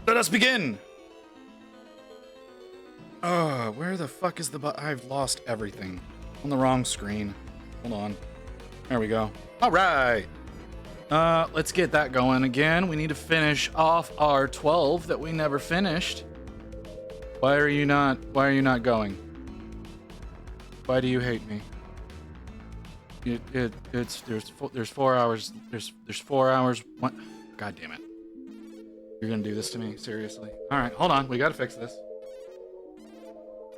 Let us begin. Where the fuck is the I've lost everything. On the wrong screen. Hold on. There we go. All right. Let's get that going again. We need to finish off our 12 that we never finished. Why are you not going? Why do you hate me? There's 4 hours. There's 4 hours. What? God damn it. You're gonna do this to me? Seriously? All right, hold on. We gotta fix this.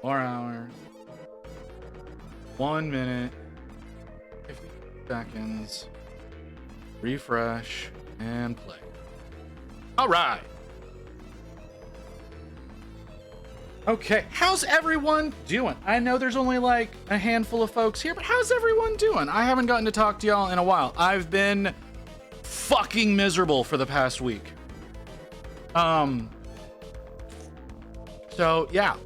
4 hours. 1 minute. 50 seconds. Refresh and play. All right. Okay, how's everyone doing? I know there's only like a handful of folks here, but how's everyone doing? I haven't gotten to talk to y'all in a while. I've been fucking miserable for the past week. So yeah.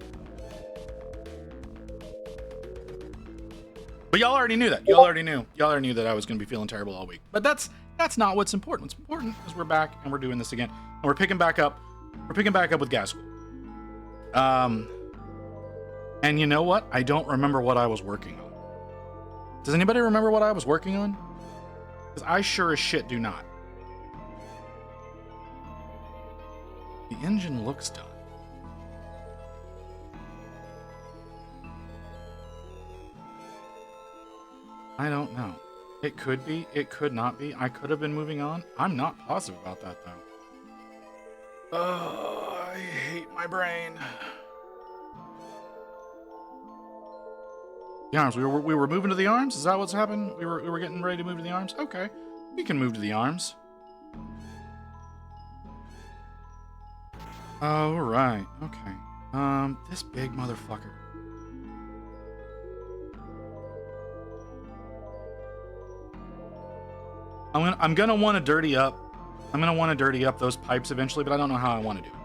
But y'all already knew that. Y'all already knew that I was gonna be feeling terrible all week. But that's not what's important. What's important is we're back and we're doing this again. And we're picking back up. We're picking back up with Gas School. And you know what? I don't remember what I was working on. Does anybody remember what I was working on? Because I sure as shit do not. The engine looks done. I don't know. It could be, it could not be. I could have been moving on. I'm not positive about that though. Oh, I hate my brain. The arms. We were moving to the arms? Is that what's happened? We were getting ready to move to the arms? Okay. We can move to the arms. Oh, right. Okay. This big motherfucker. I'm gonna want to dirty up. I'm gonna want to dirty up those pipes eventually, but I don't know how I want to do it.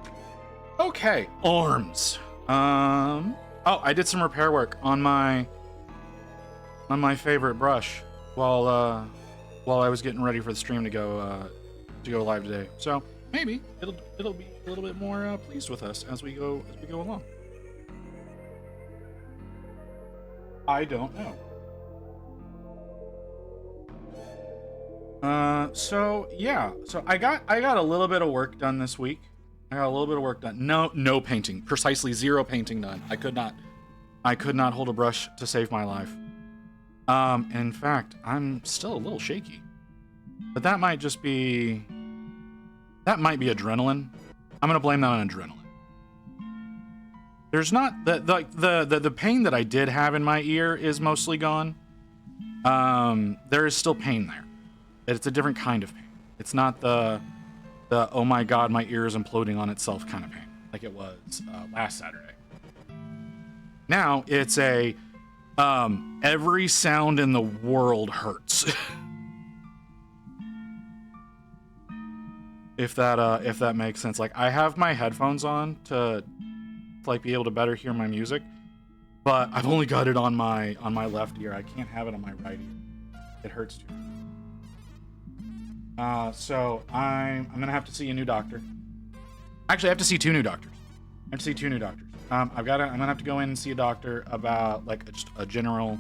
Okay, arms. Oh, I did some repair work on my favorite brush while I was getting ready for the stream to go live today. So maybe it'll be a little bit more pleased with us as we go along. I don't know. So yeah, so I got a little bit of work done this week. I got a little bit of work done. No painting, precisely 0 painting done. I could not hold a brush to save my life. In fact, I'm still a little shaky, but that might be adrenaline. I'm gonna blame that on adrenaline. There's not the pain that I did have in my ear is mostly gone. There is still pain there. It's a different kind of pain. It's not the oh my god, my ear is imploding on itself kind of pain like it was last Saturday. Now it's a every sound in the world hurts. if that makes sense. Like I have my headphones on to like be able to better hear my music, but I've only got it on my left ear. I can't have it on my right ear. It hurts too. So I'm gonna have to see a new doctor. Actually, I have to see 2 new doctors. I'm gonna have to go in and see a doctor about like just a general.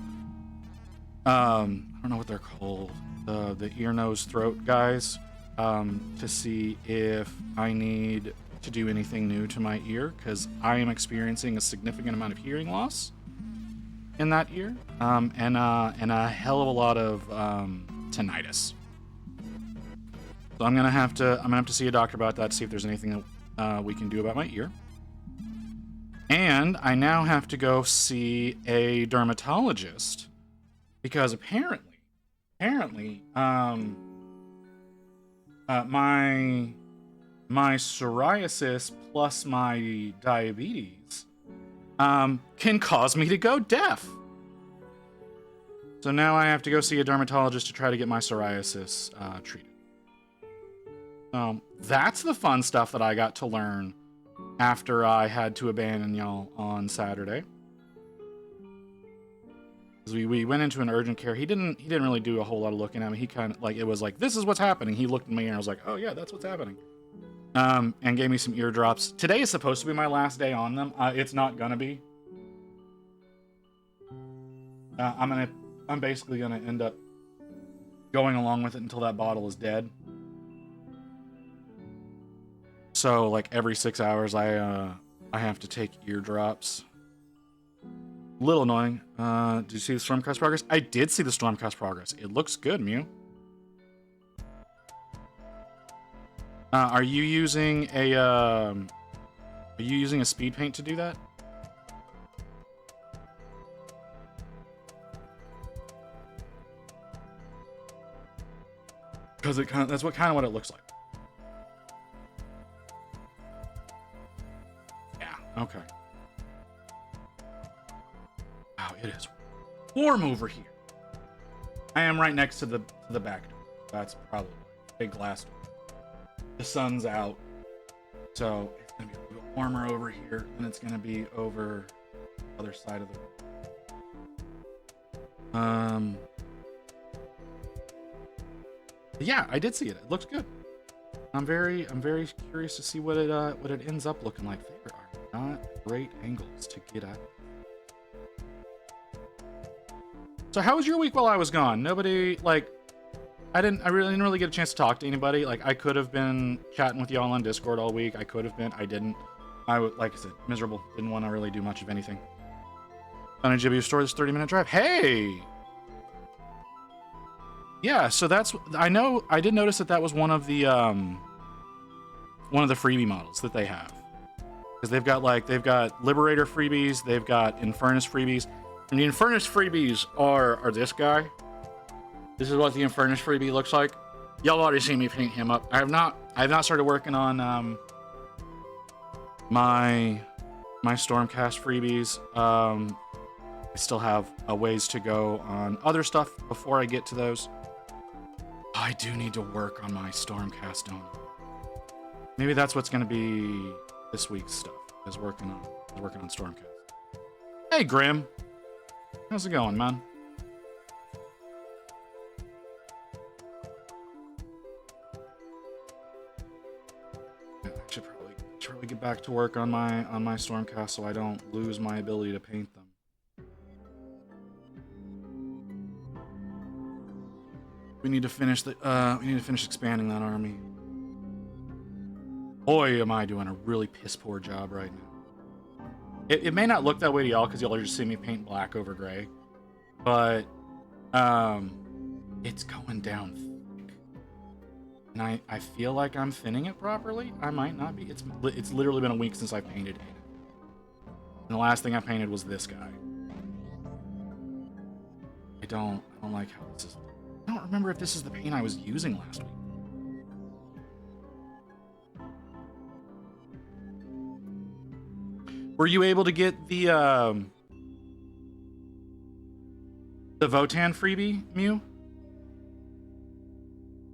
I don't know what they're called. The ear, nose, throat guys. To see if I need to do anything new to my ear because I am experiencing a significant amount of hearing loss in that ear, and a hell of a lot of tinnitus. So I'm gonna have to see a doctor about that to see if there's anything that we can do about my ear. And I now have to go see a dermatologist because apparently, my psoriasis plus my diabetes can cause me to go deaf. So now I have to go see a dermatologist to try to get my psoriasis treated. That's the fun stuff that I got to learn after I had to abandon y'all on Saturday. We went into an urgent care. He didn't really do a whole lot of looking at me. He kind of like, it was like, this is what's happening. He looked at me and I was like, oh yeah, that's what's happening. and gave me some eardrops. Today is supposed to be my last day on them. It's not gonna be. I'm basically gonna end up going along with it until that bottle is dead. So like every 6 hours, I have to take eardrops. A little annoying. Did you see the Stormcast progress? I did see the Stormcast progress. It looks good, Mew. Are you using a speed paint to do that? Because that's what it looks like. Yeah. Okay. Wow, it is warm over here. I am right next to the back door. That's probably a big glass door. The sun's out, so it's gonna be a little warmer over here than it's gonna be over the other side of the room. Yeah, I did see it. It looks good. I'm very curious to see what it ends up looking like. There are not great angles to get at. So how was your week while I was gone? Nobody, like, I didn't really get a chance to talk to anybody. Like, I could have been chatting with y'all on Discord all week. I could have been. I didn't. Like I said, miserable. Didn't want to really do much of anything. On a GBU store, this 30-minute drive. Hey! Yeah, so that's, I did notice that was one of the freebie models that they have. Because they've got Liberator freebies, they've got Infernus freebies. And the Infernus freebies are this guy. This is what the Infernus freebie looks like. Y'all already seen me paint him up. I have not started working on my Stormcast freebies. I still have a ways to go on other stuff before I get to those. I do need to work on my Stormcast, don't I? Maybe that's what's going to be this week's stuff. Is working on Stormcast. Hey, Grim. How's it going, man? I should probably get back to work on my Stormcast so I don't lose my ability to paint them. We need to finish expanding that army. Boy, am I doing a really piss poor job right now. It may not look that way to y'all because y'all are just seeing me paint black over gray, but it's going down thick. And I feel like I'm thinning it properly. I might not be. It's literally been a week since I painted it. And the last thing I painted was this guy. I don't like how this is. I don't remember if this is the paint I was using last week. Were you able to get the Votann freebie, Mew?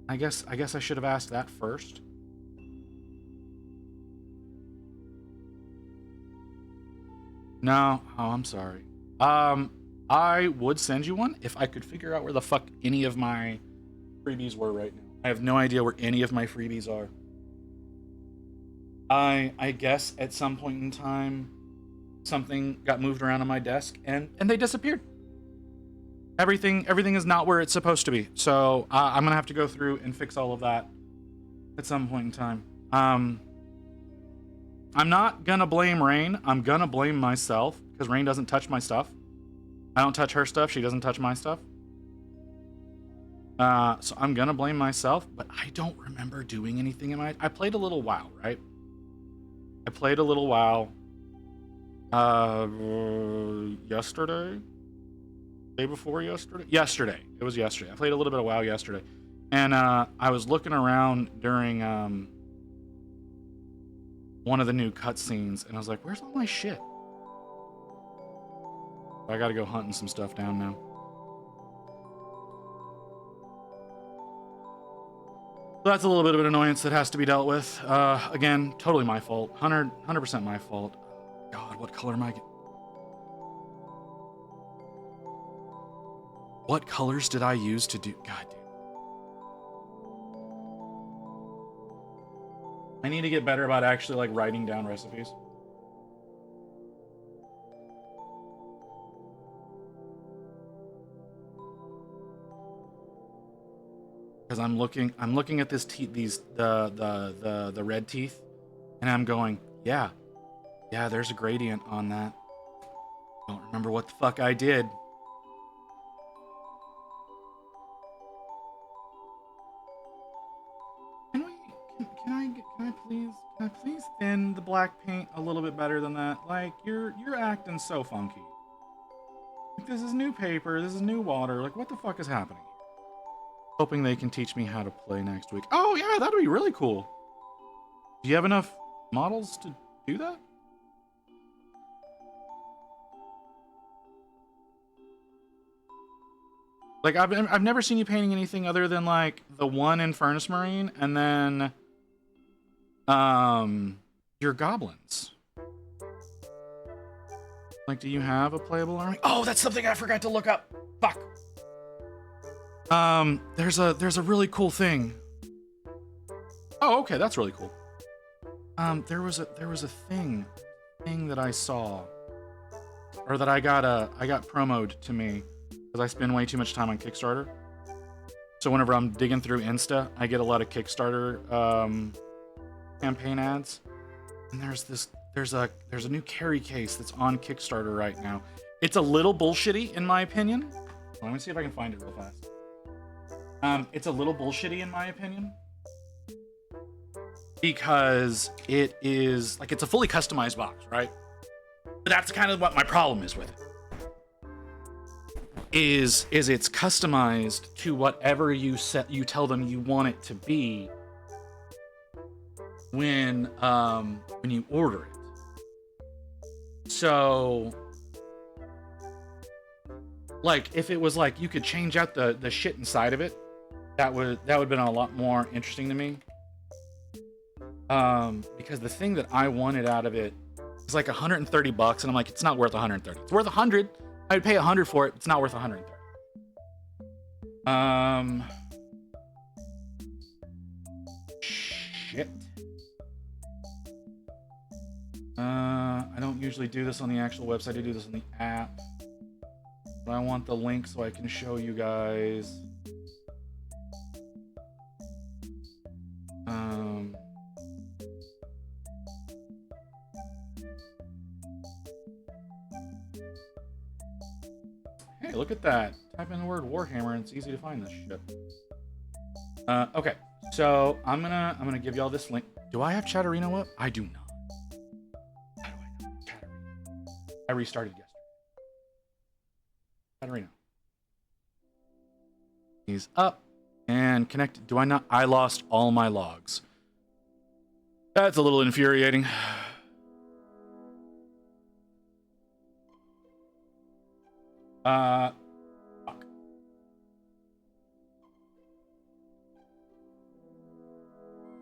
I guess I should have asked that first. No. Oh, I'm sorry. I would send you one if I could figure out where the fuck any of my freebies were right now. I have no idea where any of my freebies are. I guess at some point in time, something got moved around on my desk and they disappeared. Everything is not where it's supposed to be. So I'm gonna have to go through and fix all of that at some point in time. I'm not gonna blame Rain. I'm gonna blame myself because Rain doesn't touch my stuff. I don't touch her stuff. She doesn't touch my stuff. So I'm gonna blame myself, but I don't remember doing anything in I played a little while, right? I played a little while. Yesterday? Day before yesterday? Yesterday. It was yesterday. I played a little bit of WoW yesterday. And I was looking around during one of the new cutscenes, and I was like, where's all my shit? I gotta go hunting some stuff down now. So that's a little bit of an annoyance that has to be dealt with. Again, totally my fault. 100% my fault. God, what color am I? What colors did I use to do? God damn. I need to get better about actually like writing down recipes. Because I'm looking at this the red teeth, and I'm going, yeah, there's a gradient on that. Don't remember what the fuck I did. Can I please thin the black paint a little bit better than that? Like, you're acting so funky. Like, this is new paper, this is new water. Like, what the fuck is happening? Hoping they can teach me how to play next week. Oh yeah, that'd be really cool. Do you have enough models to do that? Like, I've never seen you painting anything other than like the one in Furnace Marine, and then your goblins. Like, do you have a playable army? Oh, that's something I forgot to look up. Fuck. There's a really cool thing. Oh, okay, that's really cool. There was a thing that I saw, or that I got promoted to me because I spend way too much time on Kickstarter. So whenever I'm digging through Insta, I get a lot of Kickstarter campaign ads. And there's a new carry case that's on Kickstarter right now. It's a little bullshitty in my opinion. Let me see if I can find it real fast. It's a little bullshitty in my opinion, because it is like, it's a fully customized box, right? But that's kind of what my problem is with it. Is it's customized to whatever you tell them you want it to be when you order it. So, like, if it was like you could change out the shit inside of it, that would have been a lot more interesting to me. Because the thing that I wanted out of it is like $130, and I'm like, it's not worth 130. It's worth 100. I'd pay 100 for it. It's not worth 130. Shit. I don't usually do this on the actual website. I do this on the app. But I want the link so I can show you guys. Hey, look at that. Type in the word Warhammer and it's easy to find this shit. Okay, so I'm gonna give y'all this link. Do I have Chatterino up? I do not. How do I know? Chatterino. I restarted yesterday. Chatterino. He's up and connected. Do I not? I lost all my logs. That's a little infuriating. Fuck.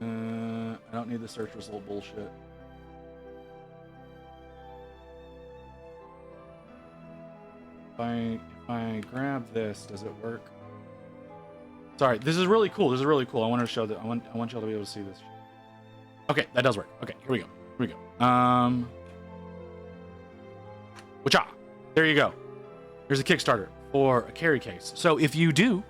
I don't need the search result bullshit. If I grab this, does it work? Sorry, this is really cool. This is really cool. I want to show that. I want y'all to be able to see this. Okay, that does work. Okay, here we go. Here we go. Wacha. There you go. Here's a Kickstarter for a carry case. So if you do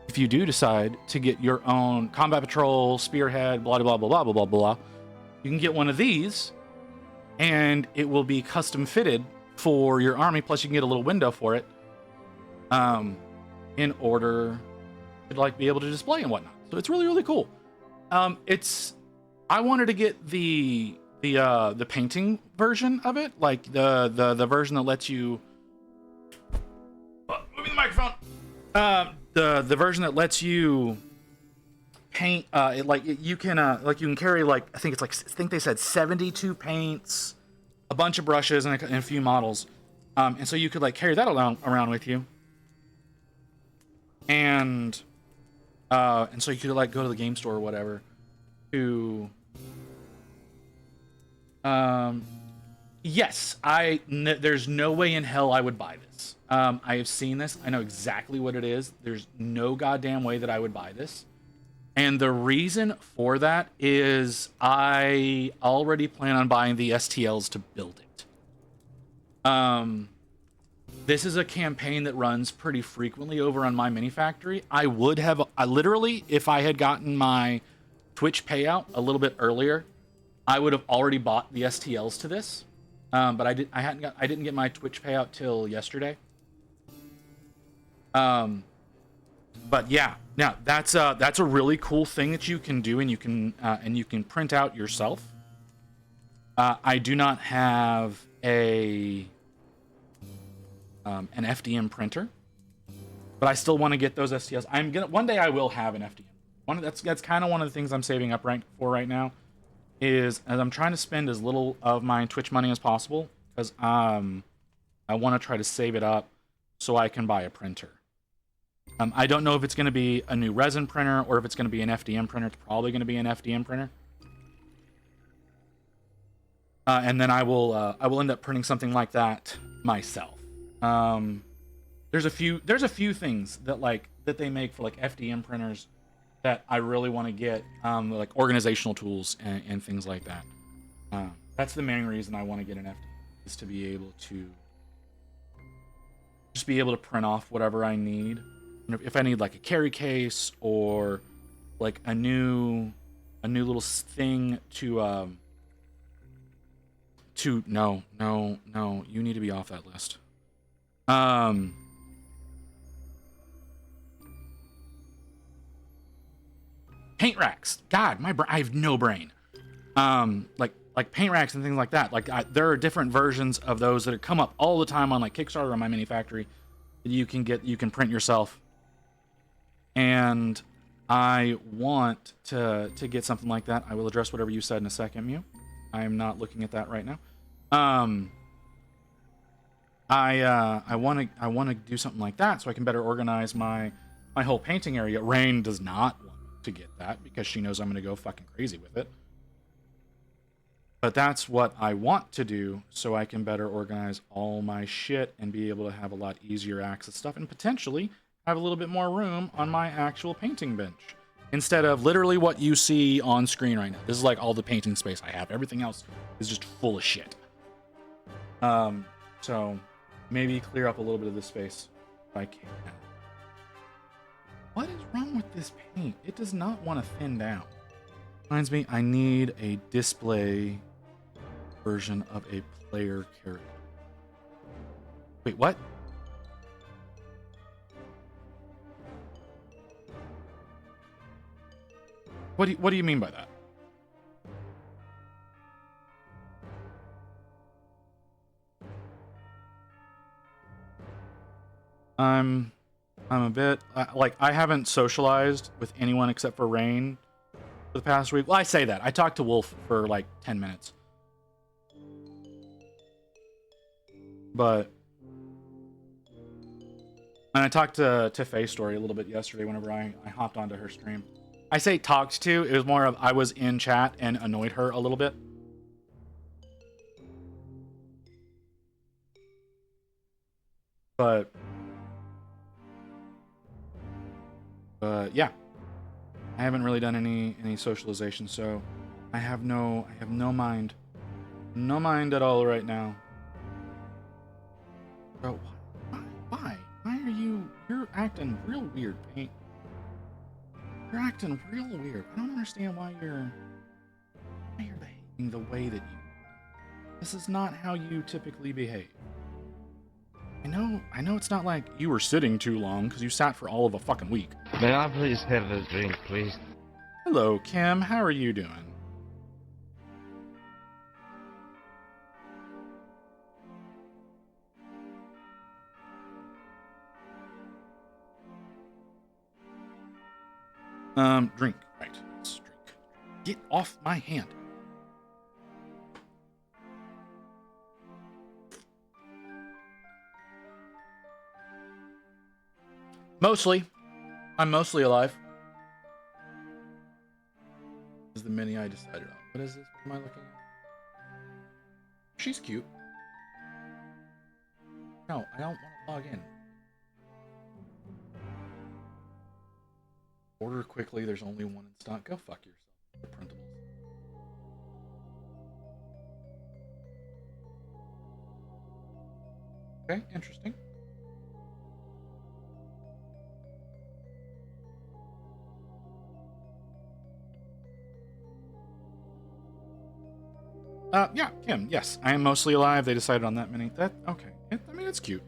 decide to get your own Combat Patrol, Spearhead, blah, blah, blah, blah, blah, blah, blah, you can get one of these, and it will be custom fitted for your army. Plus, you can get a little window for it, in order to like be able to display and whatnot. So it's really, really cool. I wanted to get the painting version of it, like the version that lets you. Moving the microphone. The version that lets you paint, you can carry, like, I think they said 72 paints, a bunch of brushes, and a few models, and so you could like carry that around with you, and so you could like go to the game store or whatever to. Yes, there's no way in hell I would buy this. I have seen this. I know exactly what it is. There's no goddamn way that I would buy this. And the reason for that is I already plan on buying the STLs to build it. This is a campaign that runs pretty frequently over on my mini factory. I literally, if I had gotten my Twitch payout a little bit earlier, I would have already bought the STLs to this. But I didn't get my Twitch payout till yesterday. But yeah, now that's a really cool thing that you can do, and you can print out yourself. I do not have an FDM printer, but I still want to get those STLs. One day I will have an FDM. That's kind of one of the things I'm saving up for right now, is as I'm trying to spend as little of my Twitch money as possible, because I want to try to save it up so I can buy a printer. I don't know if it's going to be a new resin printer or if it's going to be an FDM printer. It's probably going to be an FDM printer. And then I will end up printing something like that myself. There's a few things that they make for like FDM printers that I really want to get, like organizational tools and things like that. That's the main reason I want to get an FDM, is to be able to just be able to print off whatever I need. If I need like a carry case or like a new little thing to no, you need to be off that list. Paint racks. God, I have no brain. Like paint racks and things like that. There are different versions of those that come up all the time on like Kickstarter or my mini factory that you can print yourself. And I want to get something like that. I will address whatever you said in a second, Mew. I am not looking at that right now. I want to do something like that so I can better organize my whole painting area. Rain does not want to get that because she knows I'm going to go fucking crazy with it. But that's what I want to do so I can better organize all my shit and be able to have a lot easier access stuff and potentially have a little bit more room on my actual painting bench instead of literally what you see on screen right now. This is like all the painting space I have. Everything else is just full of shit. So maybe clear up a little bit of this space if I can. What is wrong with this paint? It does not want to thin down. Reminds me, I need a display version of a player character. Wait, what? What do you mean by that? I'm a bit like I haven't socialized with anyone except for Rain for the past week. Well, I say that. I talked to Wolf for like 10 minutes. And I talked to Faye Story a little bit yesterday whenever I hopped onto her stream. I say talked to, it was more of I was in chat and annoyed her a little bit. But yeah, I haven't really done any socialization, so I have no mind at all right now. Bro, why are you're acting real weird, Paint? You're acting real weird. I don't understand why you're behaving the way that you. This is not how you typically behave. I know it's not like you were sitting too long because you sat for all of a fucking week. May I please have a drink, please? Hello, Kim. How are you doing? Drink. Right. Let's drink. Get off my hand. Mostly. I'm mostly alive. This is the mini I decided on. What is this? What am I looking at? She's cute. No, I don't want to log in. Order quickly. There's only one in stock. Go fuck yourself. The printables. Okay, interesting. Yeah, Kim, yes. I am mostly alive. They decided on that many. Okay. I mean, it's cute.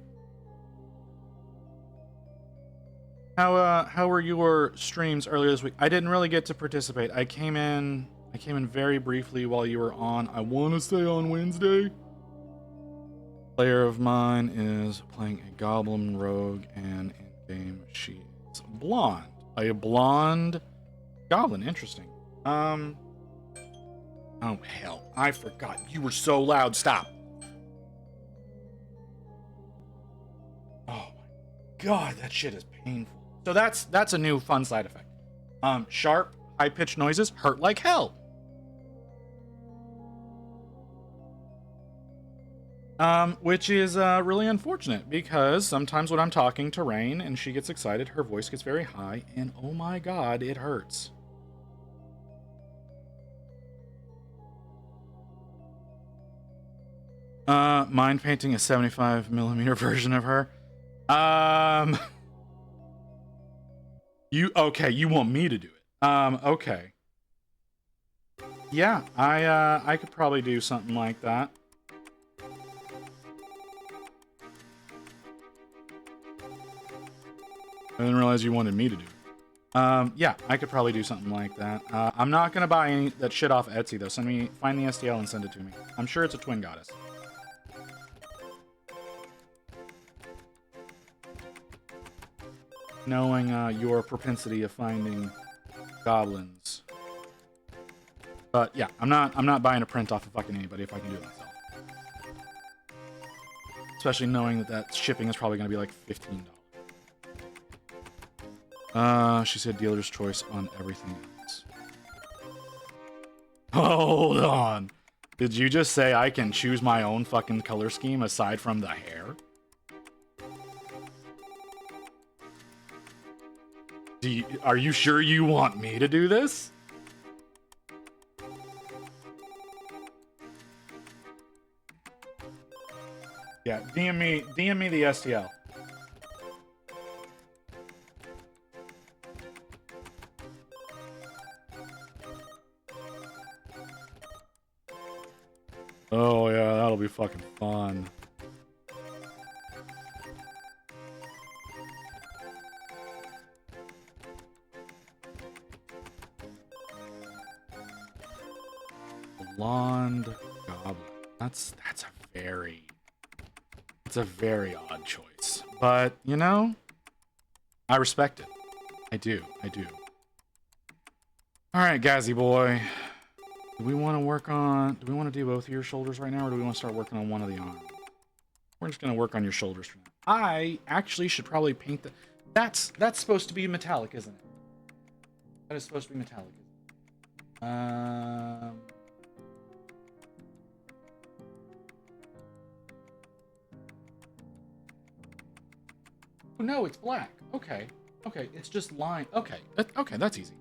How were your streams earlier this week? I didn't really get to participate. I came in very briefly while you were on. I want to say on Wednesday. Player of mine is playing a goblin rogue, and in game she is blonde. A blonde goblin. Interesting. Oh, hell. I forgot. You were so loud. Stop. Oh, my God. That shit is painful. So that's a new fun side effect. Sharp, high-pitched noises hurt like hell. Which is really unfortunate, because sometimes when I'm talking to Rain and she gets excited, her voice gets very high, and oh my God, it hurts. Mind painting a 75mm version of her. You want me to do it. Okay. Yeah, I could probably do something like that. I didn't realize you wanted me to do it. Yeah, I could probably do something like that. I'm not gonna buy any that shit off Etsy though. Find the STL and send it to me. I'm sure it's a twin goddess. Knowing your propensity of finding goblins. But yeah, I'm not buying a print off of fucking anybody if I can do it myself. Especially knowing that shipping is probably gonna be like $15. She said dealer's choice on everything else. Hold on. Did you just say I can choose my own fucking color scheme aside from the hair? Are you sure you want me to do this? Yeah, DM me the STL. Oh yeah, that'll be fucking fun. Blonde goblin. That's a very odd choice. But, you know, I respect it. I do. Alright, Gazzy boy. Do we want to do both of your shoulders right now, or do we want to start working on one of the arms? We're just going to work on your shoulders for now. I actually should probably paint the... That's supposed to be metallic, isn't it? That is supposed to be metallic. Oh, no, it's black. Okay, it's just line. Okay, that's easy.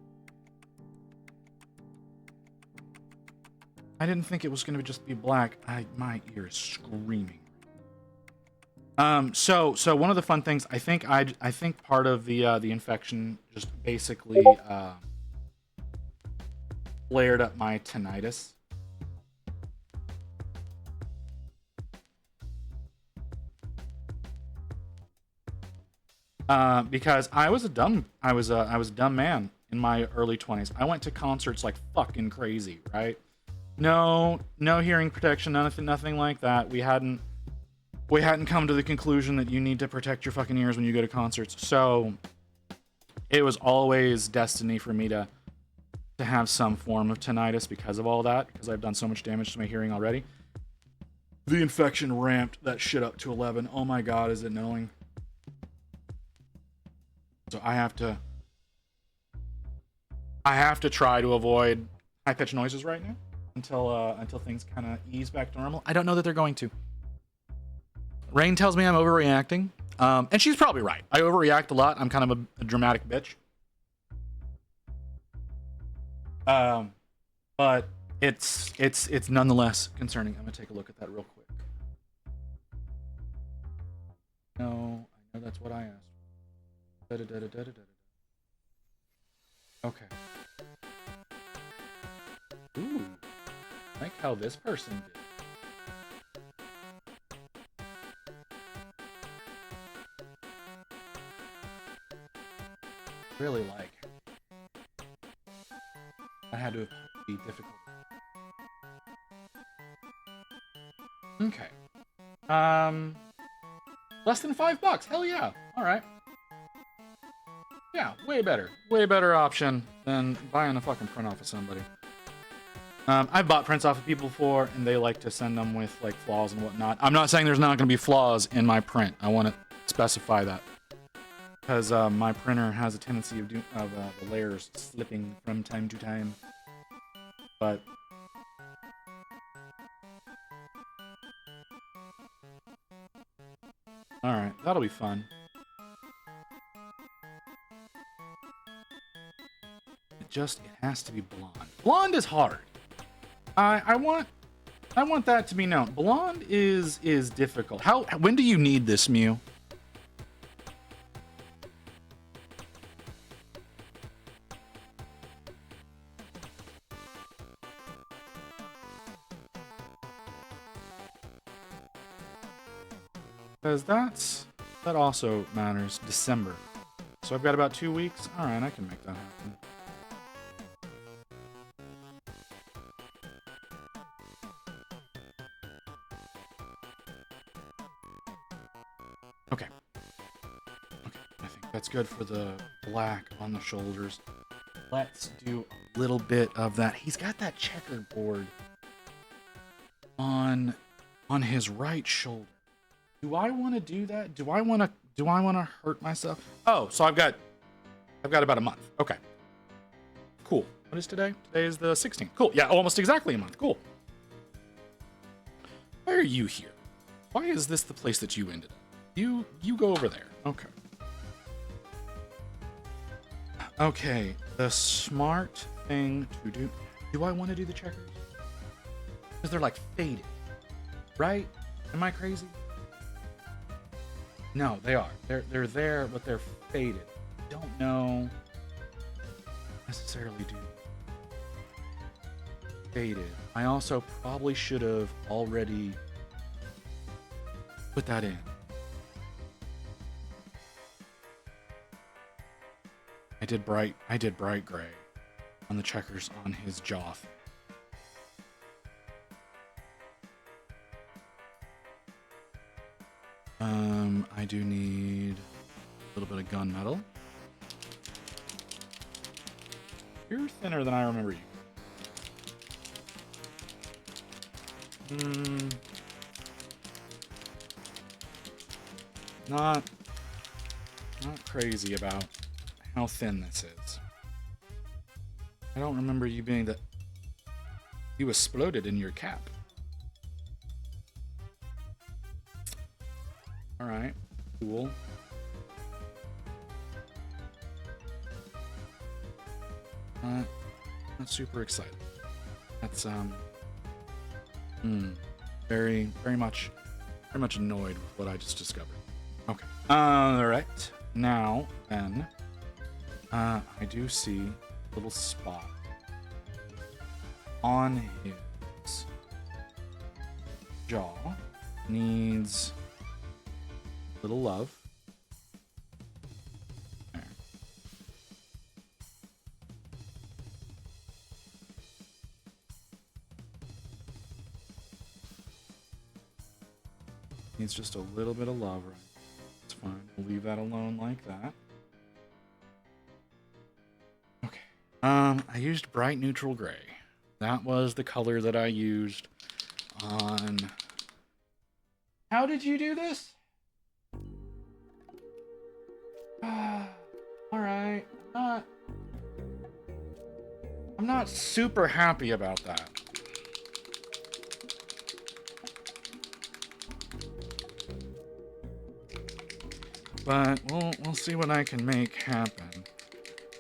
I didn't think it was going to just be black. My ear is screaming. So one of the fun things, I think part of the infection just basically flared up my tinnitus. Because I was a dumb man in my early 20s. I went to concerts like fucking crazy, right? No hearing protection, nothing like that. We hadn't come to the conclusion that you need to protect your fucking ears when you go to concerts. So it was always destiny for me to have some form of tinnitus because of all that, because I've done so much damage to my hearing already. The infection ramped that shit up to 11. Oh my god, is it annoying? So I have to try to avoid high-pitched noises right now until things kind of ease back to normal. I don't know that they're going to. Rain tells me I'm overreacting, and she's probably right. I overreact a lot. I'm kind of a dramatic bitch. But it's nonetheless concerning. I'm gonna take a look at that real quick. No, I know that's what I asked. Da-da-da-da-da-da-da. Okay. Ooh, I like how this person did. Really like. That had to be difficult. Okay. Less than $5. Hell yeah. All right. Yeah, way better. Way better option than buying a fucking print off of somebody. I've bought prints off of people before, and they like to send them with like flaws and whatnot. I'm not saying there's not going to be flaws in my print. I want to specify that. Because my printer has a tendency of the layers slipping from time to time. But alright, that'll be fun. It has to be blonde. Blonde is hard. I want that to be known. Blonde is difficult. When do you need this, Mew? Because that also matters. December. So I've got about 2 weeks. Alright, I can make that happen. Okay. Okay, I think that's good for the black on the shoulders. Let's do a little bit of that. He's got that checkerboard on his right shoulder. Do I want to do that? Do I want to hurt myself? Oh, so I've got about a month. Okay. Cool. What is today? Today is the 16th. Cool. Yeah, almost exactly a month. Cool. Why are you here? Why is this the place that you ended up? You go over there. Okay. Okay, the smart thing to do. Do I want to do the checkers? Because they're like faded, right? Am I crazy? No, they are. They're there, but they're faded. Don't know necessarily do faded. I also probably should have already put that in. I did bright gray on the checkers on his jaw. I do need a little bit of gunmetal. You're thinner than I remember you. Not crazy about how thin this is. I don't remember you being that you exploded in your cap. All right, cool. Not super excited. That's very much annoyed with what I just discovered. Okay. All right. Now then, I do see a little spot on his jaw. Needs a little love. There. Needs just a little bit of love, right? It's fine. We'll leave that alone like that. Okay. I used bright neutral gray. That was the color that I used on... How did you do this? Alright. I'm not super happy about that. But we'll see what I can make happen.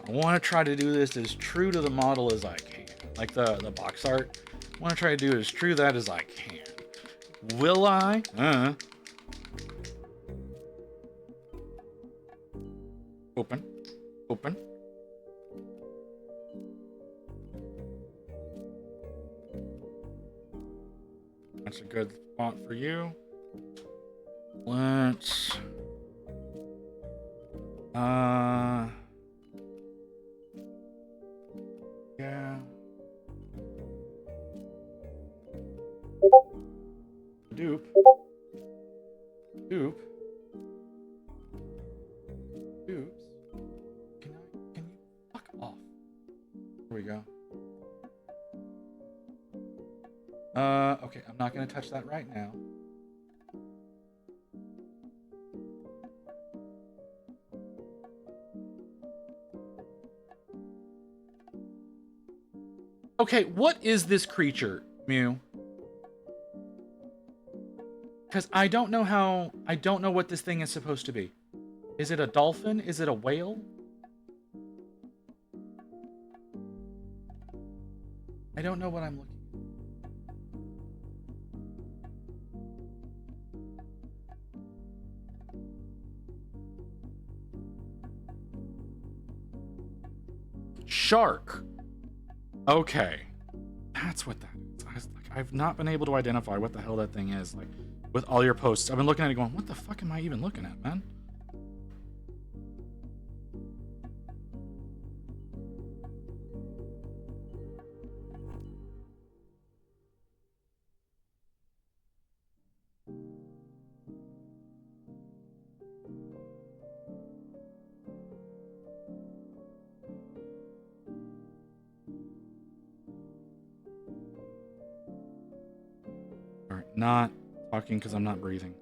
I want to try to do this as true to the model as I can. like the box art. I want to try to do as true that as I can. Will I? Open. Open. That's a good spot for you. Let's... Yeah. Dupe. Dupe. Dupes. Can you fuck off? Here we go. Okay, I'm not gonna touch that right now. Okay, what is this creature, Mew? Because I don't know what this thing is supposed to be. Is it a dolphin? Is it a whale? I don't know what I'm looking at. Shark. Okay. That's what that is. I've not been able to identify what the hell that thing is. Like, with all your posts, I've been looking at it going, what the fuck am I even looking at, man? Alright, not talking because I'm not breathing.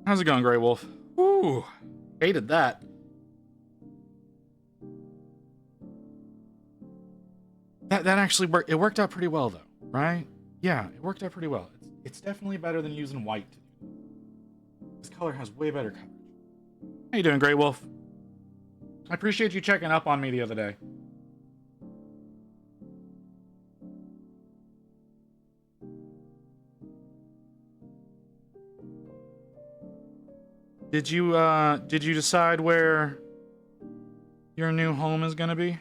How's it going, Grey Wolf? Ooh, hated that. That actually worked. It worked out pretty well, though, right? Yeah, it worked out pretty well. It's definitely better than using white to do this. This color has way better coverage. How you doing, Grey Wolf? I appreciate you checking up on me the other day. Did you decide where your new home is gonna be?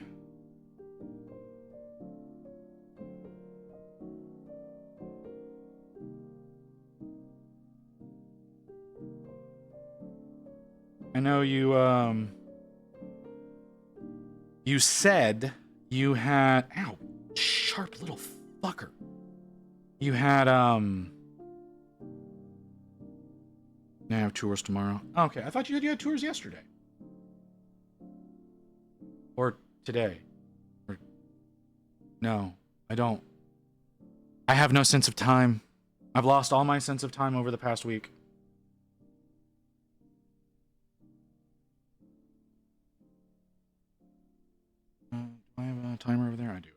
I know you said you had, ow, sharp little fucker. You had, I have tours tomorrow. Okay, I thought you said you had tours yesterday. Or today. Or, no, I don't. I have no sense of time. I've lost all my sense of time over the past week. Do I have a timer over there? I do.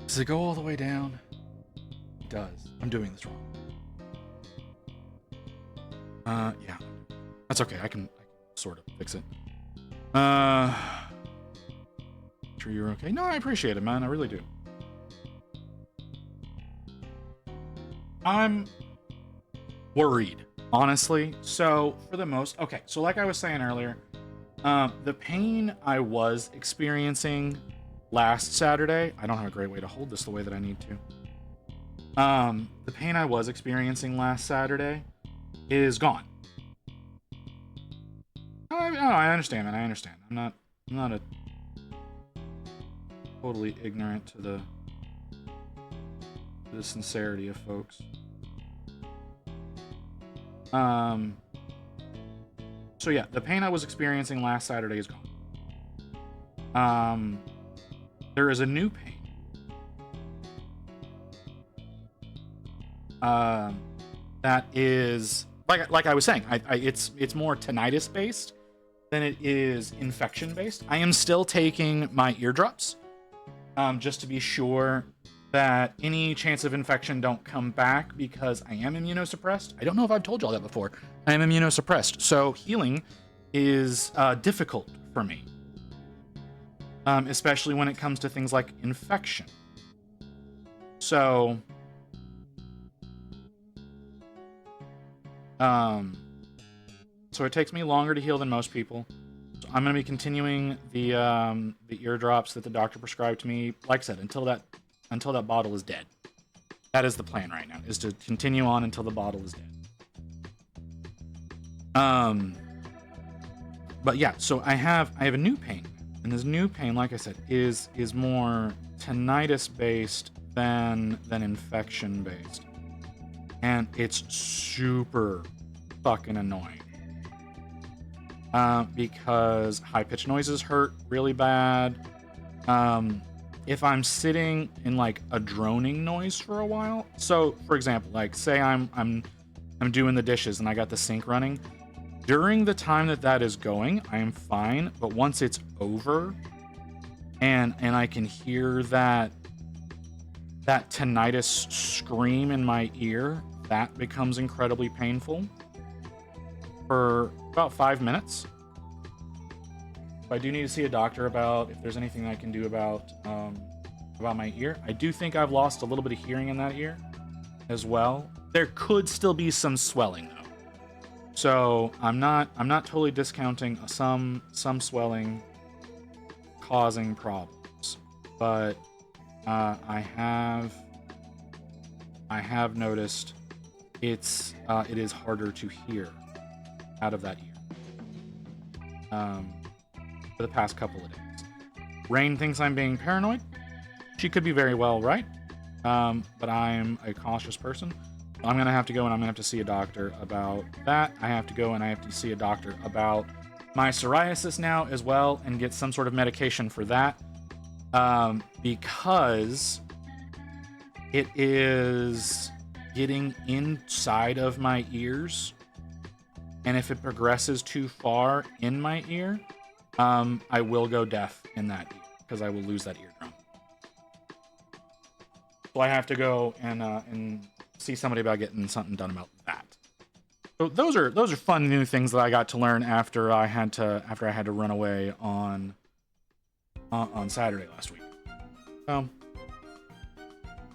Does it go all the way down? It does. I'm doing this wrong. Yeah. That's okay. I can sort of fix it. Sure you're okay? No, I appreciate it, man. I really do. I'm worried, honestly. So, for the most... Okay, so like I was saying earlier, the pain I was experiencing last Saturday... I don't have a great way to hold this the way that I need to. The pain I was experiencing last Saturday is gone. I understand, man. I understand. I'm not a totally ignorant to the sincerity of folks. So yeah, the pain I was experiencing last Saturday is gone. There is a new pain. That is like I was saying, it's more tinnitus based than it is infection based. I am still taking my eardrops, just to be sure that any chance of infection don't come back, because I am immunosuppressed. I don't know if I've told y'all that before. I am immunosuppressed, so healing is difficult for me, especially when it comes to things like infection. So it takes me longer to heal than most people. So I'm going to be continuing the eardrops that the doctor prescribed to me, like I said, until that bottle is dead. That is the plan right now, is to continue on until the bottle is dead. But yeah, so I have a new pain, and this new pain, like I said, is more tinnitus based than infection based, and it's super fucking annoying. Because high-pitched noises hurt really bad. If I'm sitting in like a droning noise for a while, so for example, like say I'm doing the dishes and I got the sink running, during the time that is going, I am fine. But once it's over, and I can hear that tinnitus scream in my ear, that becomes incredibly painful for about 5 minutes. I do need to see a doctor about if there's anything I can do about my ear. I do think I've lost a little bit of hearing in that ear as well. There could still be some swelling though, so I'm not totally discounting some swelling causing problems, but I have noticed it is harder to hear out of that ear for the past couple of days. Rain thinks I'm being paranoid. She could be very well right, but I'm a cautious person. I'm gonna have to go and I'm gonna have to see a doctor about that. I have to go and I have to see a doctor about my psoriasis now as well, and get some sort of medication for that, because it is getting inside of my ears, and if it progresses too far in my ear, I will go deaf in that ear, because I will lose that eardrum. So I have to go and see somebody about getting something done about that. So those are fun new things that I got to learn after I had to run away on Saturday last week.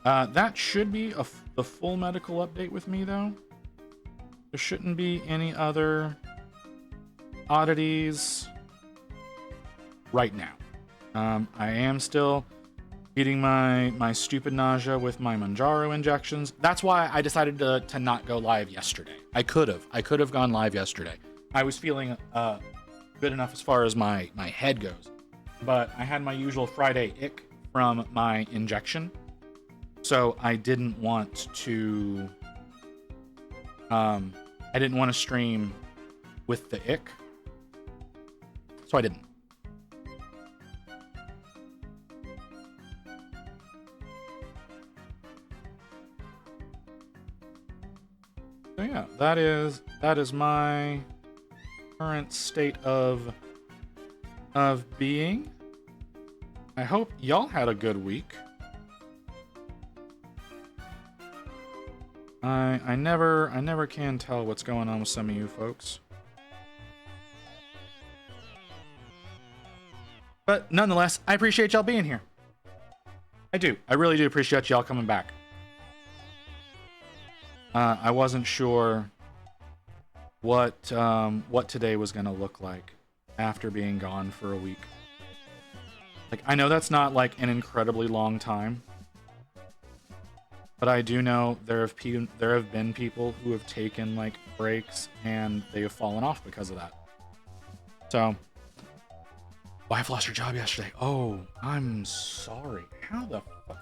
That should be the full medical update with me, though. There shouldn't be any other oddities right now. I am still beating my stupid nausea with my Mounjaro injections. That's why I decided to not go live yesterday. I could have gone live yesterday. I was feeling good enough as far as my head goes, but I had my usual Friday ick from my injection, so I didn't want to stream with the ick, so I didn't. So yeah, that is my current state of being. I hope y'all had a good week. I never can tell what's going on with some of you folks. But nonetheless, I appreciate y'all being here. I do. I really do appreciate y'all coming back. I wasn't sure what today was gonna look like after being gone for a week. Like, I know that's not like an incredibly long time, but I do know there have been people who have taken like breaks and they have fallen off because of that. So Wife lost her job yesterday. Oh, I'm sorry. How the fuck?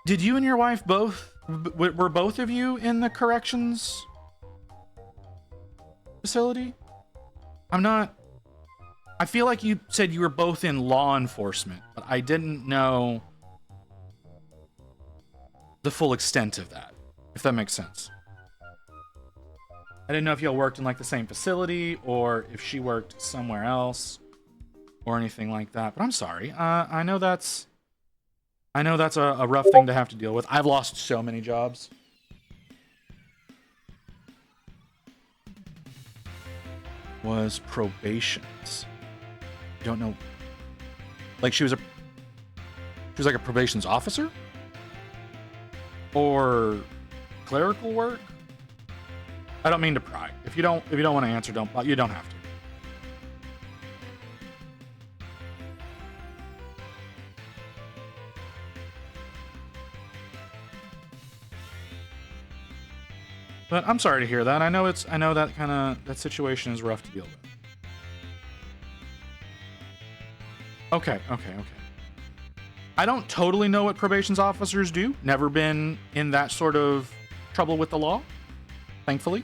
Did you and your wife both, were both of you in the corrections facility? I feel like you said you were both in law enforcement, but I didn't know the full extent of that, if that makes sense. I didn't know if y'all worked in like the same facility or if she worked somewhere else or anything like that, but I'm sorry. I know that's a rough thing to have to deal with. I've lost so many jobs. Was probations. Don't know. Like she was like a probations officer? Or clerical work? I don't mean to pry. If you don't want to answer, you don't have to. But I'm sorry to hear that. I know that situation is rough to deal with. Okay. I don't totally know what probations officers do. Never been in that sort of trouble with the law, thankfully.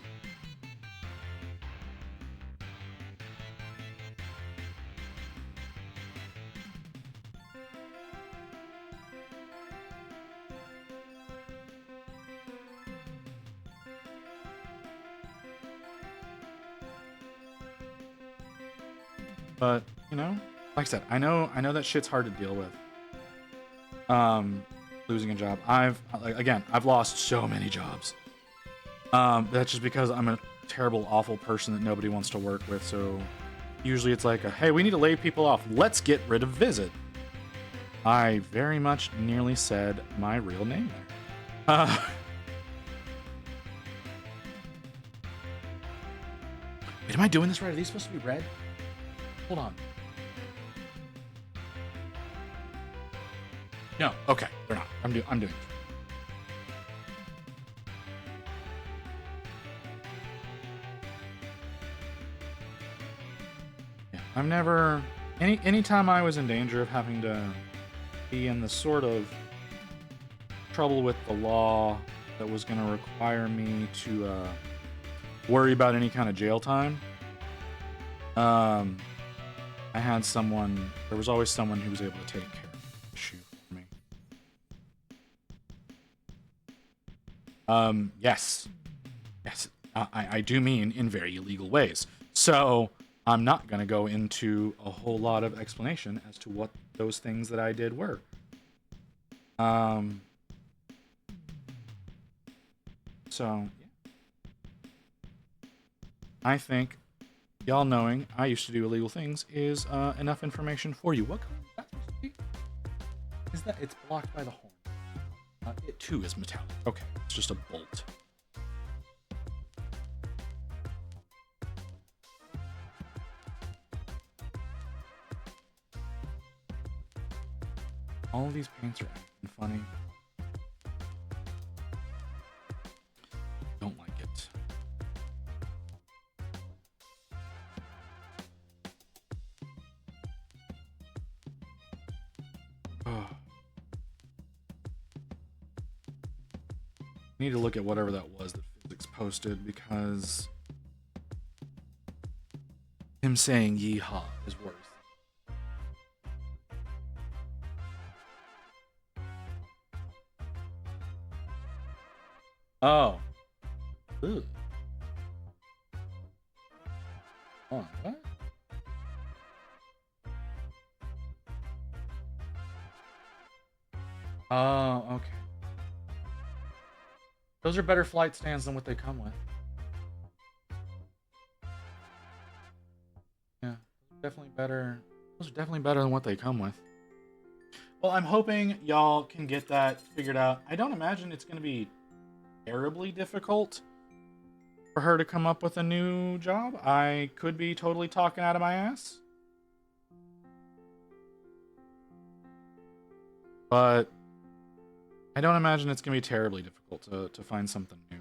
But, you know, like I said, I know that shit's hard to deal with. Losing a job. I've lost so many jobs. That's just because I'm a terrible, awful person that nobody wants to work with. So usually it's like, hey, we need to lay people off. Let's get rid of Visit. I very much nearly said my real name there. Wait, am I doing this right? Are these supposed to be red? Hold on. No, okay, they're not. I'm doing it. Yeah, I've never anytime I was in danger of having to be in the sort of trouble with the law that was going to require me to worry about any kind of jail time. I had someone. There was always someone who was able to take care of the issue for me. Yes. I do mean in very illegal ways. So I'm not going to go into a whole lot of explanation as to what those things that I did were. So, yeah. I think y'all knowing I used to do illegal things is enough information for you. What color is that supposed to be? Is that? It's blocked by the horn. It too is metallic. Okay, it's just a bolt. All of these paints are acting funny. Don't like it. Oh. I need to look at whatever that was that physics posted because him saying yeehaw is worse. Oh. Ooh. Oh, what? Oh, okay. Those are better flight stands than what they come with. Yeah, definitely better. Those are definitely better than what they come with. Well, I'm hoping y'all can get that figured out. I don't imagine it's going to be terribly difficult for her to come up with a new job. I could be totally talking out of my ass. But I don't imagine it's going to be terribly difficult to find something new.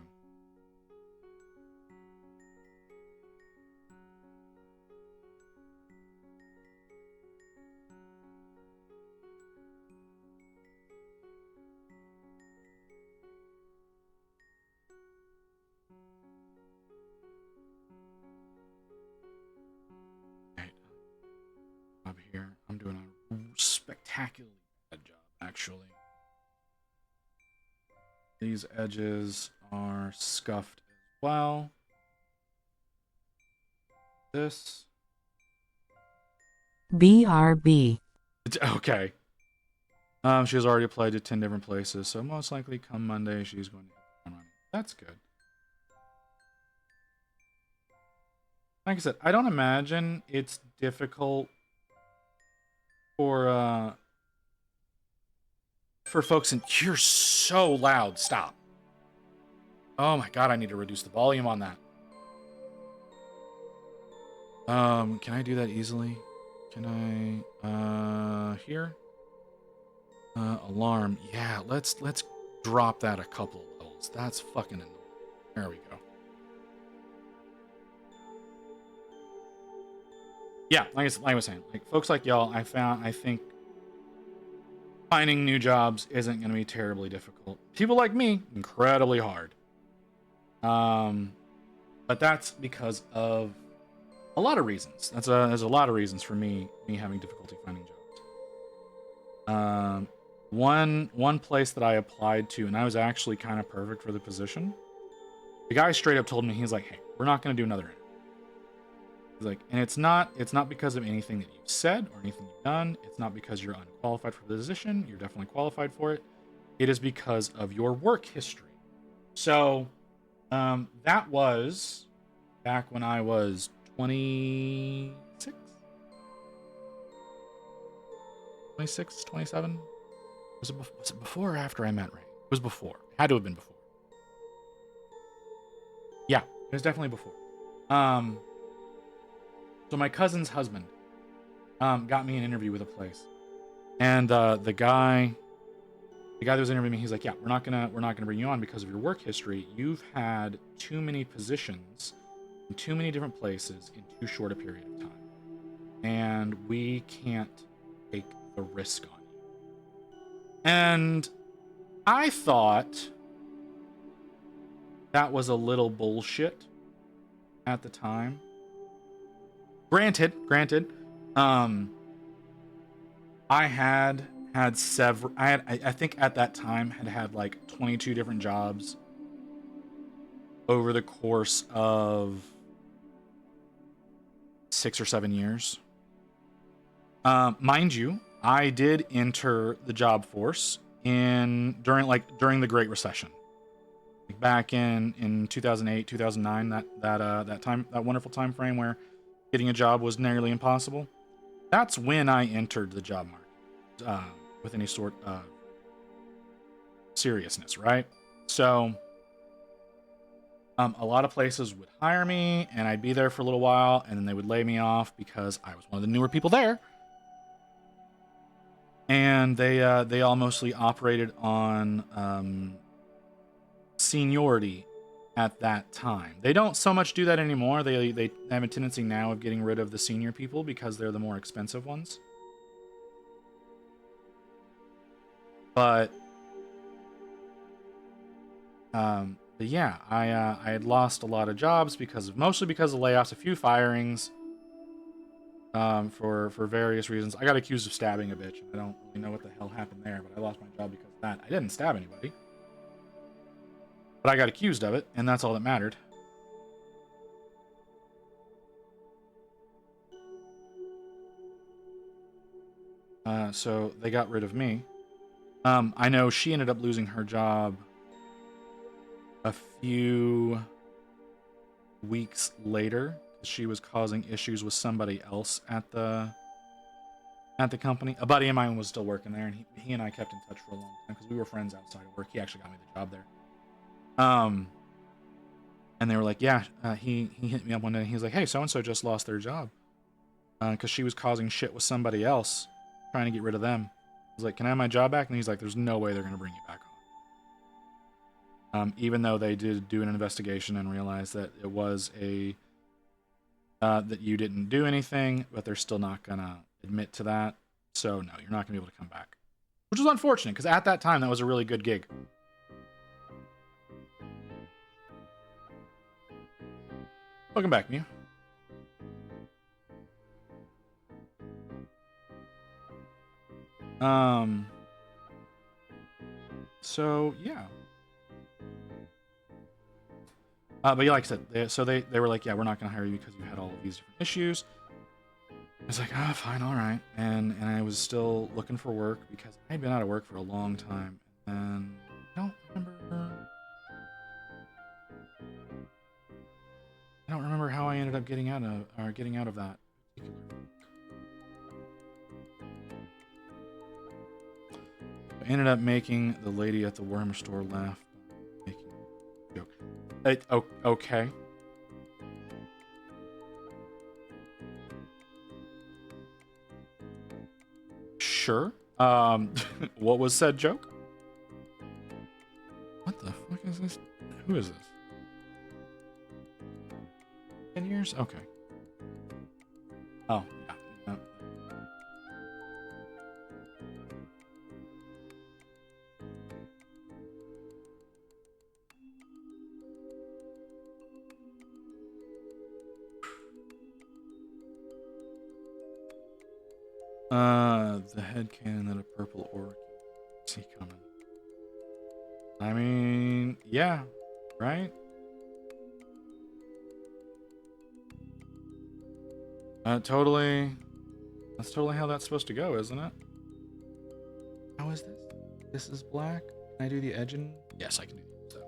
spectacularly bad job, actually. These edges are scuffed as well. This. BRB. Okay. She has already applied to 10 different places, so most likely come Monday she's going to hit the ground running. That's good. Like I said, I don't imagine it's difficult for folks in. You're so loud. Stop. Oh my god, I need to reduce the volume on that. Can I do that easily? Can I here? Alarm. Yeah, let's drop that a couple of levels. That's fucking annoying. There we go. Yeah, like I was saying, like folks like y'all, I think finding new jobs isn't going to be terribly difficult. People like me, incredibly hard. But that's because of a lot of reasons. There's a lot of reasons for me having difficulty finding jobs. One place that I applied to, and I was actually kind of perfect for the position. The guy straight up told me, he's like, "Hey, we're not going to do another interview." He's like, and it's not because of anything that you've said or anything you've done. It's not because you're unqualified for the position. You're definitely qualified for it. It is because of your work history. So, that was back when I was 26, 27. Was it before or after I met Ray? It was before. It had to have been before. Yeah, it was definitely before. So my cousin's husband got me an interview with a place, and the guy that was interviewing me, he's like, "Yeah, we're not gonna bring you on because of your work history. You've had too many positions in too many different places in too short a period of time, and we can't take the risk on you." And I thought that was a little bullshit at the time. Granted, I had several. I think at that time had like 22 different jobs over the course of 6 or 7 years. Mind you, I did enter the job force during the Great Recession, like back in 2008, 2009. That wonderful time frame where getting a job was nearly impossible. That's when I entered the job market with any sort of seriousness, right? So a lot of places would hire me, and I'd be there for a little while, and then they would lay me off because I was one of the newer people there. And they all mostly operated on seniority at that time. They don't so much do that anymore. They have a tendency now of getting rid of the senior people because they're the more expensive ones. But yeah, I had lost a lot of jobs mostly because of layoffs, a few firings, for various reasons. I got accused of stabbing a bitch. I don't really know what the hell happened there, but I lost my job because of that. I didn't stab anybody, but I got accused of it, and that's all that mattered. So they got rid of me. I know she ended up losing her job a few weeks later. She was causing issues with somebody else at the company. A buddy of mine was still working there, and he and I kept in touch for a long time because we were friends outside of work. He actually got me the job there. And they were like, yeah, he hit me up one day, and he was like, "Hey, so-and-so just lost their job because she was causing shit with somebody else, trying to get rid of them." I was like, "Can I have my job back?" And he's like, "There's no way they're going to bring you back on." Even though they did do an investigation and realized that it was that you didn't do anything, but they're still not going to admit to that. So no, you're not going to be able to come back. Which is unfortunate, because at that time, that was a really good gig. Welcome back, Mew. So yeah. But yeah, like I said, they were like, yeah, we're not gonna hire you because you had all of these different issues. I was like, ah, fine, all right. And I was still looking for work because I had been out of work for a long time. And I don't remember how I ended up getting out of that. I ended up making the lady at the worm store laugh, making a joke. Okay. Sure. What was said joke? What the fuck is this? Who is this? 10 years? Okay. Oh, yeah. The headcanon that a purple orc see coming. I mean, yeah, right? That's totally how that's supposed to go, isn't it? How is this? This is black. Can I do the edging? Yes, I can do that way.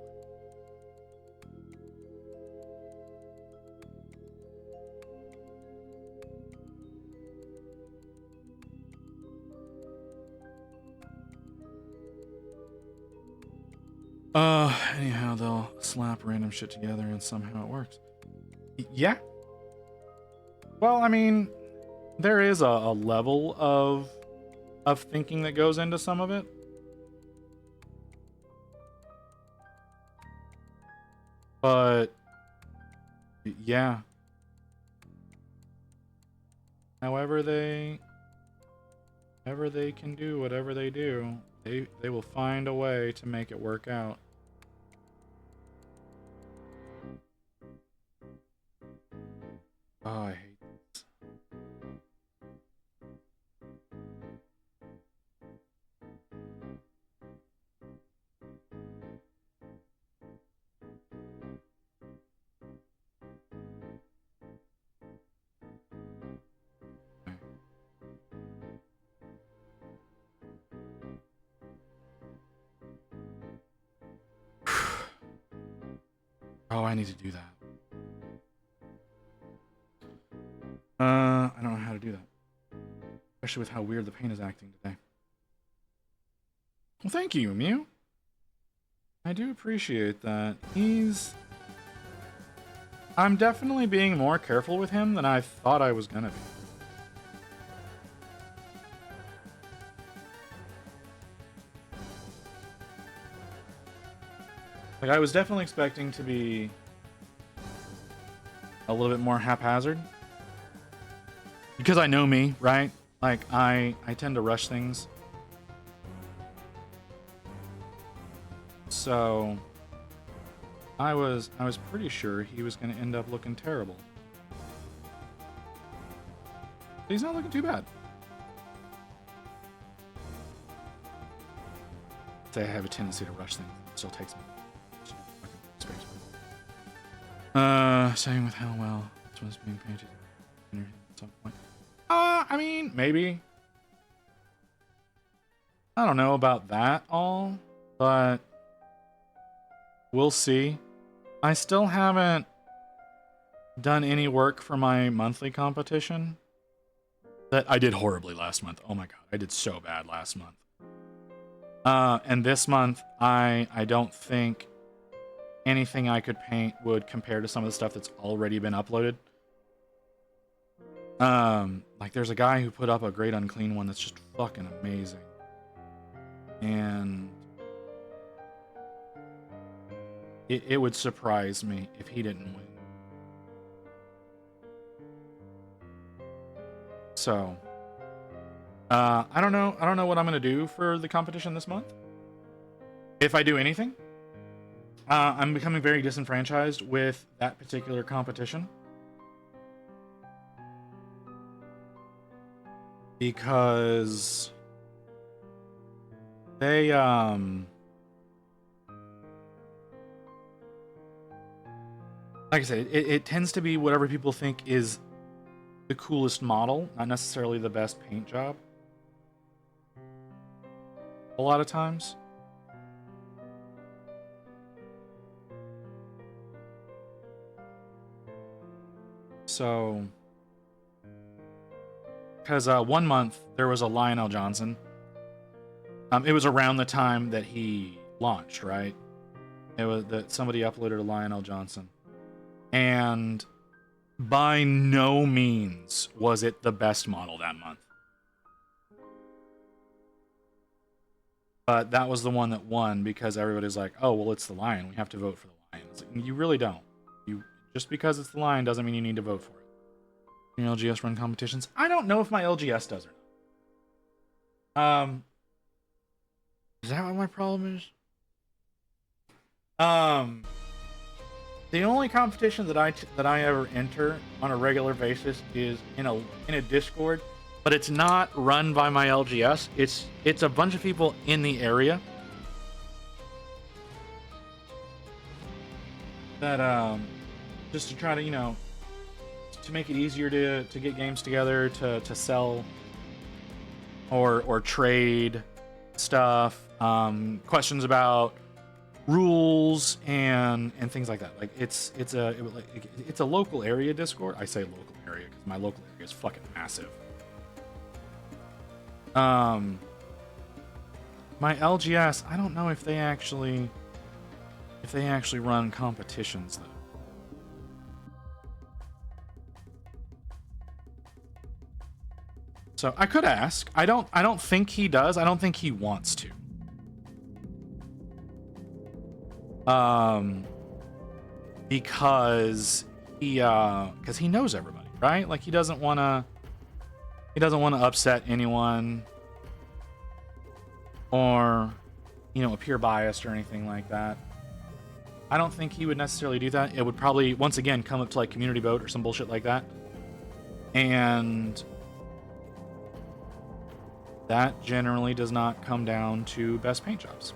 Anyhow, they'll slap random shit together and somehow it works. Yeah. Well, I mean, there is a level of thinking that goes into some of it. But yeah. However they can do whatever they do, they will find a way to make it work out. Oh, I hate this. Oh, I need to do that. I don't know how to do that. Especially with how weird the paint is acting today. Well, thank you, Mew. I do appreciate that. I'm definitely being more careful with him than I thought I was gonna be. Like, I was definitely expecting to be a little bit more haphazard. Because I know me, right? Like, I tend to rush things. So I was pretty sure he was going to end up looking terrible. But he's not looking too bad. I have a tendency to rush things. It still takes me. Same with how well this one's being painted at some point. I mean, maybe. I don't know about that all, but we'll see. I still haven't done any work for my monthly competition. That I did horribly last month. Oh my god, I did so bad last month. And this month, I don't think anything I could paint would compare to some of the stuff that's already been uploaded. Like there's a guy who put up a Great Unclean one that's just fucking amazing. And it would surprise me if he didn't win. So, I don't know what I'm gonna do for the competition this month. If I do anything. I'm becoming very disenfranchised with that particular competition. Because They like I said, it tends to be whatever people think is the coolest model, not necessarily the best paint job. A lot of times. So, because 1 month there was a Lionel Johnson. It was around the time that he launched, right? It was that somebody uploaded a Lionel Johnson, and by no means was it the best model that month. But that was the one that won because everybody's like, "Oh, well, it's the Lion. We have to vote for the Lion." It's like, you really don't. You just because it's the Lion doesn't mean you need to vote for it. Your LGS run competitions? I don't know if my LGS does or not. Is that what my problem is? The only competition that I ever enter on a regular basis is in a Discord, but it's not run by my LGS. It's a bunch of people in the area that just to try to, you know, to make it easier to get games together, to sell or trade stuff, questions about rules and things like that. Like it's a local area Discord. I say local area because my local area is fucking massive. My LGS, I don't know if they actually run competitions though. So I could ask. I don't think he does. I don't think he wants to. Because he knows everybody, right? Like he doesn't want to upset anyone or, you know, appear biased or anything like that. I don't think he would necessarily do that. It would probably once again come up to like community vote or some bullshit like that. And that generally does not come down to best paint jobs.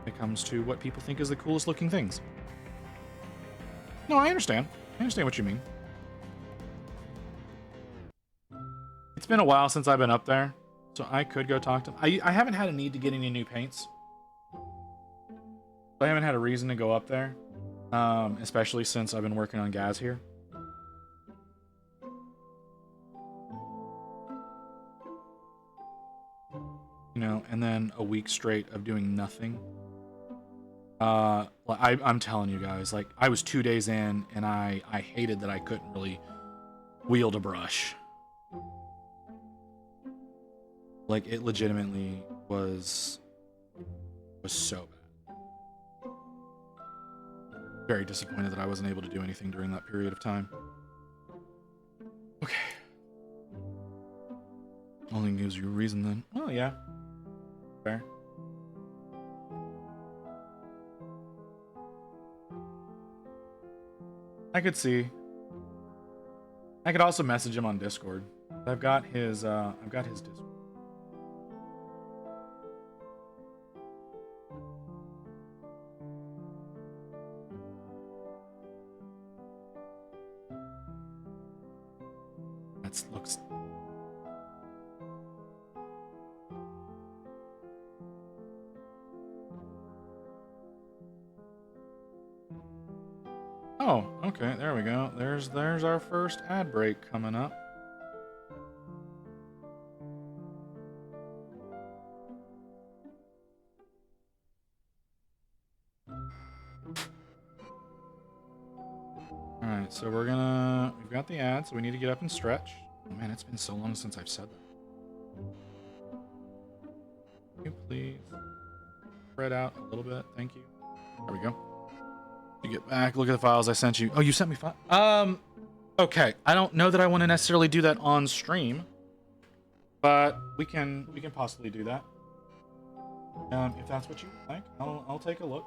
It comes to what people think is the coolest looking things. No, I understand. I understand what you mean. It's been a while since I've been up there, so I could go talk to him. I haven't had a need to get any new paints. I haven't had a reason to go up there, especially since I've been working on Gaz here. You know, and then a week straight of doing nothing. I'm telling you guys, like, I was 2 days in, and I hated that I couldn't really wield a brush. Like, it legitimately was so bad. Very disappointed that I wasn't able to do anything during that period of time. Okay. Only gives you a reason then. Oh, yeah. Fair. I could see. I could also message him on Discord. I've got his Discord. That looks. Oh, okay, there we go. There's our first ad break coming up. Alright, so we've got the ad, so we need to get up and stretch. Oh man, it's been so long since I've said that. Can you please spread out a little bit? Thank you. There we go. You get back, look at the files I sent you. Oh, you sent me files? Okay. I don't know that I want to necessarily do that on stream, but we can possibly do that. If that's what you like, I'll take a look.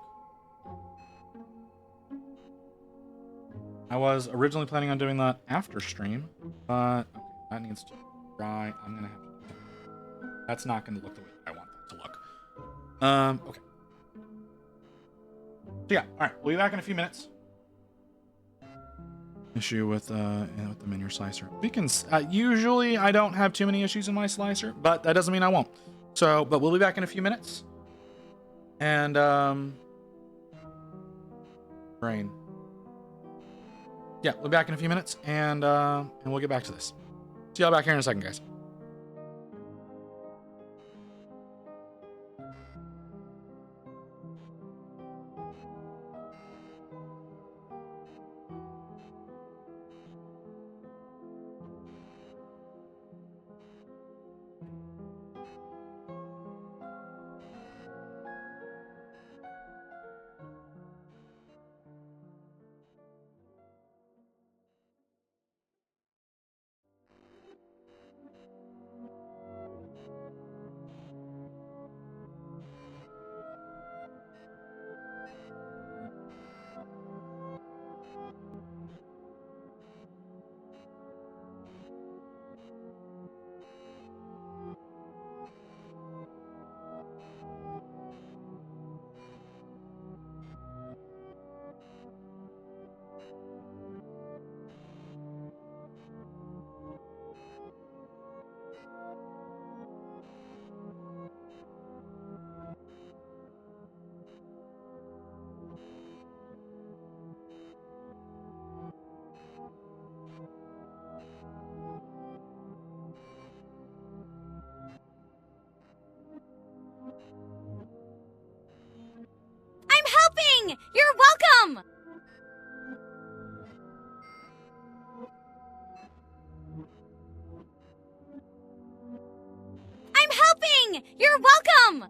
I was originally planning on doing that after stream, but okay, that needs to dry. I'm gonna have to do that. That's not gonna look the way I want that to look. Okay. So yeah, all right. We'll be back in a few minutes. Issue with them in your slicer. We can. Usually, I don't have too many issues in my slicer, but that doesn't mean I won't. So, but we'll be back in a few minutes. And brain. Yeah, we'll be back in a few minutes, and we'll get back to this. See y'all back here in a second, guys. I'm helping! You're welcome! I'm helping! You're welcome!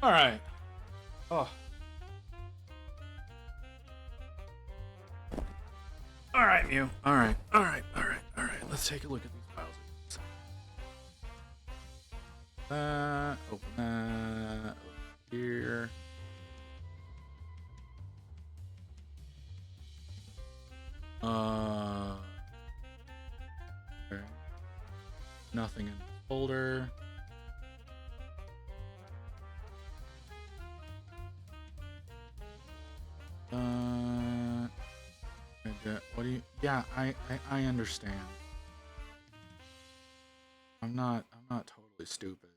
All right. Oh. All right, Mew. All right. Let's take a look at these files. Open that. Over here. Okay. Nothing in the folder. What do you? Yeah, I understand. I'm not totally stupid.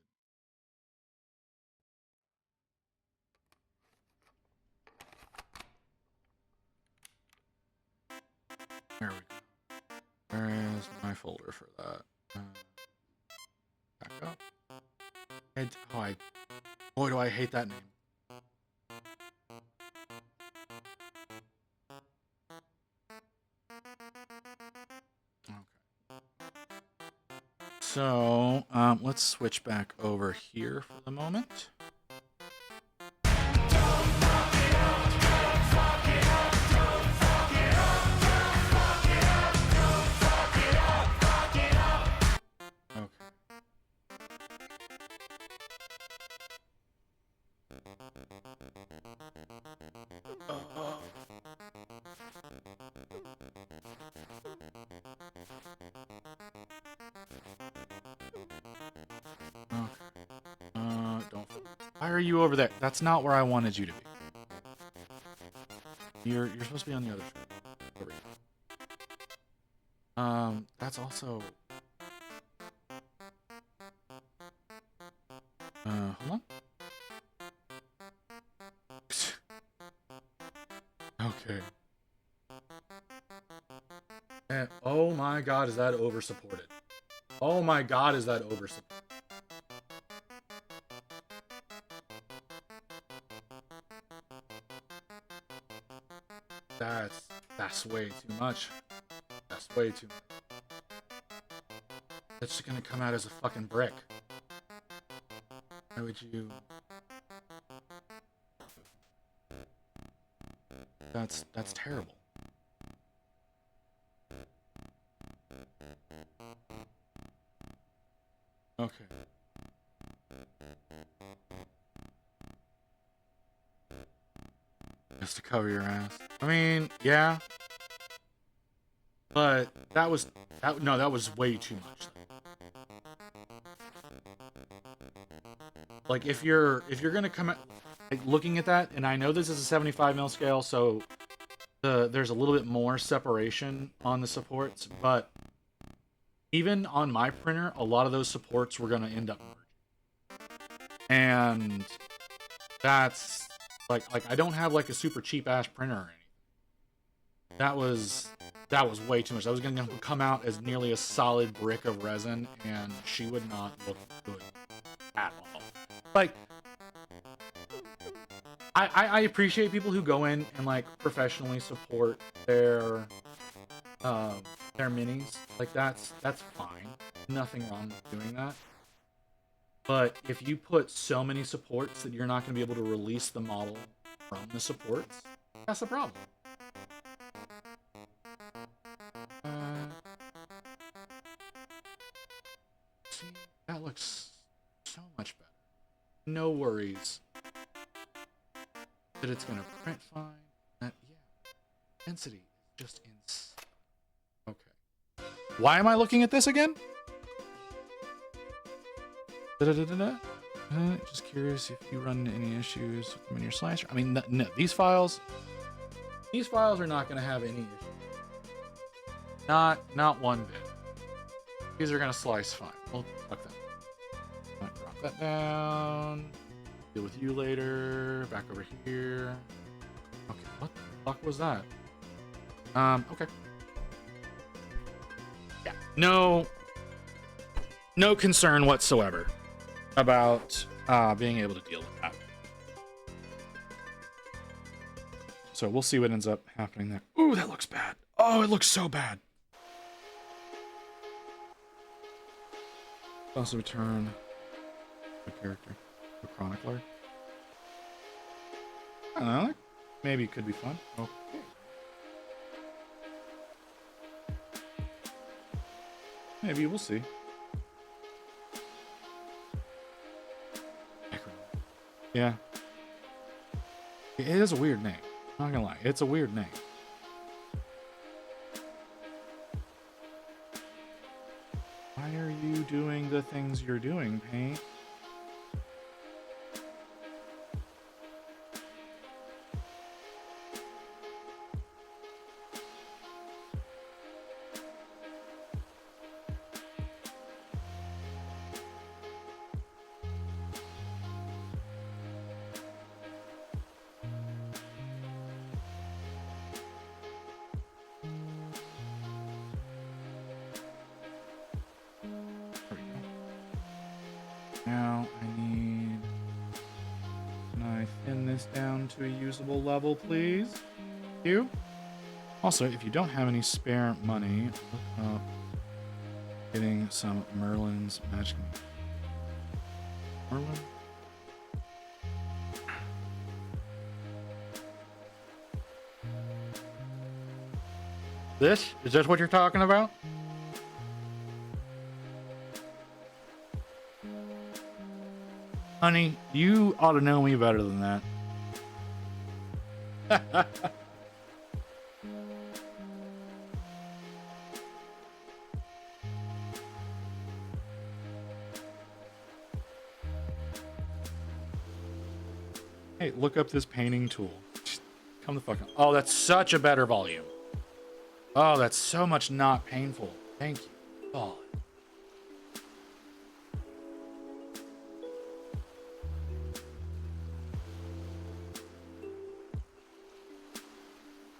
There we go. Where is my folder for that? Back up. Boy, do I hate that name. Okay. So, let's switch back over here for the moment. Don't. Why are you over there? That's not where I wanted you to be. You're supposed to be on the other side. Over here. That's also. Hold on. Okay. And, oh my God, is that over supported? Oh my God, is that over supported? That's way too much. That's way too much. That's just gonna come out as a fucking brick. Why would you? That's terrible. Okay. Just to cover your ass. I mean, yeah. But that was way too much. Like if you're gonna come at, like looking at that, and I know this is a 75 mil scale, so there's a little bit more separation on the supports, but even on my printer, a lot of those supports were gonna end up merging. And that's like I don't have like a super cheap ass printer or anything. That was way too much. That was gonna come out as nearly a solid brick of resin, and she would not look good at all. Like, I appreciate people who go in and like professionally support their minis. Like that's fine. Nothing wrong with doing that. But if you put so many supports that you're not going to be able to release the model from the supports, that's a problem. See, that looks so much better. No worries that it's going to print fine. Yeah, density is just insane. Okay. Why am I looking at this again? Just curious if you run into any issues with them in your slicer. I mean, no, these files are not going to have any issues. Not one bit. These are going to slice fine. We'll fuck that. I'm going to drop that down. Deal with you later. Back over here. Okay, what the fuck was that? Okay. Yeah, no concern whatsoever about being able to deal with that. So we'll see what ends up happening there. Ooh, that looks bad. Oh, it looks so bad. Also return a character, a chronicler. I don't know. Maybe it could be fun. Okay. Maybe we'll see. Yeah. It is a weird name. I'm not gonna lie. It's a weird name. Why are you doing the things you're doing, Paint? Now I need... Can I thin this down to a usable level, please? Thank you. Also, if you don't have any spare money, look up Getting some Merlin's magic. Merlin? This? Is this what you're talking about? Honey, you ought to know me better than that. Hey, look up this painting tool. Just come the fuck on. Oh, that's such a better volume. Oh, that's so much not painful. Thank you. God.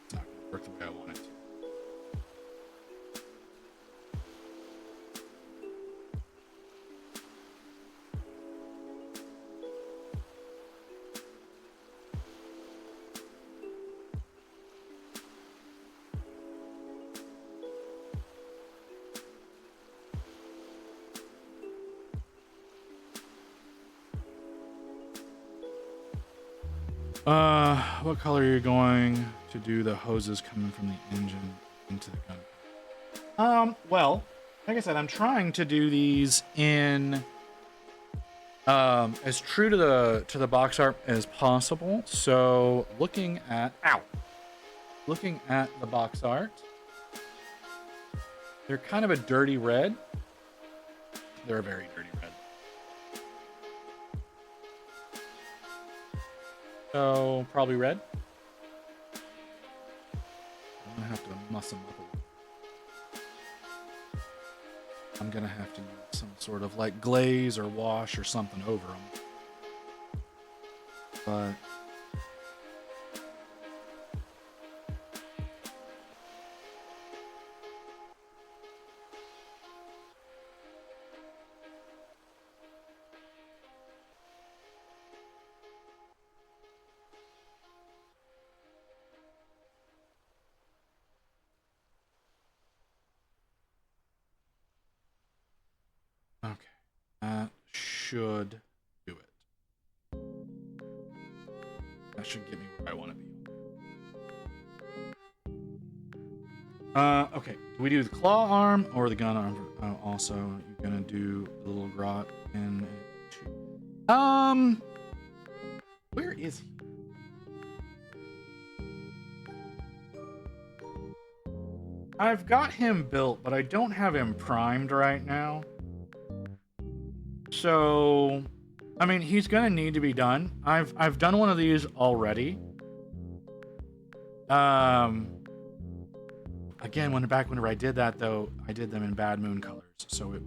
It's not gonna work the way I want it to. What color are you going to do the hoses coming from the engine into the gun? Well, like I said, I'm trying to do these in as true to the box art as possible. So looking at the box art, they're kind of a dirty red. They're a very dirty red. So probably red. I'm gonna have to muss them up a little. I'm gonna have to use some sort of like glaze or wash or something over them. But okay, that should do it. That should get me where I want to be. Okay. Do we do the claw arm or the gun arm? Also, you're gonna do the little grot in two. Where is he? I've got him built, but I don't have him primed right now. So, I mean, he's gonna need to be done. I've done one of these already. Again, whenever I did that though, I did them in Bad Moon colors, so it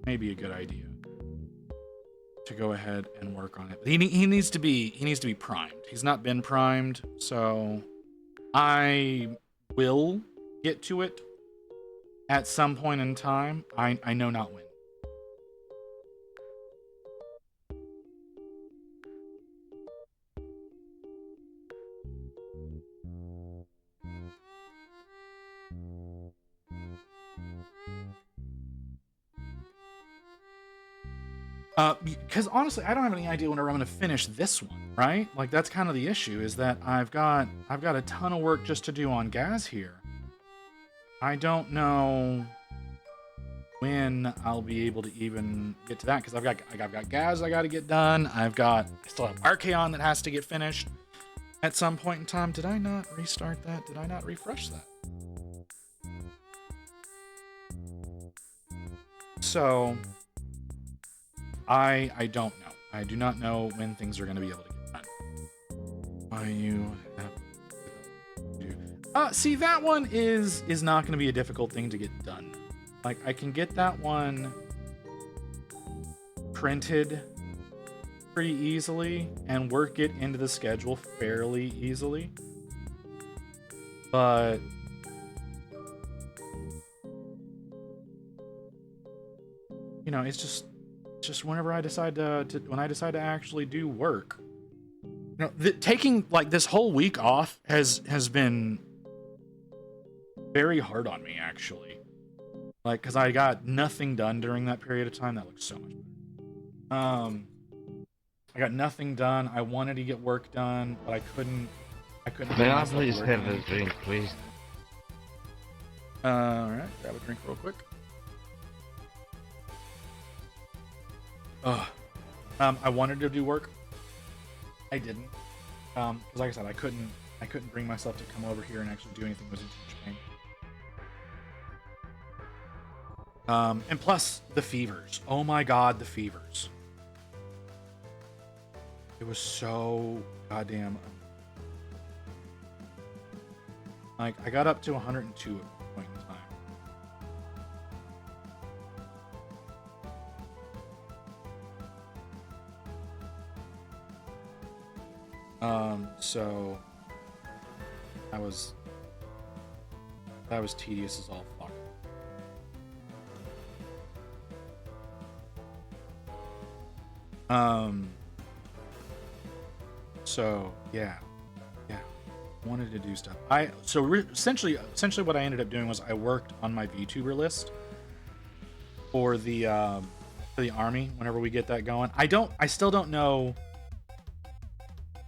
may be a good idea to go ahead and work on it. But he needs to be primed. He's not been primed, so I will get to it at some point in time. I know not when. Because honestly, I don't have any idea whenever I'm going to finish this one, right? Like that's kind of the issue, is that I've got a ton of work just to do on Gaz here. I don't know when I'll be able to even get to that, because I've got Gaz I got to get done. I still have Archaon that has to get finished at some point in time. Did I not restart that? Did I not refresh that? So I don't know. I do not know when things are going to be able to get done. Why you have... see, that one is not going to be a difficult thing to get done. Like, I can get that one printed pretty easily and work it into the schedule fairly easily. But you know, it's just whenever I decide to actually do work. You know, taking like this whole week off has been very hard on me, actually. Like, because I got nothing done during that period of time. That looks so much better. I got nothing done. I wanted to get work done, but I couldn't May bring I myself to please work have on a it. drink, please? Alright, grab a drink real quick. Ugh. I wanted to do work. I didn't. Because like I said, I couldn't bring myself to come over here and actually do anything that was in too much pain. And plus the fevers. Oh my god, the fevers. It was so goddamn. Like, I got up to 102 at one point in time. So that was tedious as all fuck. So yeah, wanted to do stuff. Essentially what I ended up doing was I worked on my VTuber list for the army whenever we get that going. I still don't know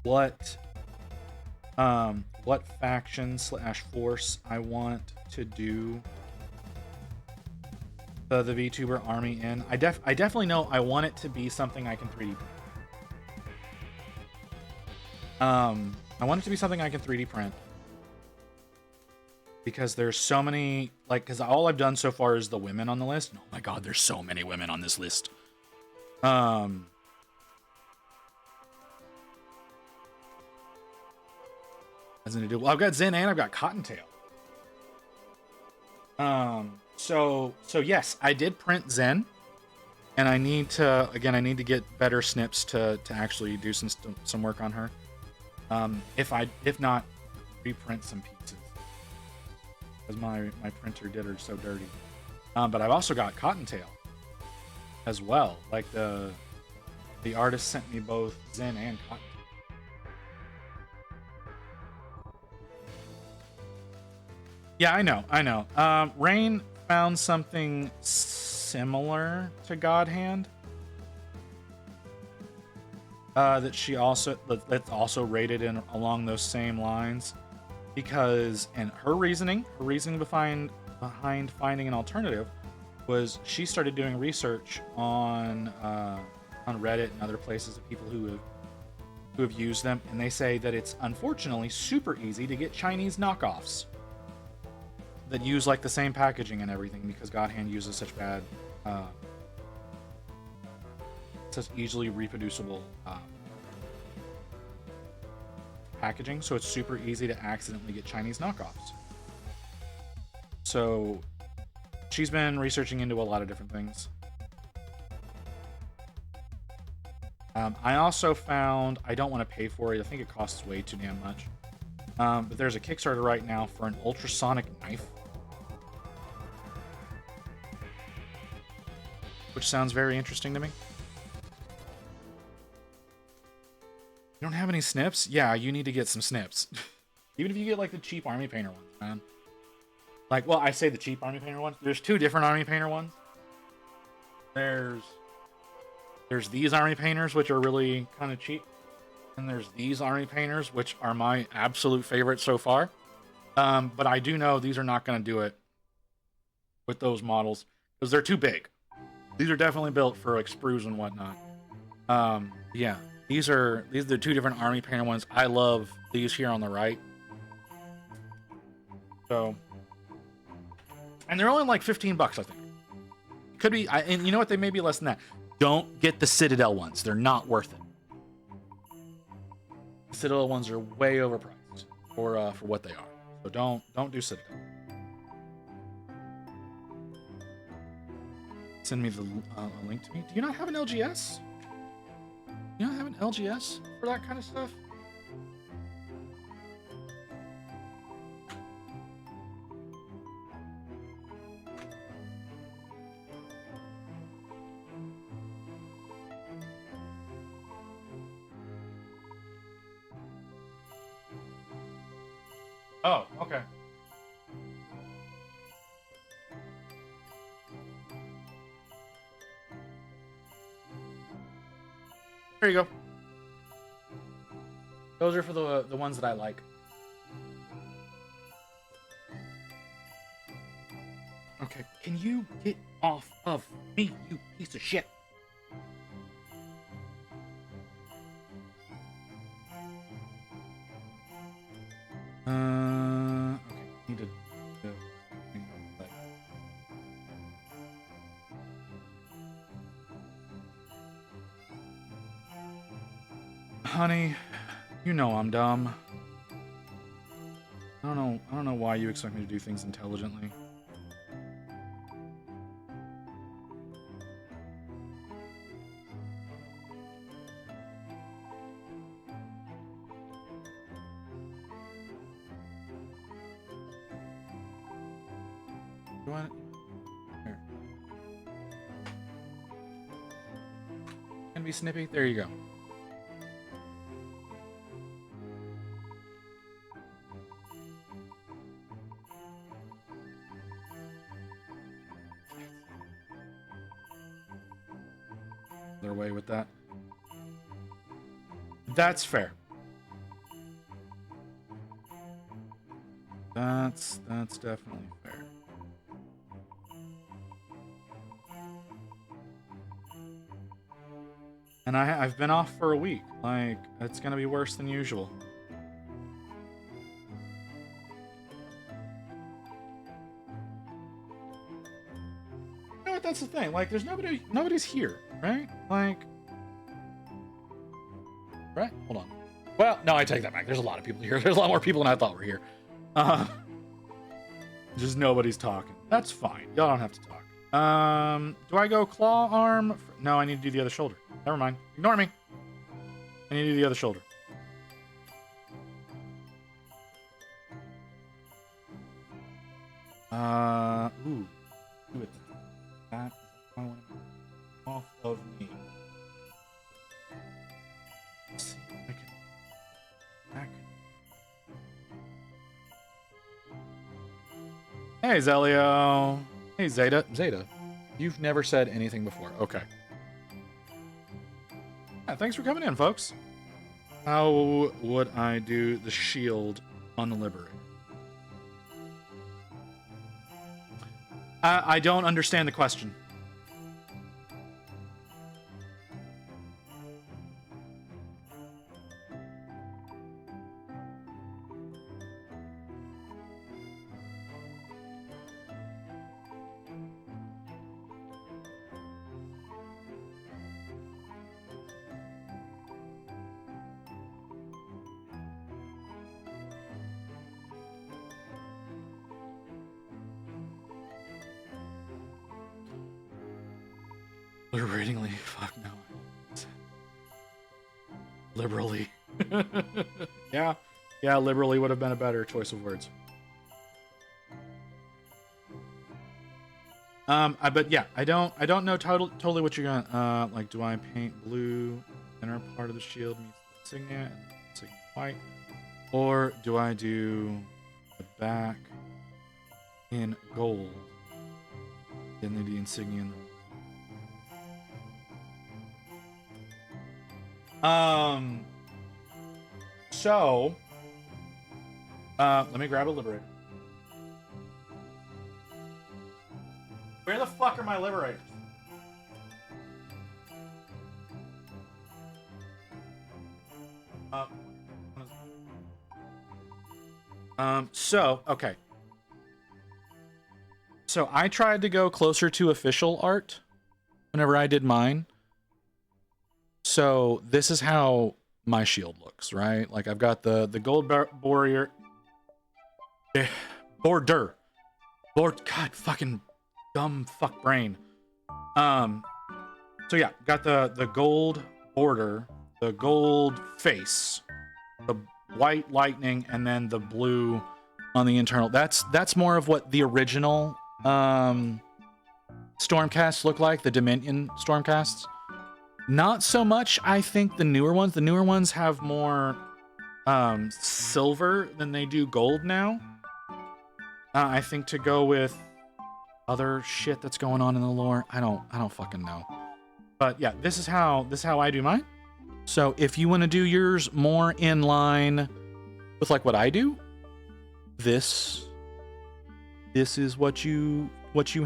what faction / force I want to do the VTuber army in. I definitely know I want it to be something I can 3D print. I want it to be something I can 3D print because there's so many, like, because all I've done so far is the women on the list. And oh my god, there's so many women on this list. Has to do. Well, I've got Zen and I've got Cottontail. So yes, I did print Zen, and I need to get better snips to actually do some work on her. If not, reprint some pieces, because my printer did her so dirty. But I've also got Cottontail as well. Like the artist sent me both Zen and Cottontail. Yeah, I know. Rain found something similar to God Hand. That's also rated in along those same lines, because her reasoning behind finding an alternative was she started doing research on Reddit and other places of people who have used them, and they say that it's unfortunately super easy to get Chinese knockoffs that use like the same packaging and everything, because God Hand uses such bad such easily reproducible packaging, so it's super easy to accidentally get Chinese knockoffs. So she's been researching into a lot of different things. I also found, I don't want to pay for it, I think it costs way too damn much, but there's a Kickstarter right now for an ultrasonic knife, which sounds very interesting to me. You don't have any snips? Yeah, you need to get some snips. Even if you get like the cheap army painter ones, man. Like, well, I say the cheap army painter ones. There's two different army painter ones. There's these army painters, which are really kind of cheap. And there's these army painters, which are my absolute favorite so far. But I do know these are not going to do it with those models, because they're too big. These are definitely built for like sprues and whatnot. Yeah. These are the two different army painter ones. I love these here on the right. So, and they're only like $15, I think. Could be, and you know what? They may be less than that. Don't get the Citadel ones. They're not worth it. The Citadel ones are way overpriced for what they are. So don't do Citadel. Send me the a link to me. Do you not have an LGS? You don't have an LGS for that kind of stuff? Oh, okay. There you go. Those are for the ones that I like. Okay, can you get off of me, you piece of shit? Okay, need to honey, you know I'm dumb. I don't know why you expect me to do things intelligently. You want here? Can be snippy. There you go. Their way with that. That's fair. That's definitely fair. And I've been off for a week. Like, it's gonna be worse than usual. You know what? That's the thing. Like, there's nobody's here, right? Like, right? Hold on. Well, no, I take that back. There's a lot of people here. There's a lot more people than I thought were here. Just nobody's talking. That's fine. Y'all don't have to talk. Do I go claw arm? No, I need to do the other shoulder. Never mind. Ignore me. I need to do the other shoulder. Ooh. Do it. That is what I want to off of me. Let's see if I can back. Hey, Zelio. Hey, Zeta. Zeta, you've never said anything before. Okay. Yeah, thanks for coming in, folks. How would I do the shield on the Liberator? I don't understand the question. Liberatingly, fuck no. Liberally. Yeah, liberally would have been a better choice of words. But yeah, I don't know totally what you're gonna, like, do I paint blue inner part of the shield meets the insignia and insignia white? Or do I do the back in gold, then the insignia in the so, let me grab a Liberator. Where the fuck are my Liberators? Okay. So I tried to go closer to official art whenever I did mine. So this is how my shield looks, right? Like, I've got the gold border. God, fucking dumb fuck brain. So yeah, got the gold border, the gold face, the white lightning, and then the blue on the internal. That's more of what the original Stormcasts look like, the Dominion Stormcasts. Not so much, I think, the newer ones. The newer ones have more silver than they do gold now. I think to go with other shit that's going on in the lore. I don't fucking know. But yeah, this is how I do mine. So if you want to do yours more in line with like what I do, this is what you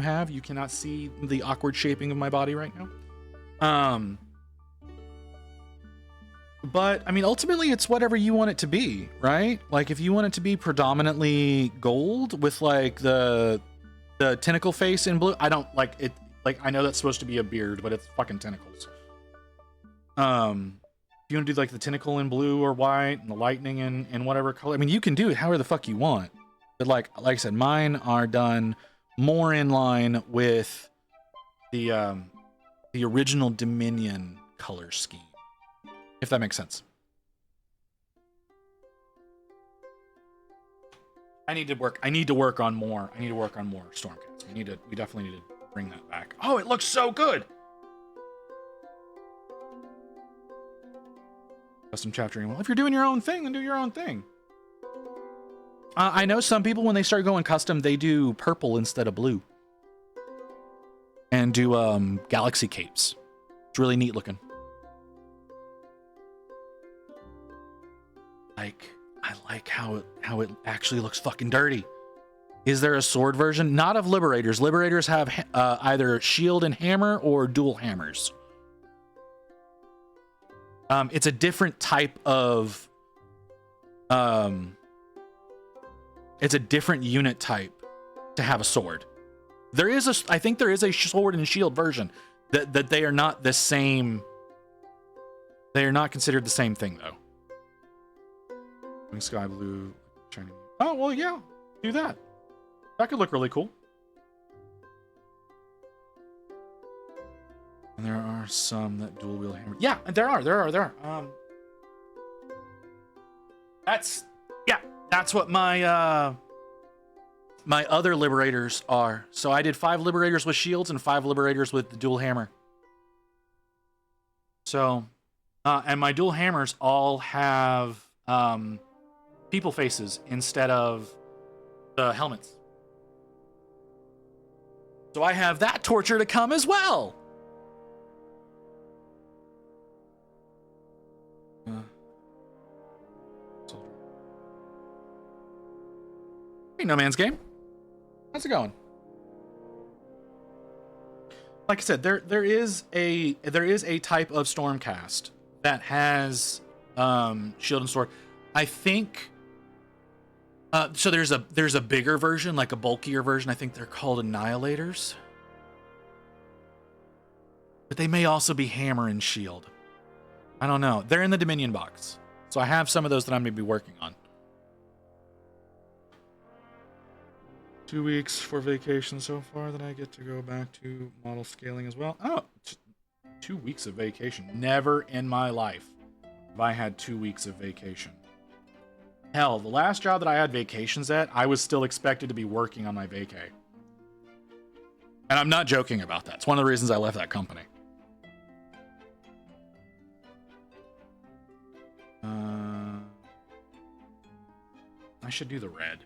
have. You cannot see the awkward shaping of my body right now. But I mean, ultimately it's whatever you want it to be, right? Like if you want it to be predominantly gold with like the tentacle face in blue, I don't like it. Like I know that's supposed to be a beard, but it's fucking tentacles. If you want to do like the tentacle in blue or white and the lightning in whatever color, I mean, you can do it however the fuck you want. But like I said, mine are done more in line with the original Dominion color scheme, if that makes sense. I need to work on more. I need to work on more Stormcast. We definitely need to bring that back. Oh, it looks so good. Custom chaptering. Well, if you're doing your own thing, then do your own thing. I know some people, when they start going custom, they do purple instead of blue. And do galaxy capes. It's really neat looking. I like how it actually looks fucking dirty. Is there a sword version? Not of Liberators. Liberators have either shield and hammer or dual hammers. It's a different type of it's a different unit type to have a sword. I think there is a sword and shield version that they are not the same. They are not considered the same thing though. Sky blue, shiny. Oh well, yeah, do that. That could look really cool. And there are some that dual wield hammer. Yeah, there are. That's what my my other Liberators are. So I did 5 Liberators with shields and 5 Liberators with the dual hammer. So, and my dual hammers all have people faces instead of the helmets. So I have that torture to come as well. Hey, No Man's Game. How's it going? Like I said, there is a type of Stormcast that has shield and sword. I think so there's a bigger version, like a bulkier version. I think they're called Annihilators. But they may also be hammer and shield. I don't know. They're in the Dominion box. So I have some of those that I'm going to be working on. 2 weeks for vacation so far, that I get to go back to model scaling as well. Oh, 2 weeks of vacation. Never in my life have I had 2 weeks of vacation. Hell, the last job that I had vacations at, I was still expected to be working on my vacay. And I'm not joking about that. It's one of the reasons I left that company. I should do the red.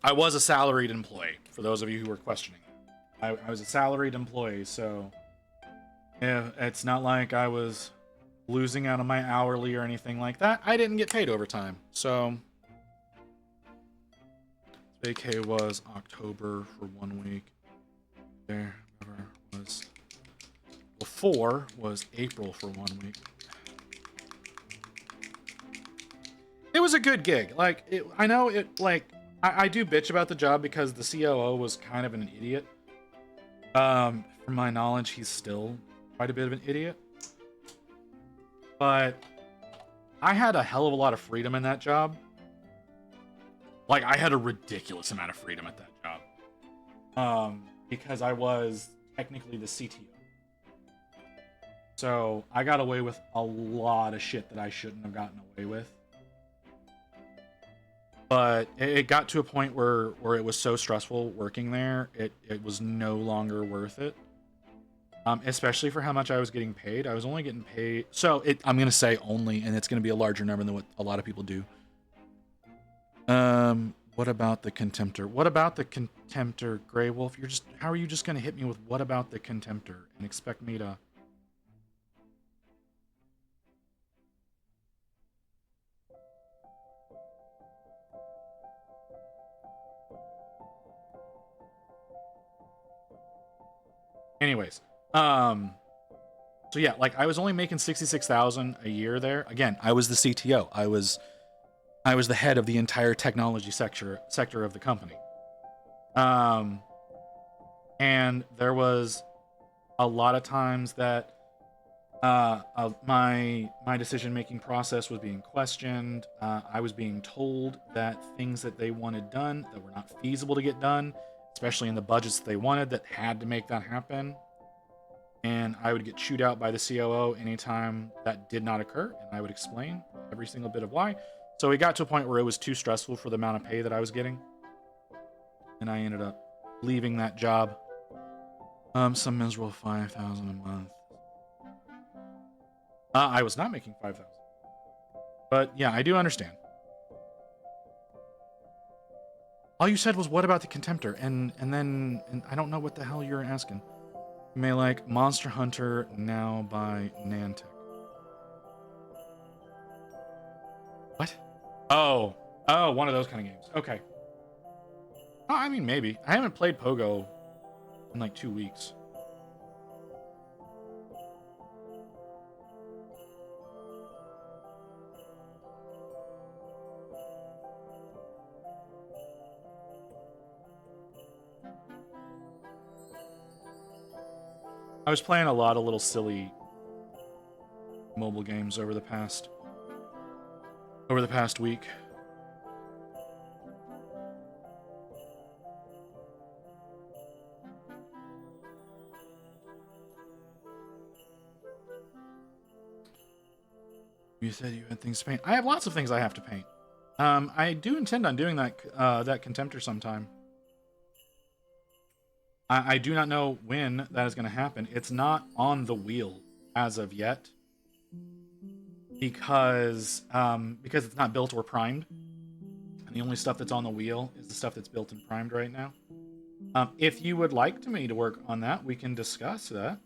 I was a salaried employee, for those of you who were questioning. I was a salaried employee, so yeah, it's not like I was losing out on my hourly or anything like that. I didn't get paid overtime, so vacay was October for 1 week. There was before was April for 1 week. It was a good gig. Like I know it. Like I do bitch about the job because the COO was kind of an idiot. From my knowledge, he's still quite a bit of an idiot. But I had a hell of a lot of freedom in that job. Like I had a ridiculous amount of freedom at that job. Because I was technically the CTO. So I got away with a lot of shit that I shouldn't have gotten away with. But it got to a point where it was so stressful working there, it was no longer worth it. Especially for how much I was getting paid. I was only getting paid... So I'm going to say only, and it's going to be a larger number than what a lot of people do. What about the Contemptor? What about the Contemptor, Grey Wolf? How are you just gonna hit me with what about the Contemptor and expect me to... Anyways, so yeah, like I was only making 66,000 a year there. Again, I was the CTO. I was the head of the entire technology sector of the company. And there was a lot of times that my decision making process was being questioned. I was being told that things that they wanted done that were not feasible to get done, especially in the budgets that they wanted, that had to make that happen. And I would get chewed out by the COO anytime that did not occur, and I would explain every single bit of why. So it got to a point where it was too stressful for the amount of pay that I was getting, and I ended up leaving that job. Some miserable 5,000 a month. I was not making 5,000, but yeah, I do understand. All you said was, what about the Contemptor? And then I don't know what the hell you're asking. You may like Monster Hunter now by Niantic. What? Oh, one of those kind of games. Okay. Oh, I mean, maybe. I haven't played Pogo in like 2 weeks. I was playing a lot of little silly mobile games over the past week. You said you had things to paint. I have lots of things I have to paint. I do intend on doing that Contemptor sometime. I do not know when that is going to happen. It's not on the wheel as of yet, because it's not built or primed, and the only stuff that's on the wheel is the stuff that's built and primed right now. If you would like me to work on that, we can discuss that.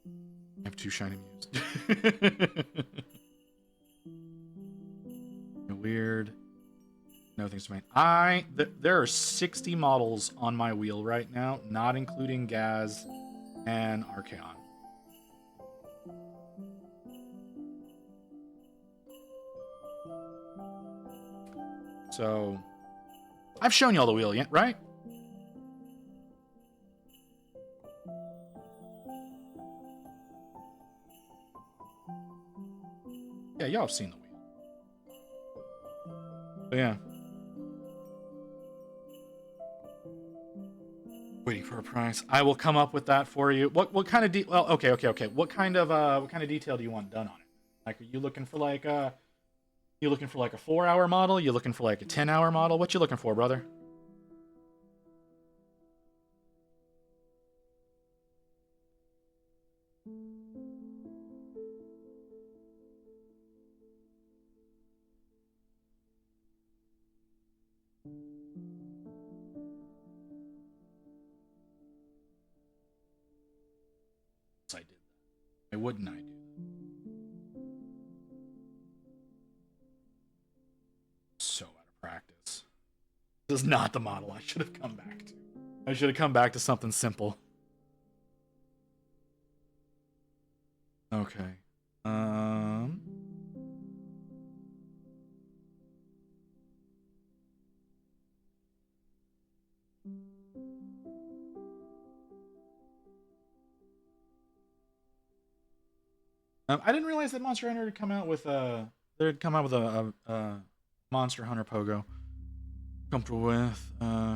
I have 2 shiny Mews. Weird. No things to paint. There are 60 models on my wheel right now, not including Gaz and Archaon. So, I've shown y'all the wheel yet, right? Yeah, y'all have seen the wheel. But yeah. Waiting for a price. I will come up with that for you. What kind of well, okay. What kind of detail do you want done on it? Like, are you looking for like a 4-hour model? You looking for like a 10-hour model? What you looking for, brother? I did that. Why wouldn't I do that? So out of practice. This is not the model I should have come back to. I should have come back to something simple. Okay. I didn't realize that Monster Hunter had come out with a Monster Hunter Pogo. Comfortable with,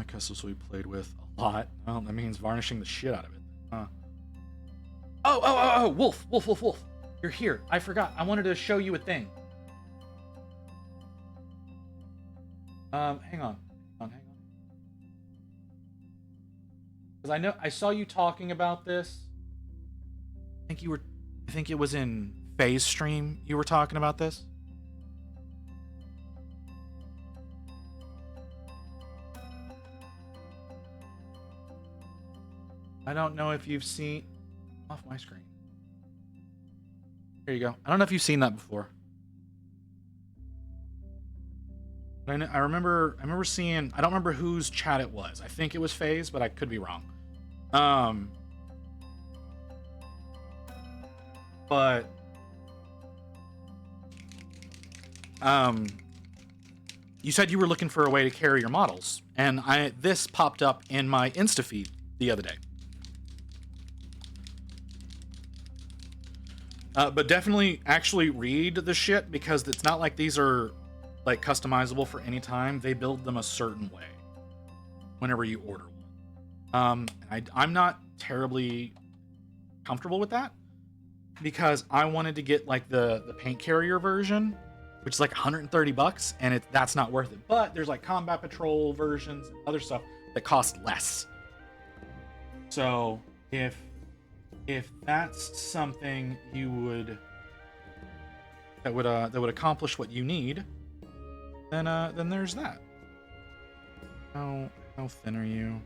customers we played with a lot. Well, that means varnishing the shit out of it. Oh, Wolf. You're here. I forgot. I wanted to show you a thing. Hang on. Because I saw you talking about this. I think it was in Phase stream you were talking about this. I don't know if you've seen... Off my screen. There you go. I don't know if you've seen that before. I remember seeing... I don't remember whose chat it was. I think it was FaZe, but I could be wrong. But... you said you were looking for a way to carry your models, and this popped up in my Insta feed the other day. But definitely actually read the shit, because it's not like these are like customizable for any time. They build them a certain way whenever you order one. I'm not terribly comfortable with that, because I wanted to get like the paint carrier version, which is like $130, and that's not worth it. But there's like Combat Patrol versions and other stuff that cost less. So if that's something you would that would accomplish what you need, then there's that. How thin are you?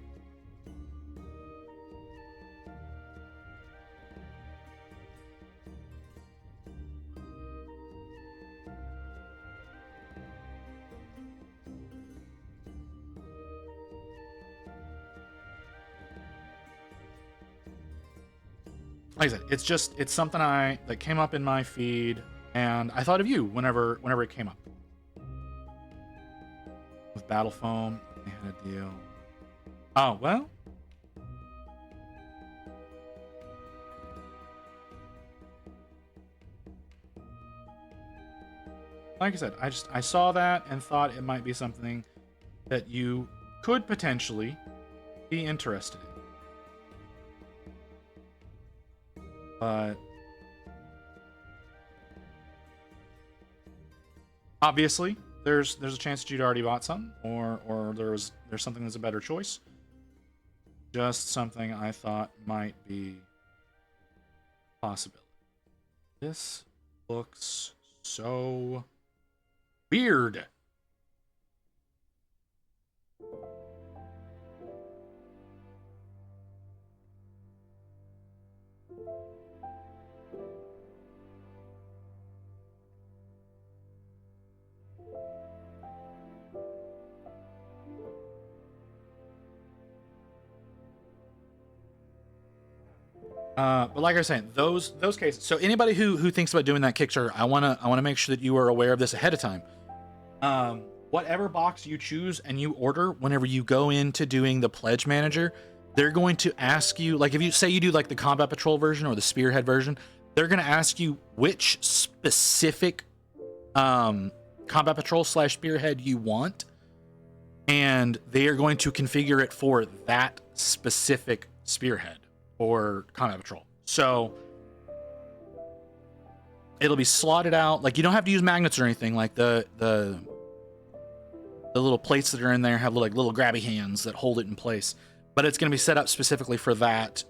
Like I said, it's something that came up in my feed, and I thought of you whenever it came up. With Battle Foam, they had a deal. Oh, well. Like I said, I saw that and thought it might be something that you could potentially be interested in. But obviously, there's a chance that you'd already bought some, or there's something that's a better choice. Just something I thought might be a possibility. This looks so weird. But like I was saying, those cases. So anybody who thinks about doing that Kickstarter, I wanna make sure that you are aware of this ahead of time. Whatever box you choose and you order, whenever you go into doing the pledge manager, they're going to ask you, like if you say you do like the Combat Patrol version or the Spearhead version, they're going to ask you which specific Combat Patrol / Spearhead you want, and they are going to configure it for that specific Spearhead or Combat Patrol. So it'll be slotted out. Like you don't have to use magnets or anything. Like the little plates that are in there have like little grabby hands that hold it in place. But it's going to be set up specifically for that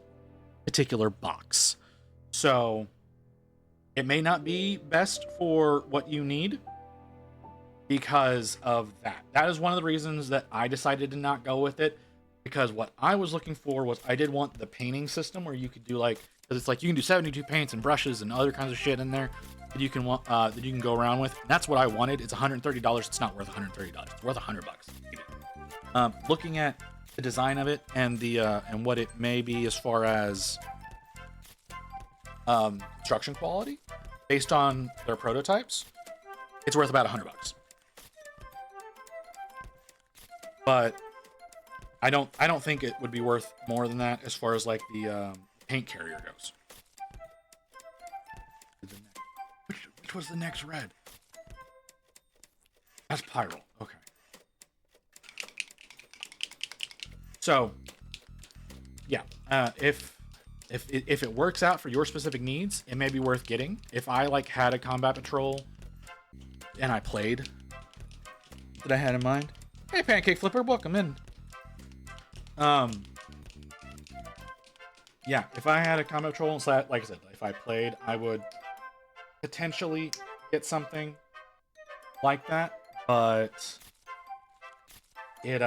particular box. So it may not be best for what you need because of that. That is one of the reasons that I decided to not go with it. Because what I was looking for was I did want the painting system where you could do like, because it's like you can do 72 paints and brushes and other kinds of shit in there that you can go around with. And that's what I wanted. It's $130. It's not worth $130. It's worth $100. Looking at the design of it and the and what it may be as far as construction quality based on their prototypes, it's worth about $100. But I don't think it would be worth more than that as far as like the paint carrier goes. Which was the next red? That's Pyro. Okay. So, yeah, if it works out for your specific needs, it may be worth getting. If I like had a Combat Patrol and I played that I had in mind, hey Pancake Flipper, welcome in. Yeah, if I had a Combat Patrol and like I said, if I played, I would potentially get something like that, but it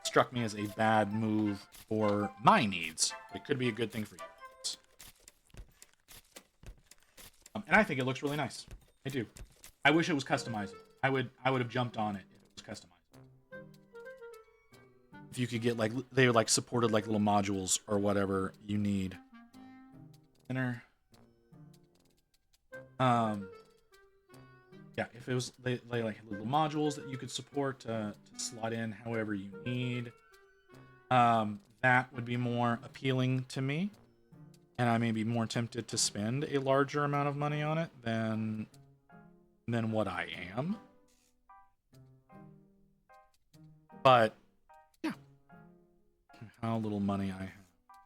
struck me as a bad move for my needs. It could be a good thing for you. And I think it looks really nice. I do. I wish it was customizable. I would have jumped on it if it was customizable. If you could get like they like supported like little modules or whatever you need. Center. Yeah, if it was they like little modules that you could support to slot in however you need, that would be more appealing to me, and I may be more tempted to spend a larger amount of money on it than what I am. But yeah, how little money I have.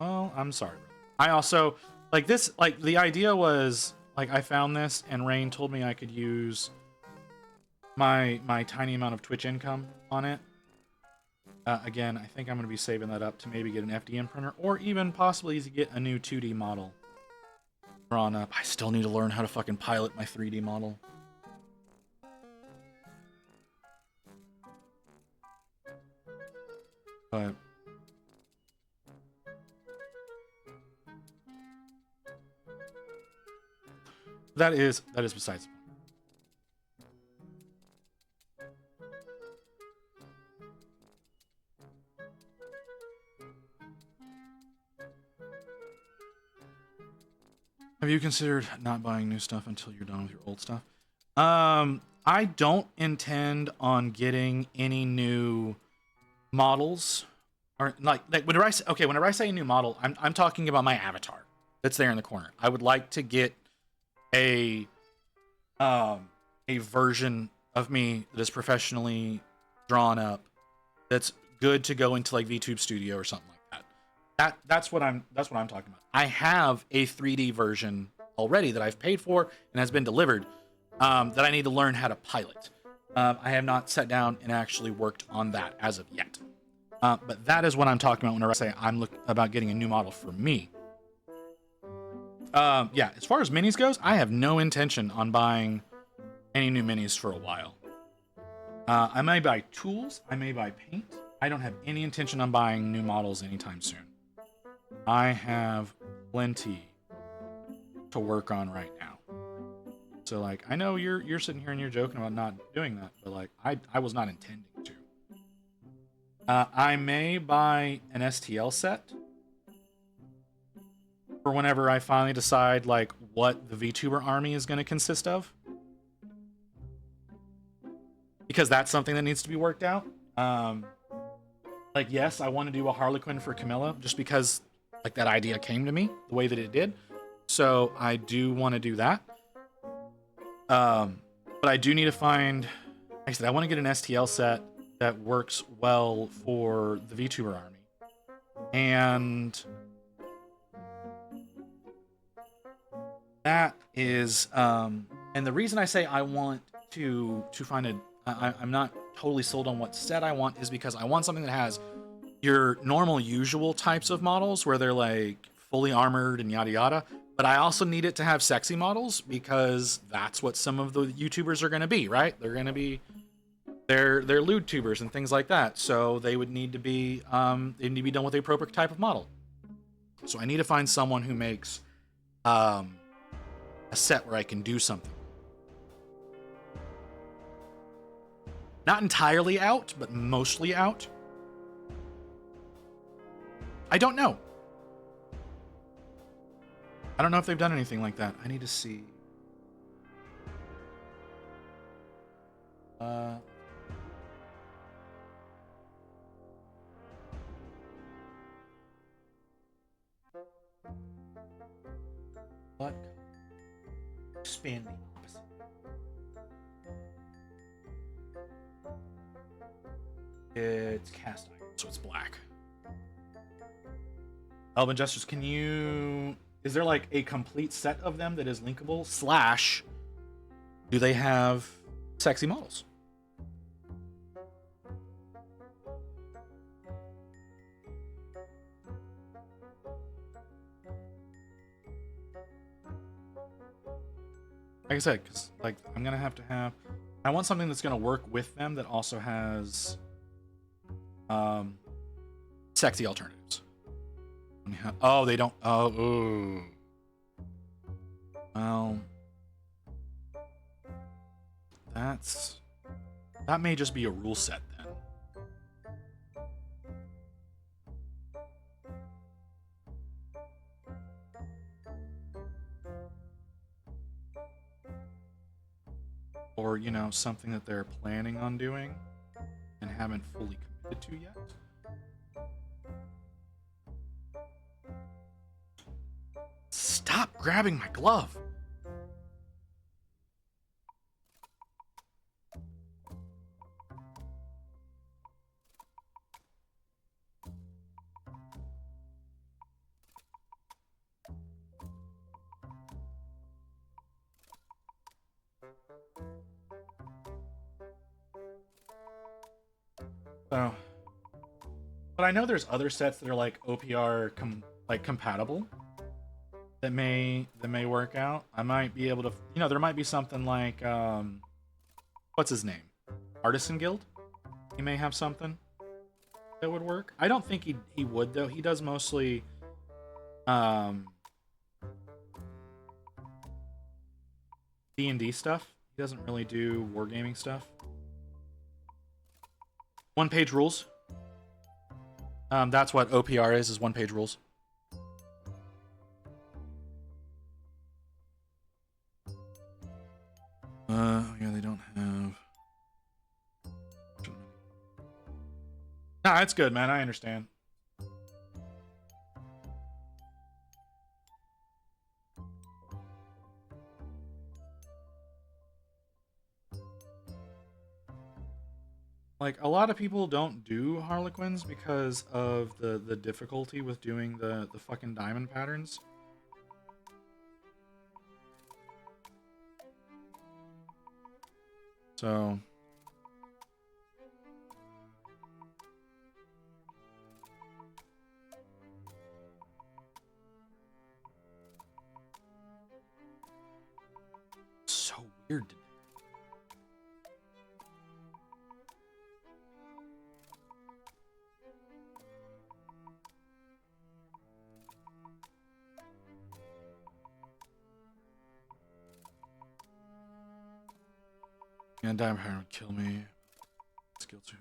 Well, I'm sorry. I also like this. Like the idea was like I found this, and Rain told me I could use my tiny amount of Twitch income on it. Again, I think I'm going to be saving that up to maybe get an FDM printer, or even possibly to get a new 2D model drawn up. I still need to learn how to fucking pilot my 3D model. But that is besides the point. Have you considered not buying new stuff until you're done with your old stuff? I don't intend on getting any new models, or like whenever I say a new model, I'm talking about my avatar that's there in the corner. I would like to get a version of me that is professionally drawn up, that's good to go into like VTube Studio or something like that. That's what I'm talking about. I have a 3D version already that I've paid for and has been delivered, that I need to learn how to pilot. I have not sat down and actually worked on that as of yet. But that is what I'm talking about whenever I say I'm about getting a new model for me. Yeah, as far as minis goes, I have no intention on buying any new minis for a while. I may buy tools, I may buy paint. I don't have any intention on buying new models anytime soon. I have plenty to work on right now. So like, I know you're sitting here and you're joking about not doing that, but like, I was not intending to. I may buy an STL set for whenever I finally decide like what the VTuber army is going to consist of, because that's something that needs to be worked out. Like, yes, I want to do a Harlequin for Camilla just because like that idea came to me the way that it did. So I do want to do that. But I do need to find, like I said, I want to get an STL set that works well for the VTuber army. And that is, and the reason I say I want to find I'm not totally sold on what set I want is because I want something that has your normal usual types of models where they're like fully armored and yada yada, but I also need it to have sexy models because that's what some of the YouTubers are going to be, right? They're going to be they're lewd tubers and things like that, so they would need to be they need to be done with the appropriate type of model. So I need to find someone who makes a set where I can do something. Not entirely out, but mostly out. I don't know. I don't know if they've done anything like that. I need to see. What? Spin the opposite. It's cast iron, so it's black. Elvin Justice, can you... Is there like a complete set of them that is linkable? Slash, do they have sexy models? Like I said, because like I'm gonna have to have... I want something that's gonna work with them that also has sexy alternatives. Oh, they don't. Oh, ooh. Well, that may just be a rule set then. Or, you know, something that they're planning on doing and haven't fully committed to yet. Stop grabbing my glove! So, but I know there's other sets that are like OPR compatible that may work out. I might be able to, you know, there might be something like what's his name? Artisan Guild? He may have something that would work. I don't think he would though. He does mostly D&D stuff. He doesn't really do wargaming stuff. One-page rules. That's what OPR is one-page rules. Yeah, they don't have... Nah, it's good, man. I understand. Like, a lot of people don't do Harlequins because of the difficulty with doing the fucking diamond patterns. So... so weird to do. Yeah, diamond pattern would kill me. Skill 2.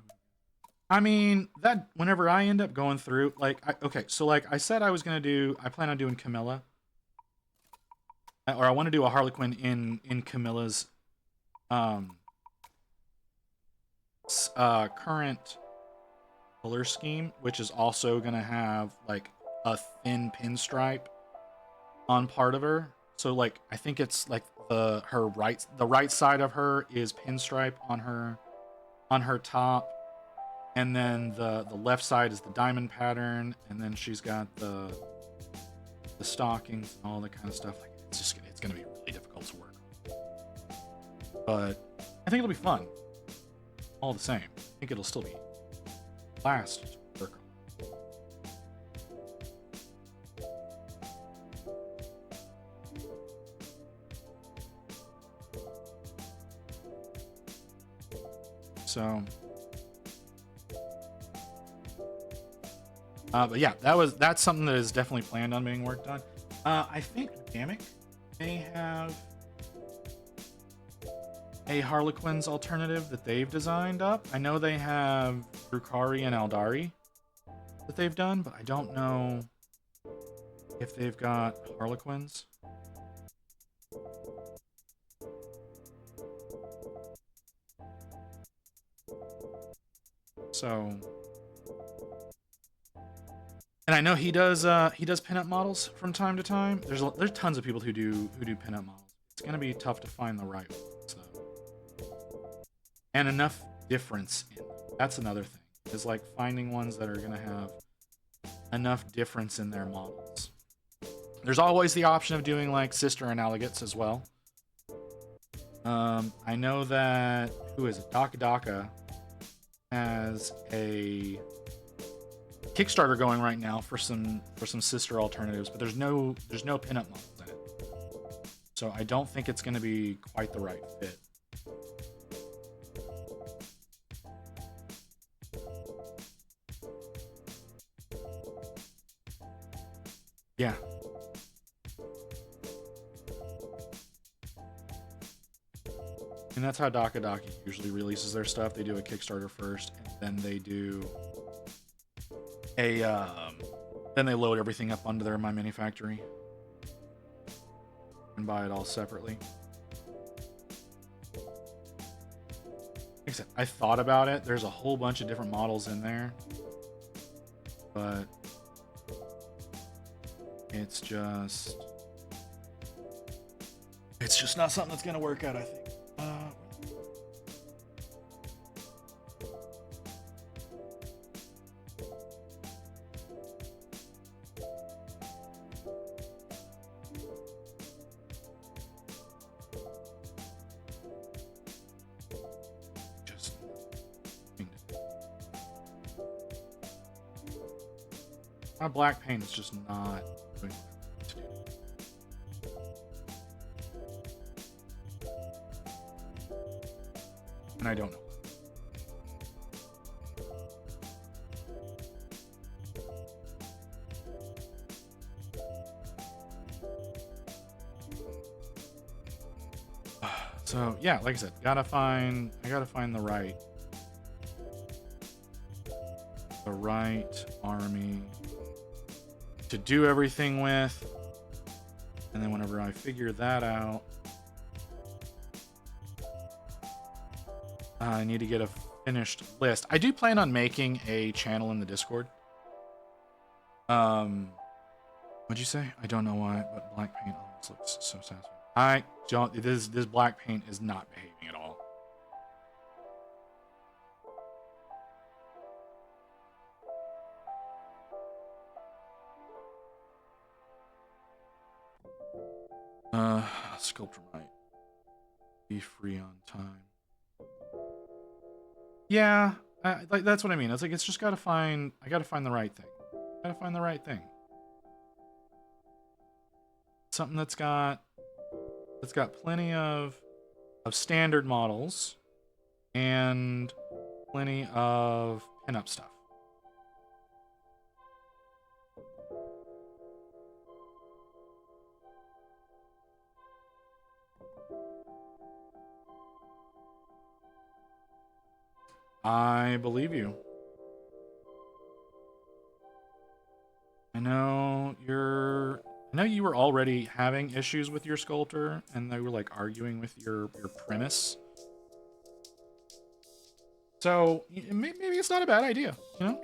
I mean, that whenever I end up going through, like, okay, so like I said I was gonna do, I plan on doing Camilla. Or I want to do a Harlequin in Camilla's current color scheme, which is also gonna have like a thin pinstripe on part of her. So like I think it's like the right side of her is pinstripe on her top, and then the left side is the diamond pattern, and then she's got the stockings and all that kind of stuff. Like it's gonna be really difficult to work, but I think it'll be fun. All the same, I think it'll still be last to work on. So, but yeah, that's something that is definitely planned on being worked on. I think Gamic may have a Harlequins alternative that they've designed up. I know they have Drukhari and Aldari that they've done, but I don't know if they've got Harlequins. So, and I know he does pinup models from time to time. There's tons of people who do pinup models. It's gonna be tough to find the right ones though, and enough difference in them. That's another thing, is like finding ones that are gonna have enough difference in their models. There's always the option of doing like sister analogates as well. I know that who is it? Daka Daka has a Kickstarter going right now for some sister alternatives, but there's no pinup models in it, so I don't think it's going to be quite the right fit. Yeah. And that's how Dakadaki usually releases their stuff. They do a Kickstarter first, and then they do a then they load everything up onto their My Mini Factory and buy it all separately. Like I said, I thought about it. There's a whole bunch of different models in there, but it's just not something that's gonna work out, I think. My black paint is just not doing what I want it to do. And I don't know. So yeah, like I said, I gotta find the right army to do everything with, and then whenever I figure that out, I need to get a finished list. I do plan on making a channel in the Discord. What'd you say? I don't know why, but black paint always looks so satisfying. I don't. This black paint is not behaving at all. Sculptor might be free on time. Yeah, like that's what I mean. It's like it's just gotta find. I gotta find the right thing. Gotta find the right thing. Something that's got plenty of standard models and plenty of pinup stuff. I believe you. I know you were already having issues with your sculptor, and they were like arguing with your premise. So maybe it's not a bad idea, you know?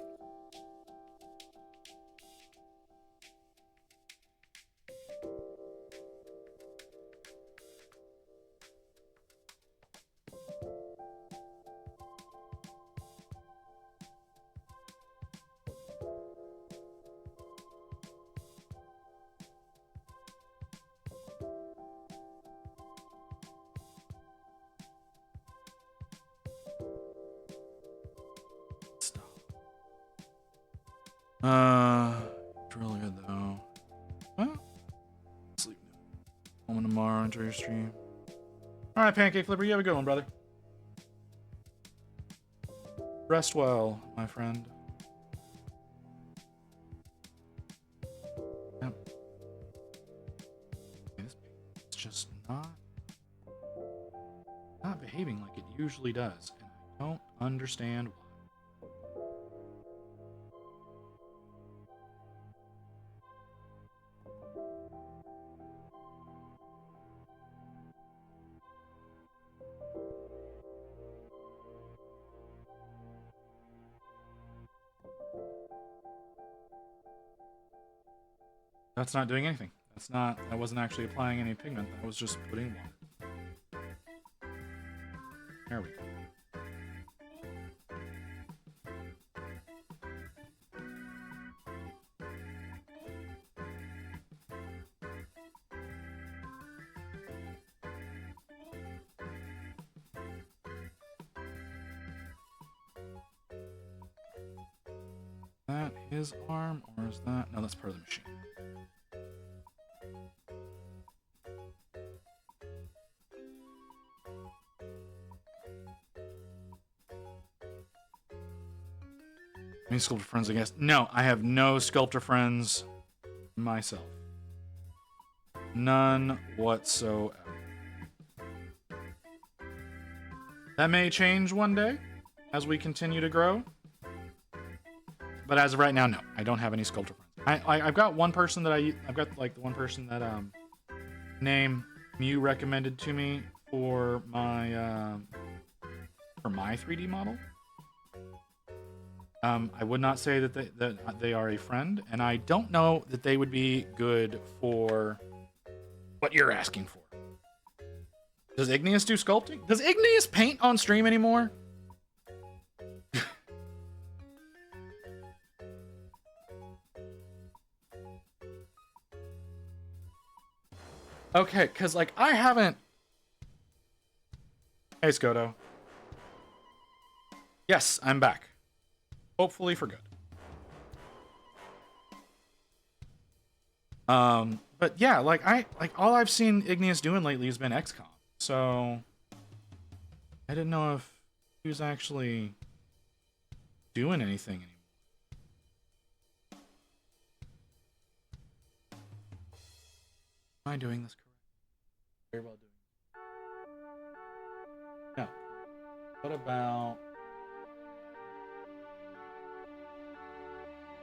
It's really good though. Well, sleep now. Home tomorrow, enjoy your stream. Alright, Pancake Flipper, you have a good one, brother. Rest well, my friend. Yep. It's just not behaving like it usually does, and I don't understand why. That's not doing anything. I wasn't actually applying any pigment. I was just putting water. There we go. Is that his arm, or is that... No, that's part of the machine. Any sculptor friends, I guess? No, I have no sculptor friends myself. None whatsoever. That may change one day as we continue to grow. But as of right now, no. I don't have any sculptor friends. I've got one person that I've got like the one person that name Mew recommended to me for my 3D model. I would not say that they are a friend, and I don't know that they would be good for what you're asking for. Does Igneous do sculpting? Does Igneous paint on stream anymore? Okay, because, like, I haven't... Hey, Skoto. Yes, I'm back. Hopefully for good. But yeah, like, all I've seen Igneous doing lately has been XCOM. So... I didn't know if he was actually doing anything anymore. Am I doing this correct? Very well doing. Yeah. What about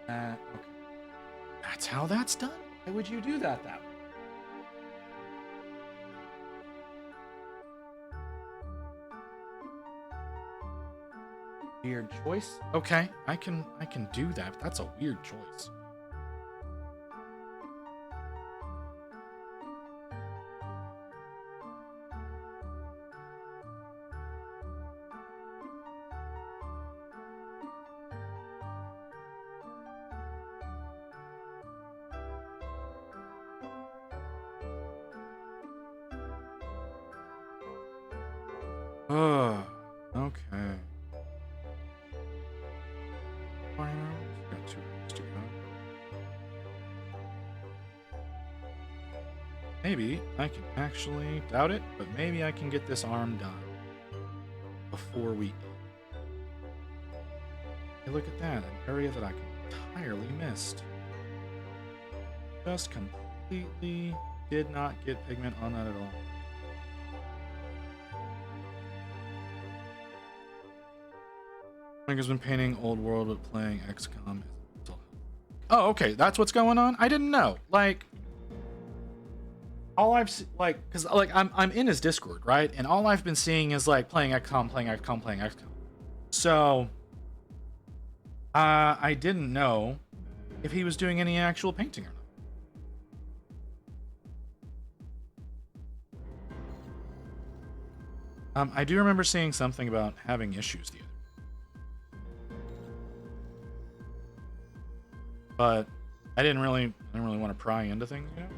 that? Okay. That's how that's done. Why would you do that way? Weird choice. Okay, I can do that. But that's a weird choice. Okay. Got 2 hours to go. Maybe I can actually doubt it, but maybe I can get this arm done before we. Hey, look at that, an area that I entirely missed. Just completely did not get pigment on that at all. Frank has been painting Old World but playing XCOM. Oh, okay, that's what's going on. I didn't know. Like, all I've because like I'm in his Discord, right? And all I've been seeing is like playing XCOM, playing XCOM, playing XCOM. So, I didn't know if he was doing any actual painting or not. I do remember seeing something about having issues the other. But I didn't really want to pry into things, you know?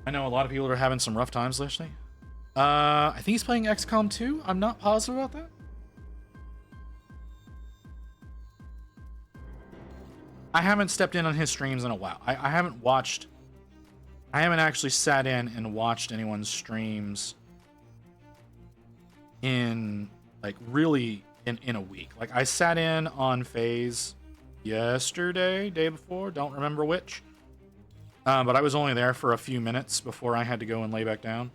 I know a lot of people are having some rough times lately. I think he's playing XCOM 2. I'm not positive about that. I haven't stepped in on his streams in a while. I haven't actually sat in and watched anyone's streams in, like, really in a week. Like, I sat in on FaZe yesterday, day before, don't remember which. But I was only there for a few minutes before I had to go and lay back down.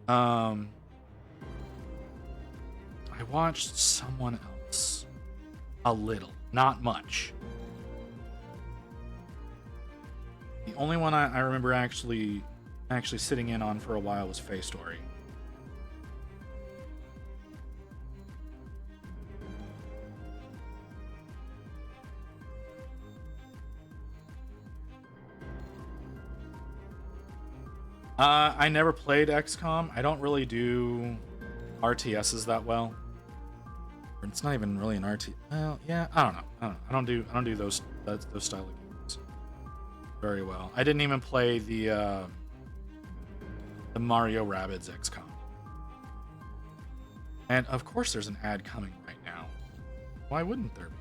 I watched someone else a little, not much. The only one I remember actually sitting in on for a while was FaZe Story. I never played XCOM. I don't really do RTSs that well. It's not even really an RT. Well, yeah, I don't know. I don't do those style of games very well. I didn't even play the Mario Rabbids XCOM. And of course, there's an ad coming right now. Why wouldn't there be?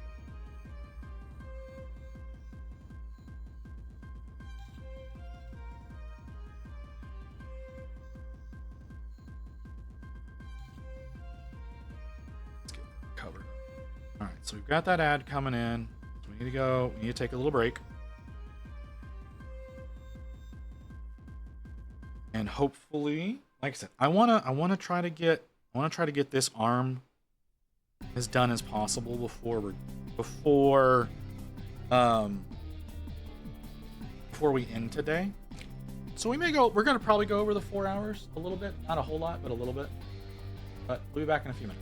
So we've got that ad coming in. So we need to go. We need to take a little break. and hopefully, like I said, I want to try to get this arm as done as possible before we end today. So we're gonna probably go over the 4 hours a little bit, not a whole lot, but a little bit. But we'll be back in a few minutes.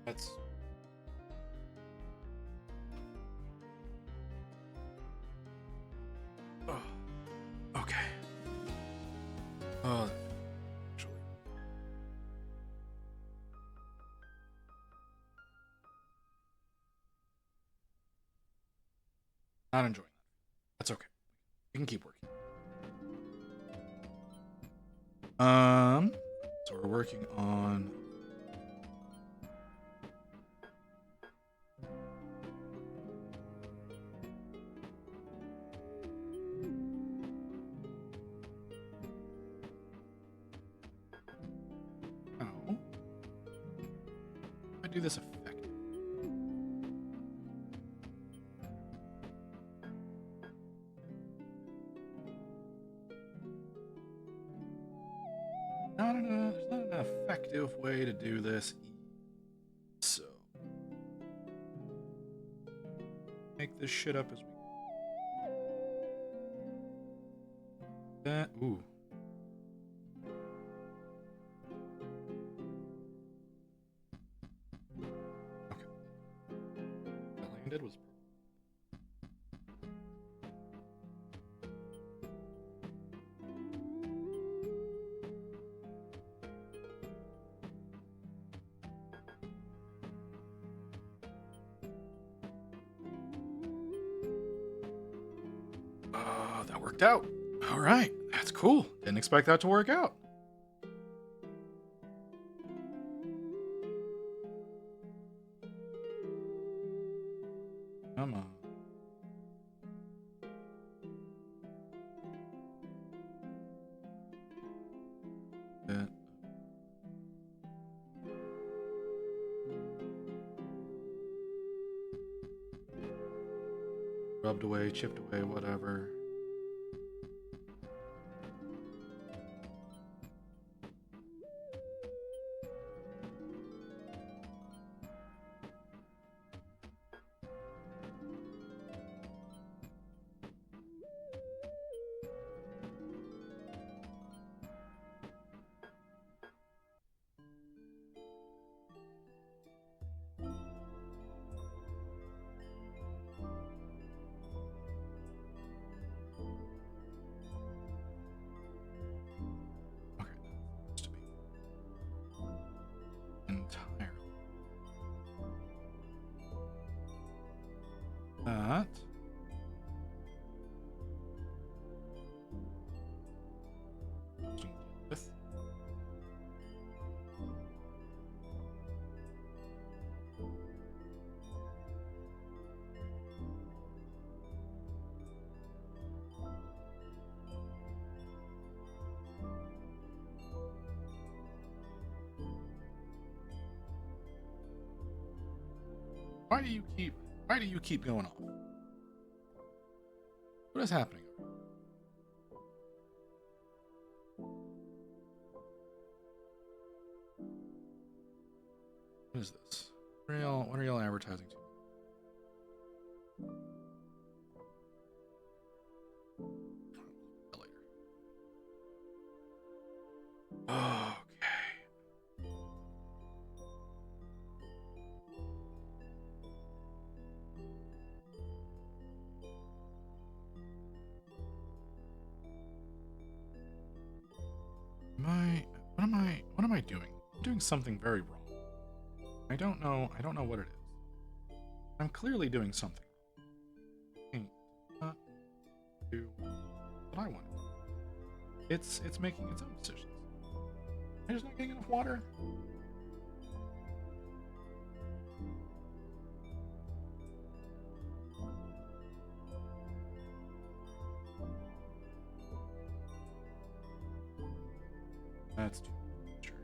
That's okay. Actually, not enjoying that. That's okay. We can keep working. So we're working on. How I do this effective? There's not an effective way to do this. So make this shit up as we that. Ooh. Okay. That worked out. All right, that's cool. Didn't expect that to work out. Come on. Bit. Rubbed away, chipped away, whatever. Okay, that's supposed to be entirely. That. With. Why do you keep going off? What is happening? What is this? What are y'all advertising to? Later. Okay. What am I doing? I'm doing something very wrong. I don't know what it is. I'm clearly doing something. Not do what I want. It's making its own decisions. Am I just not getting enough water? That's too sure.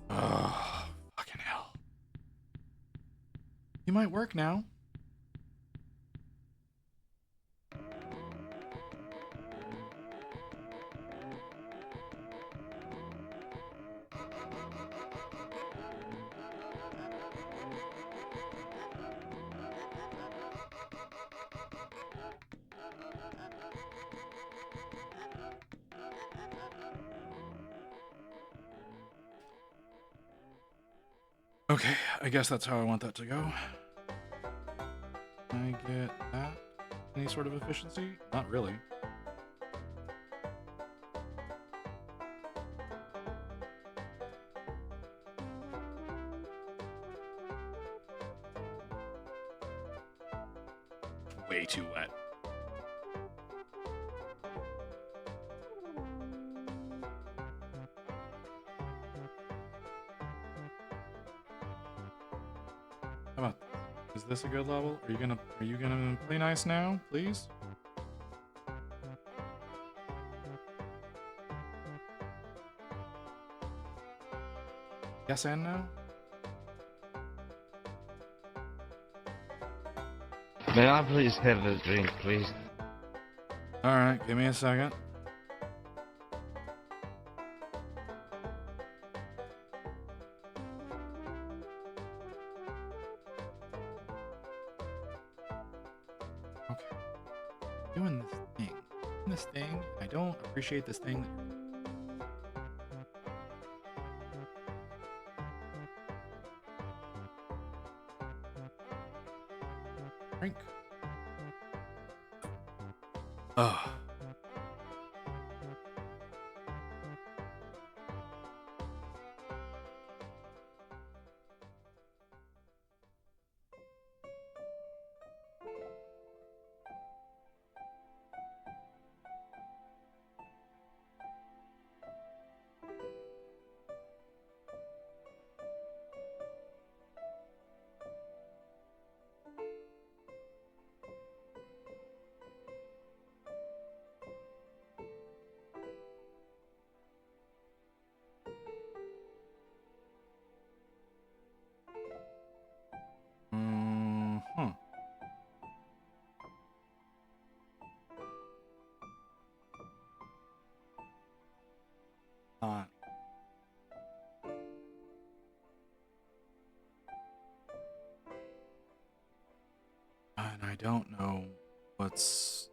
Oh, fucking hell. You might work now. Okay, I guess that's how I want that to go. Can I get that? Any sort of efficiency? Not really. Way too wet. How about this? Is this a good level? Are you gonna play nice now, please? Yes and no? May I please have a drink, please? Alright, give me a second. Okay. Doing this thing. Doing this thing. I don't appreciate this thing that you're doing. Drink. Ugh. not. And I don't know what's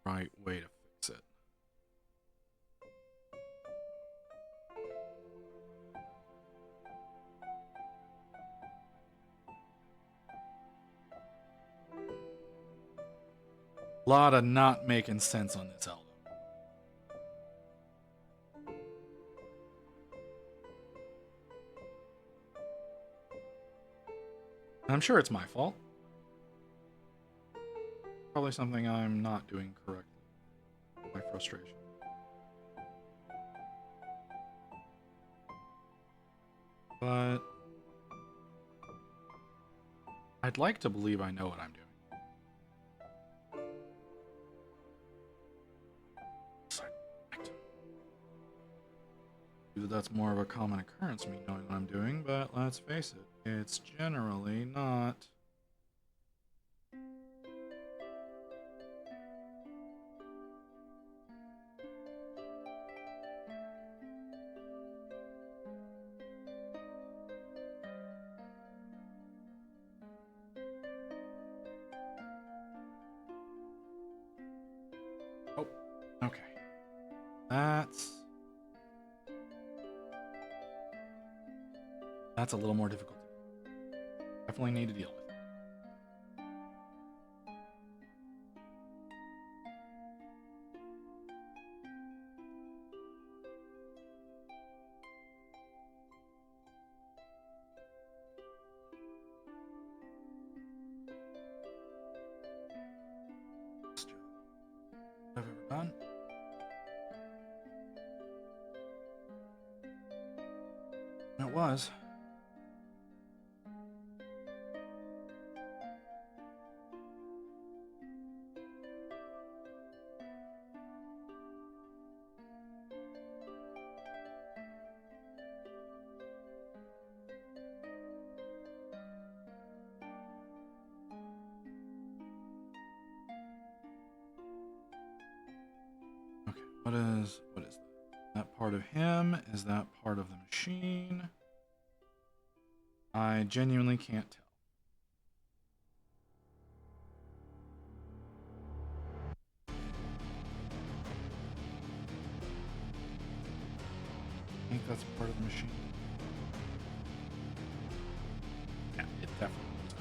the right way to fix it. A lot of not making sense on this album. I'm sure it's my fault. Probably something I'm not doing correctly. My frustration. But I'd like to believe I know what I'm doing. That's more of a common occurrence, me knowing what I'm doing, but let's face it, it's generally not. Oh, okay. That's a little more difficult. Definitely need to deal with. Best job I've ever done. It was. Okay, what is that? That part of him? Is that part of the machine? I genuinely can't tell. I think that's part of the machine. Yeah, it definitely is.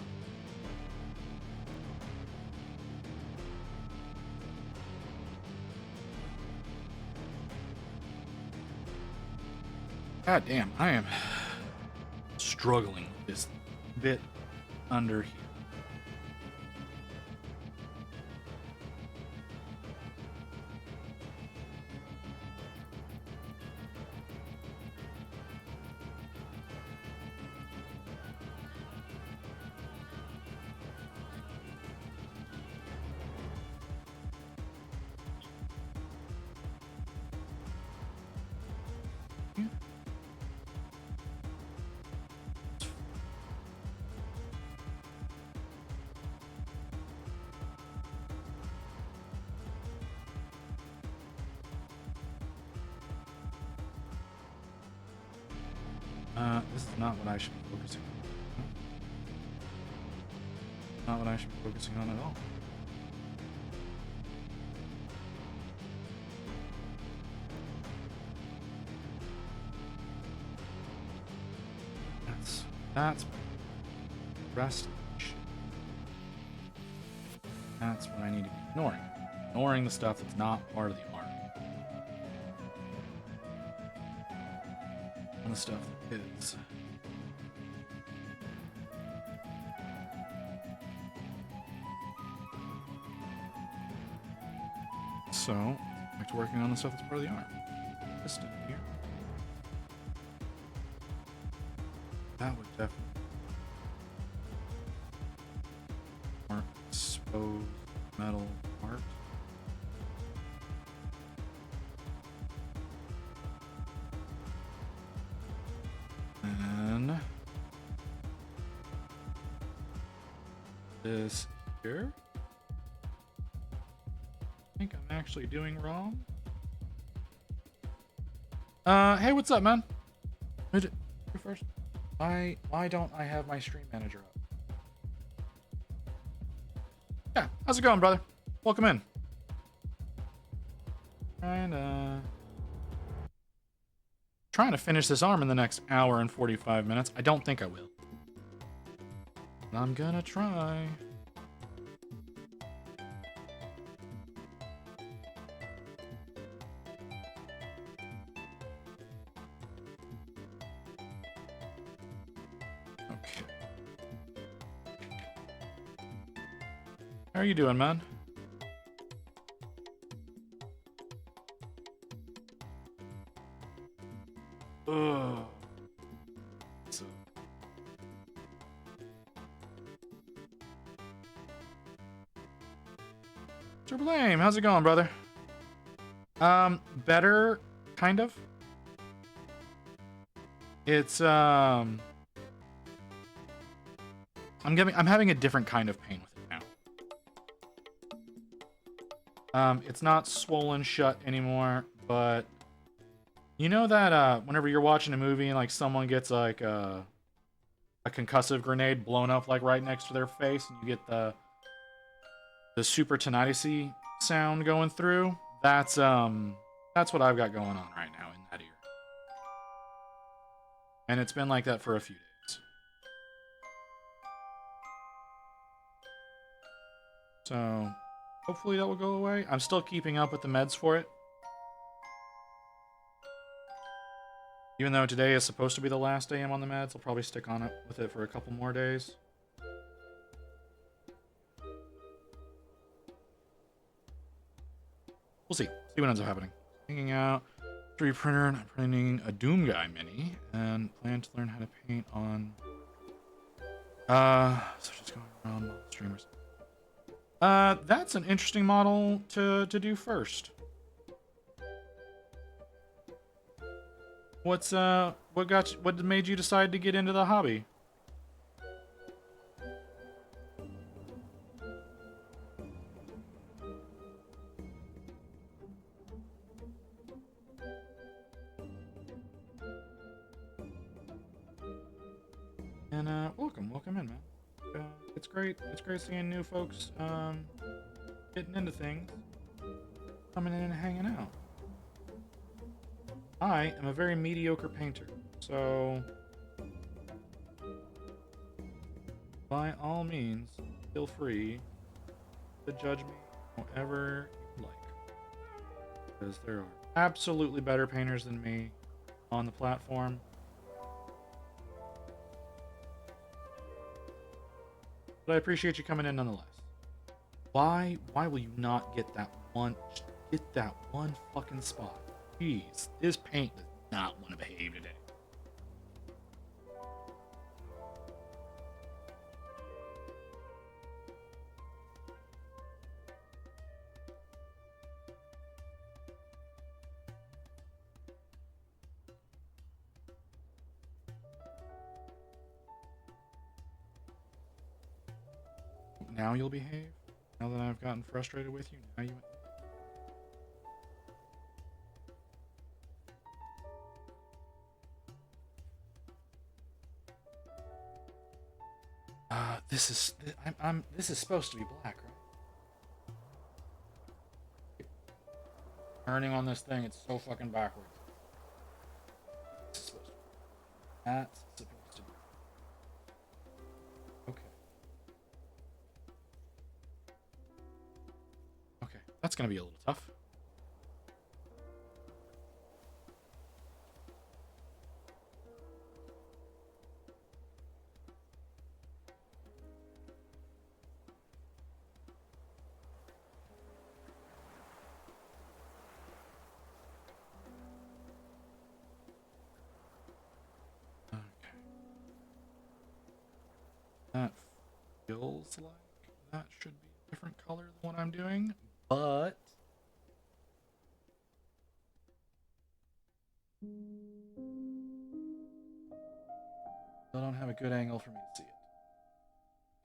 God damn, I am struggling with this bit under here. This is not what I should be focusing on. Not what I should be focusing on at all. That's rest. That's what I need to be ignoring. Ignoring the stuff that's not part of the art. And the stuff that is. So, back to working on the stuff that's part of the art. Piston here. That would definitely more exposed metal part. And this here. I think I'm actually doing wrong. Hey, what's up, man? You first. Why don't I have my stream manager up? Yeah, how's it going, brother? Welcome in. Trying to finish this arm in the next hour and 45 minutes. I don't think I will. I'm gonna try. Okay. How are you doing, man? Ugh. Triple Aim, how's it going, brother? Better, kind of. It's I'm having a different kind of pain with it now. It's not swollen shut anymore, but you know that whenever you're watching a movie and like someone gets like a concussive grenade blown up like right next to their face, and you get the super tinnitus sound going through. That's what I've got going on right now in that ear. And it's been like that for a few days. So, hopefully that will go away. I'm still keeping up with the meds for it. Even though today is supposed to be the last day I'm on the meds, I'll probably stick on it with it for a couple more days. We'll see. See what ends up happening. Hanging out. 3D printer, and I'm printing a Doom Guy mini, and plan to learn how to paint on. So just going around model streamers. That's an interesting model to do first. What made you decide to get into the hobby? And welcome in, man. It's great seeing new folks getting into things, coming in and hanging out. I am a very mediocre painter, so by all means, feel free to judge me however you like, because there are absolutely better painters than me on the platform. But I appreciate you coming in nonetheless. Why will you not get that one fucking spot? Jeez, this paint does not want to behave today. Now you'll behave? Now that I've gotten frustrated with you, now you... this is supposed to be black, right? Turning on this thing, it's so fucking backwards. That's supposed to be. Okay. Okay, that's gonna be a little tough. That feels like that should be a different color than what I'm doing, but I don't have a good angle for me to see it.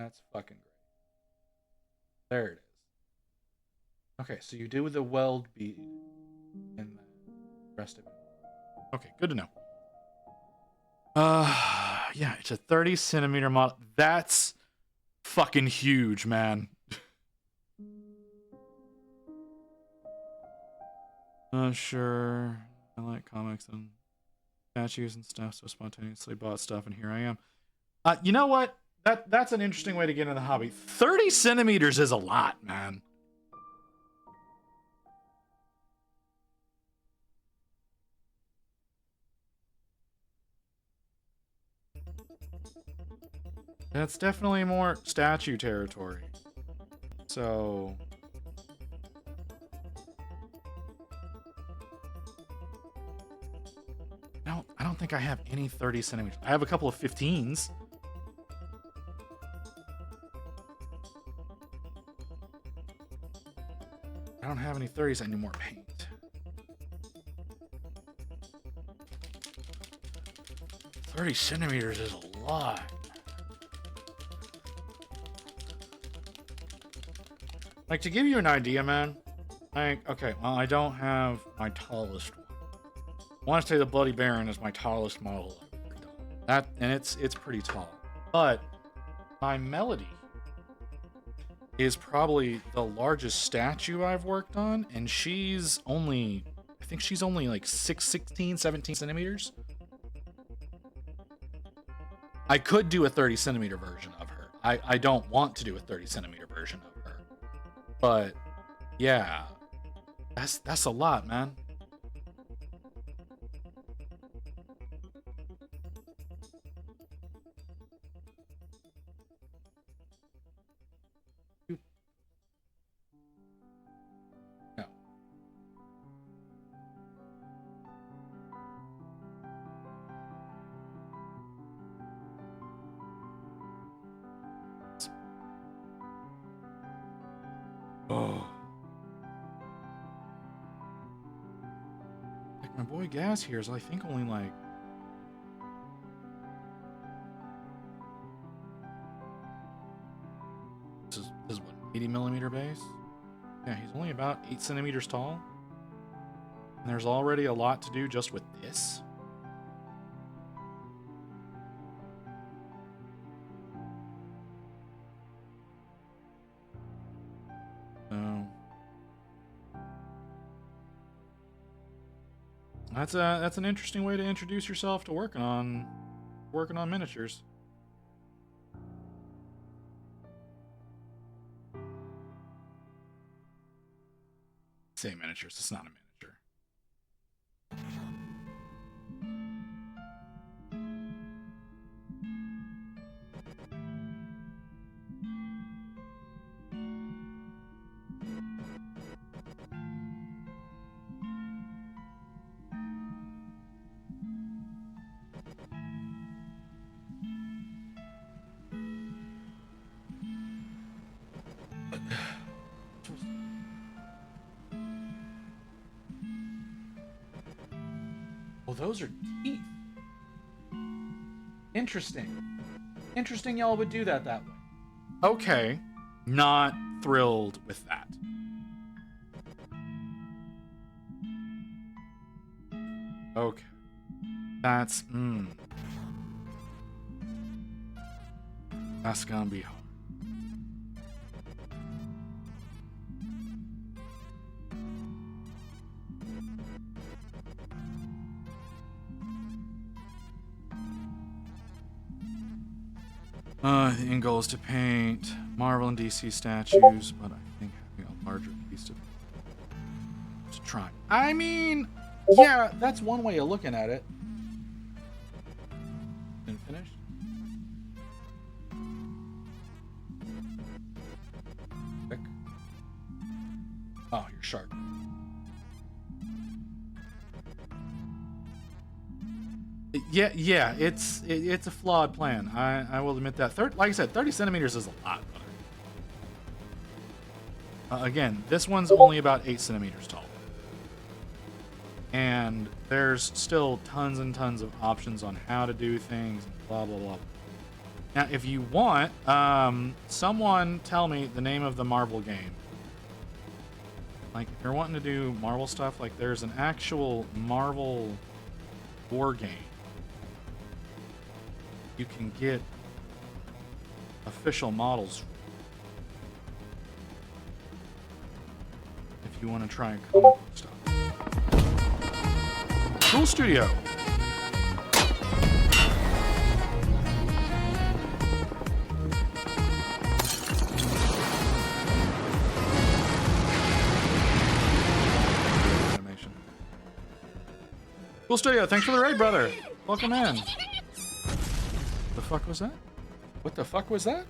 That's fucking great. There it is. Okay, so you do the weld bead in the rest of it. Okay, good to know. Yeah, it's a 30 centimeter model. That's fucking huge, man. Sure. I like comics and statues and stuff, so spontaneously bought stuff, and here I am. You know what? That's an interesting way to get into the hobby. 30 centimeters is a lot, man. That's definitely more statue territory. So I don't think I have any 30 centimeters. I have a couple of 15s. I don't have any 30s. I need more paint. 30 centimeters is a lot. Like, to give you an idea, man, like, okay, well, I don't have my tallest one. I want to say the Bloody Baron is my tallest model I've ever done. That, and it's pretty tall. But my Melody is probably the largest statue I've worked on, and she's only, I think she's only like 16, 17 centimeters. I could do a 30 centimeter version of her. I don't want to do a 30 centimeter version of her. But yeah, that's a lot, man. No. Oh. Like, my boy Gas here is, I think, only like... This is what, 80 millimeter base? Yeah, he's only about 8 centimeters tall. And there's already a lot to do just with this. So that's an interesting way to introduce yourself to working on miniatures. Say miniatures, it's not a miniature. Well, those are teeth. Interesting. Interesting y'all would do that way. Okay. Not thrilled with that. Okay. That's, That's gonna be hard. The end goal is to paint Marvel and DC statues, but I think having a larger piece to try. I mean, yeah, that's one way of looking at it. Been finished? Quick. Oh, you're sharp. Yeah, it's a flawed plan. I will admit that. Like I said, 30 centimeters is a lot. Again, this one's only about 8 centimeters tall. And there's still tons and tons of options on how to do things, blah, blah, blah. Now, if you want, someone tell me the name of the Marvel game. Like, if you're wanting to do Marvel stuff, like, there's an actual Marvel war game, you can get official models if you want to try and comic book stuff. Cool Studio. Animation. Cool Studio, thanks for the raid, brother. Welcome in. The fuck was that? What the fuck was that?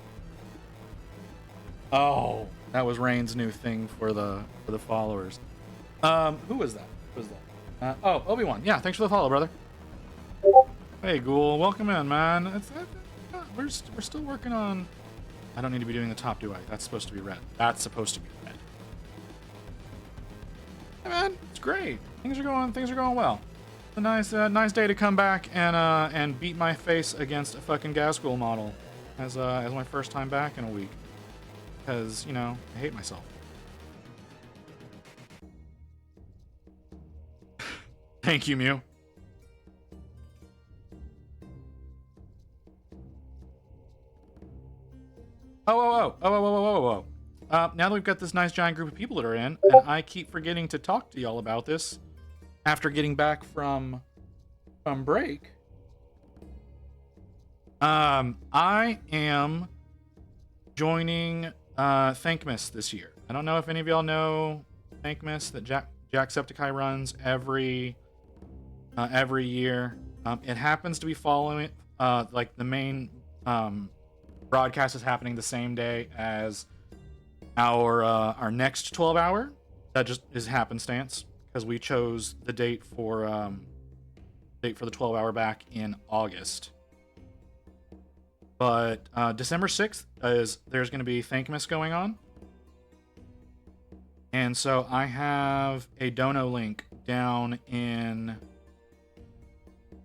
Oh, that was Rain's new thing for the followers. Who was that? Who was that? Oh, Obi-Wan. Yeah, thanks for the follow, brother. Hey, Ghoul, welcome in, man. We're still working on. I don't need to be doing the top, do I? That's supposed to be red. That's supposed to be red. Hey, man, it's great. Things are going well. A nice day to come back and beat my face against a fucking Ghazghkull model as my first time back in a week. Because, you know, I hate myself. Thank you, Mew. Oh. Now that we've got this nice giant group of people that are in, and I keep forgetting to talk to y'all about this after getting back from break. I am joining Thankmas this year. I don't know if any of y'all know Thankmas that Jacksepticeye runs every year. It happens to be following like the main broadcast is happening the same day as our next 12 hour. That just is happenstance because we chose the date for the 12 hour back in August. But December 6th there's going to be Thankmas going on. And so I have a dono link down in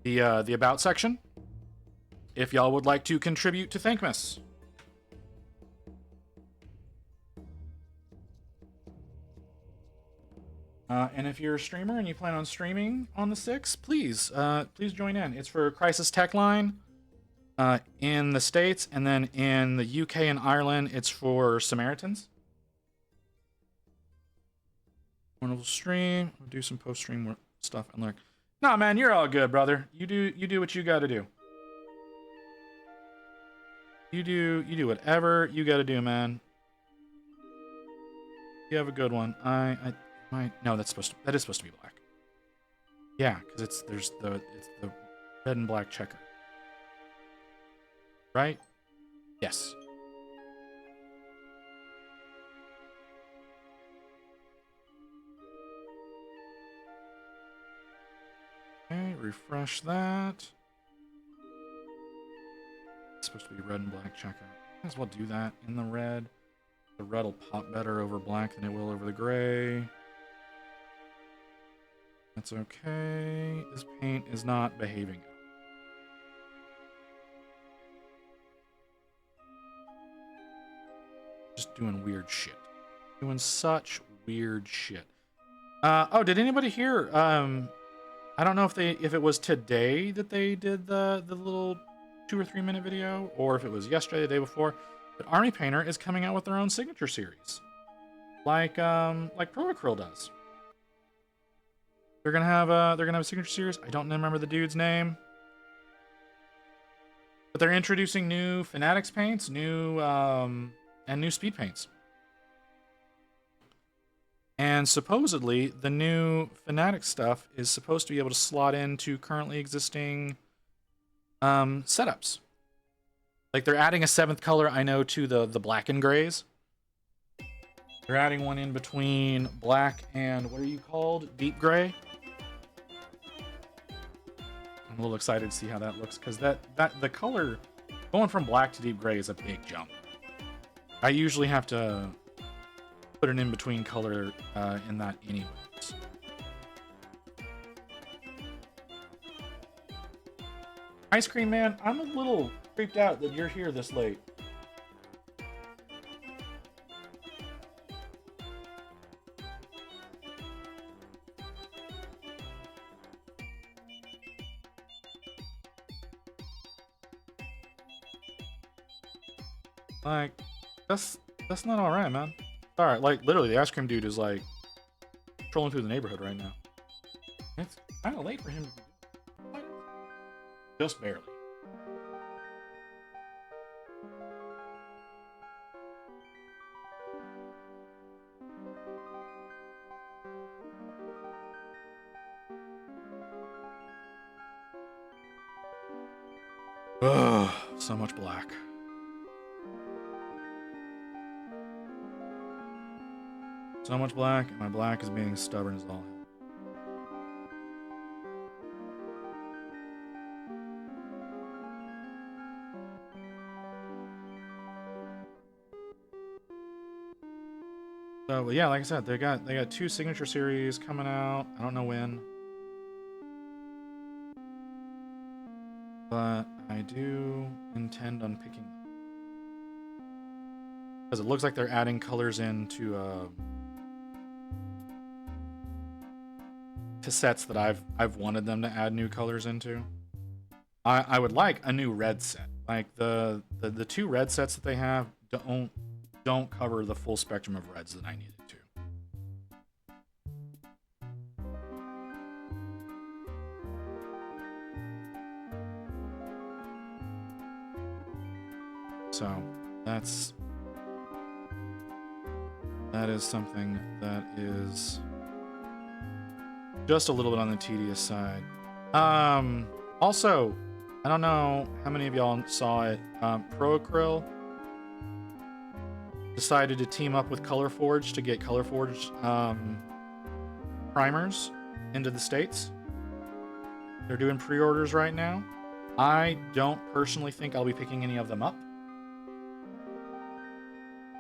the about section if y'all would like to contribute to Thankmas. And if you're a streamer and you plan on streaming on the 6th, please join in. It's for Crisis Tech Line in the States, and then in the UK and Ireland, it's for Samaritans. Wonderful stream. We'll do some post-stream stuff and lurk. Nah, man, you're all good, brother. You do what you got to do. You do whatever you got to do, man. You have a good one. No, that is supposed to be black. Yeah, because it's the red and black checker. Right? Yes. Okay, refresh that. It's supposed to be red and black checker. Might as well do that in the red. The red will pop better over black than it will over the gray. That's okay. This paint is not behaving. Just doing weird shit. Doing such weird shit. Oh, did anybody hear? I don't know if it was today that they did the little 2 or 3 minute video, or if it was yesterday, the day before. But Army Painter is coming out with their own signature series, like Proacryl does. They're gonna have a signature series. I don't remember the dude's name, but they're introducing new Fanatics paints, and new speed paints. And supposedly, the new Fanatics stuff is supposed to be able to slot into currently existing setups. Like, they're adding a 7th color, I know, to the black and grays. They're adding one in between black and, what are you called? Deep gray. I'm a little excited to see how that looks, because the color, going from black to deep gray is a big jump. I usually have to put an in-between color in that anyways. Ice Cream Man, I'm a little creeped out that you're here this late. Like, that's not alright, man. Alright, like, literally, the ice cream dude is, like, trolling through the neighborhood right now. It's kind of late for him to be doing it. Just barely. Ugh, so much black. So much black, and my black is being stubborn as all hell. So, but yeah, like I said, they got 2 signature series coming out. I don't know when, but I do intend on picking them because it looks like they're adding colors into sets that I've wanted them to add new colors into. I would like a new red set. Like the 2 red sets that they have don't cover the full spectrum of reds that I needed to. So that is something that is just a little bit on the tedious side. Also, I don't know how many of y'all saw it. ProAcryl decided to team up with ColorForge to get ColorForge primers into the States. They're doing pre-orders right now. I don't personally think I'll be picking any of them up.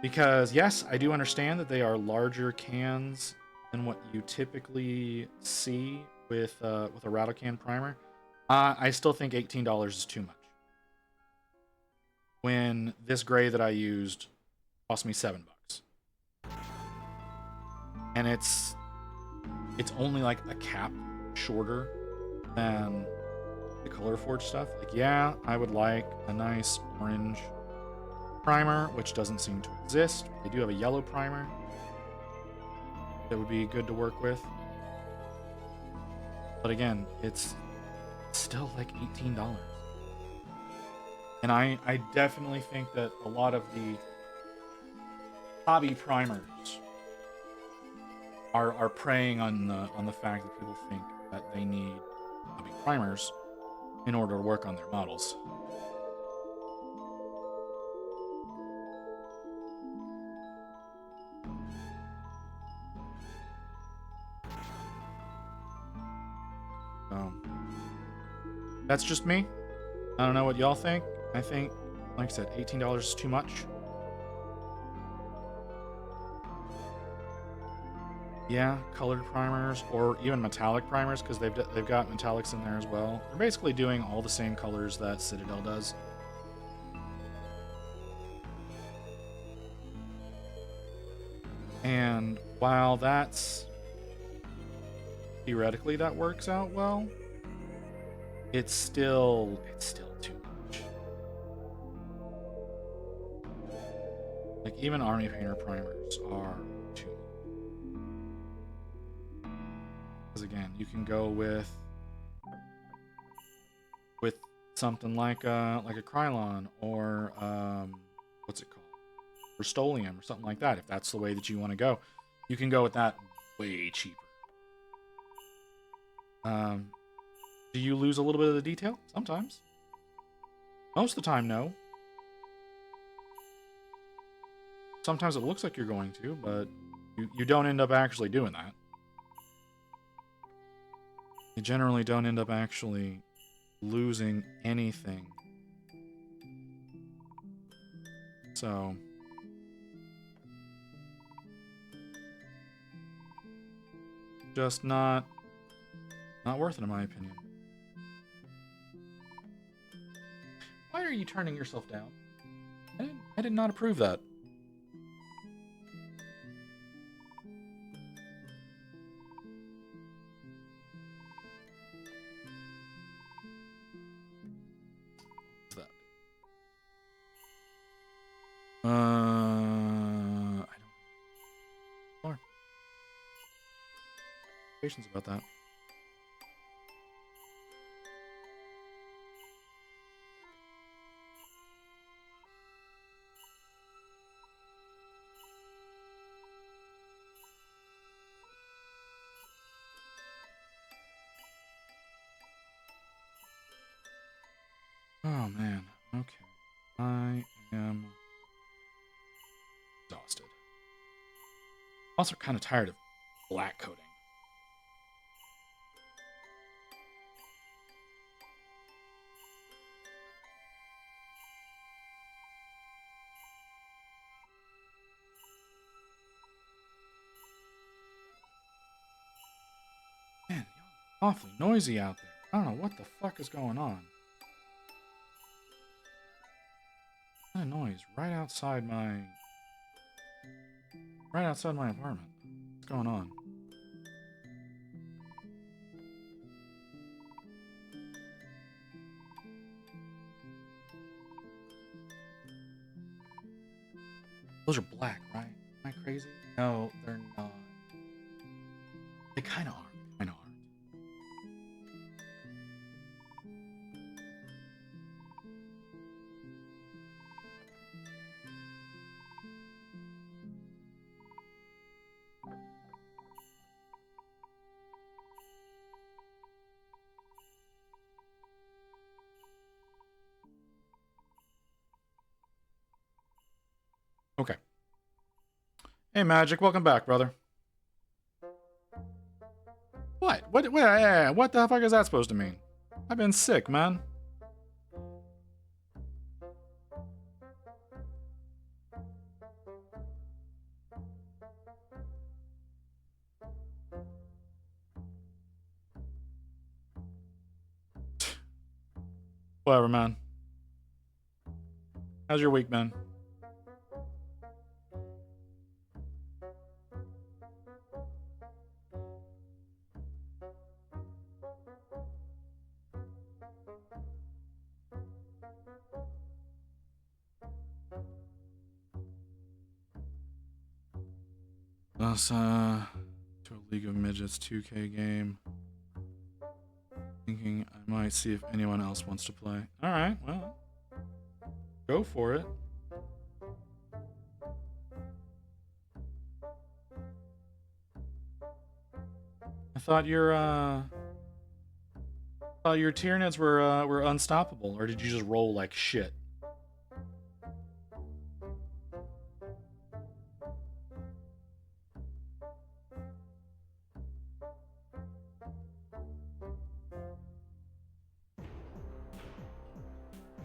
Because, yes, I do understand that they are larger cans than what you typically see with a rattle can primer. I still think $18 is too much. When this gray that I used cost me $7. And it's only like a cap shorter than the ColorForge stuff. Like, yeah, I would like a nice orange primer, which doesn't seem to exist. They do have a yellow primer that would be good to work with. But again, it's still like $18. And I definitely think that a lot of the hobby primers are preying on the fact that people think that they need hobby primers in order to work on their models. So that's just me. I don't know what y'all think. I think, like I said, $18 is too much. Yeah, colored primers or even metallic primers, because they've got metallics in there as well. They're basically doing all the same colors that Citadel does. And while that's theoretically that works out well, it's still too much. Like even Army Painter primers are too much. Because again, you can go with something like a Krylon or what's it called? Rust-Oleum or something like that. If that's the way that you want to go, you can go with that way cheaper. Do you lose a little bit of the detail? Sometimes. Most of the time, no. Sometimes it looks like you're going to, but you don't end up actually doing that. You generally don't end up actually losing anything. So just not worth it in my opinion. Why are you turning yourself down? I did not approve that. notifications about that. Oh man. Okay. I am exhausted. Also kind of tired of black coding. Man, y'all are awfully noisy out there. I don't know what the fuck is going on. That noise right outside my apartment. What's going on? Those are black, right? Am I crazy? No, they're not. They kind of are. They kind of aren't. Okay. Hey, Magic, welcome back, brother. What? What the fuck is that supposed to mean? I've been sick, man. Whatever, man. How's your week been? Let's to a League of Midgets 2K game. Thinking I might see if anyone else wants to play. Alright, well. Go for it. I thought your Tyranids were unstoppable, or did you just roll like shit?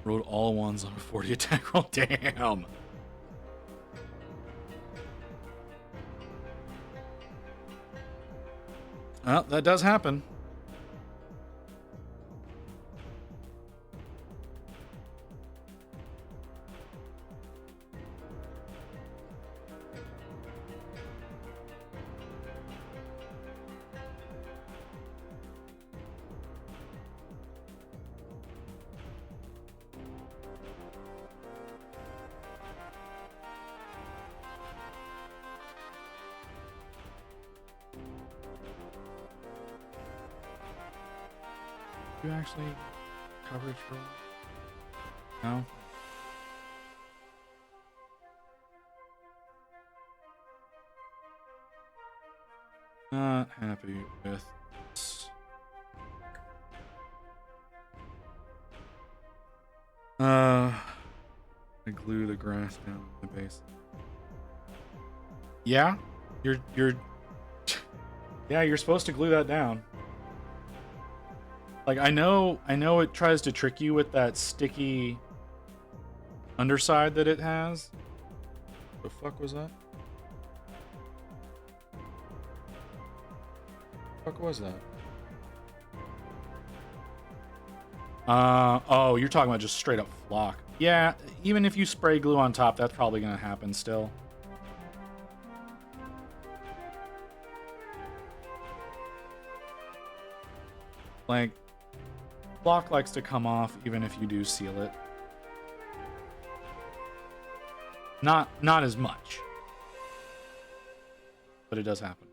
Rolled all ones on a 40 attack roll. Damn. Well, that does happen. You actually coverage roll? No? Not happy with this. I glue the grass down in the base. Yeah? You're yeah, you're supposed to glue that down. Like, I know it tries to trick you with that sticky underside that it has. The fuck was that? The fuck was that? Oh, you're talking about just straight up flock. Yeah, even if you spray glue on top, that's probably gonna happen still. Like, flock likes to come off even if you do seal it. Not as much, but it does happen.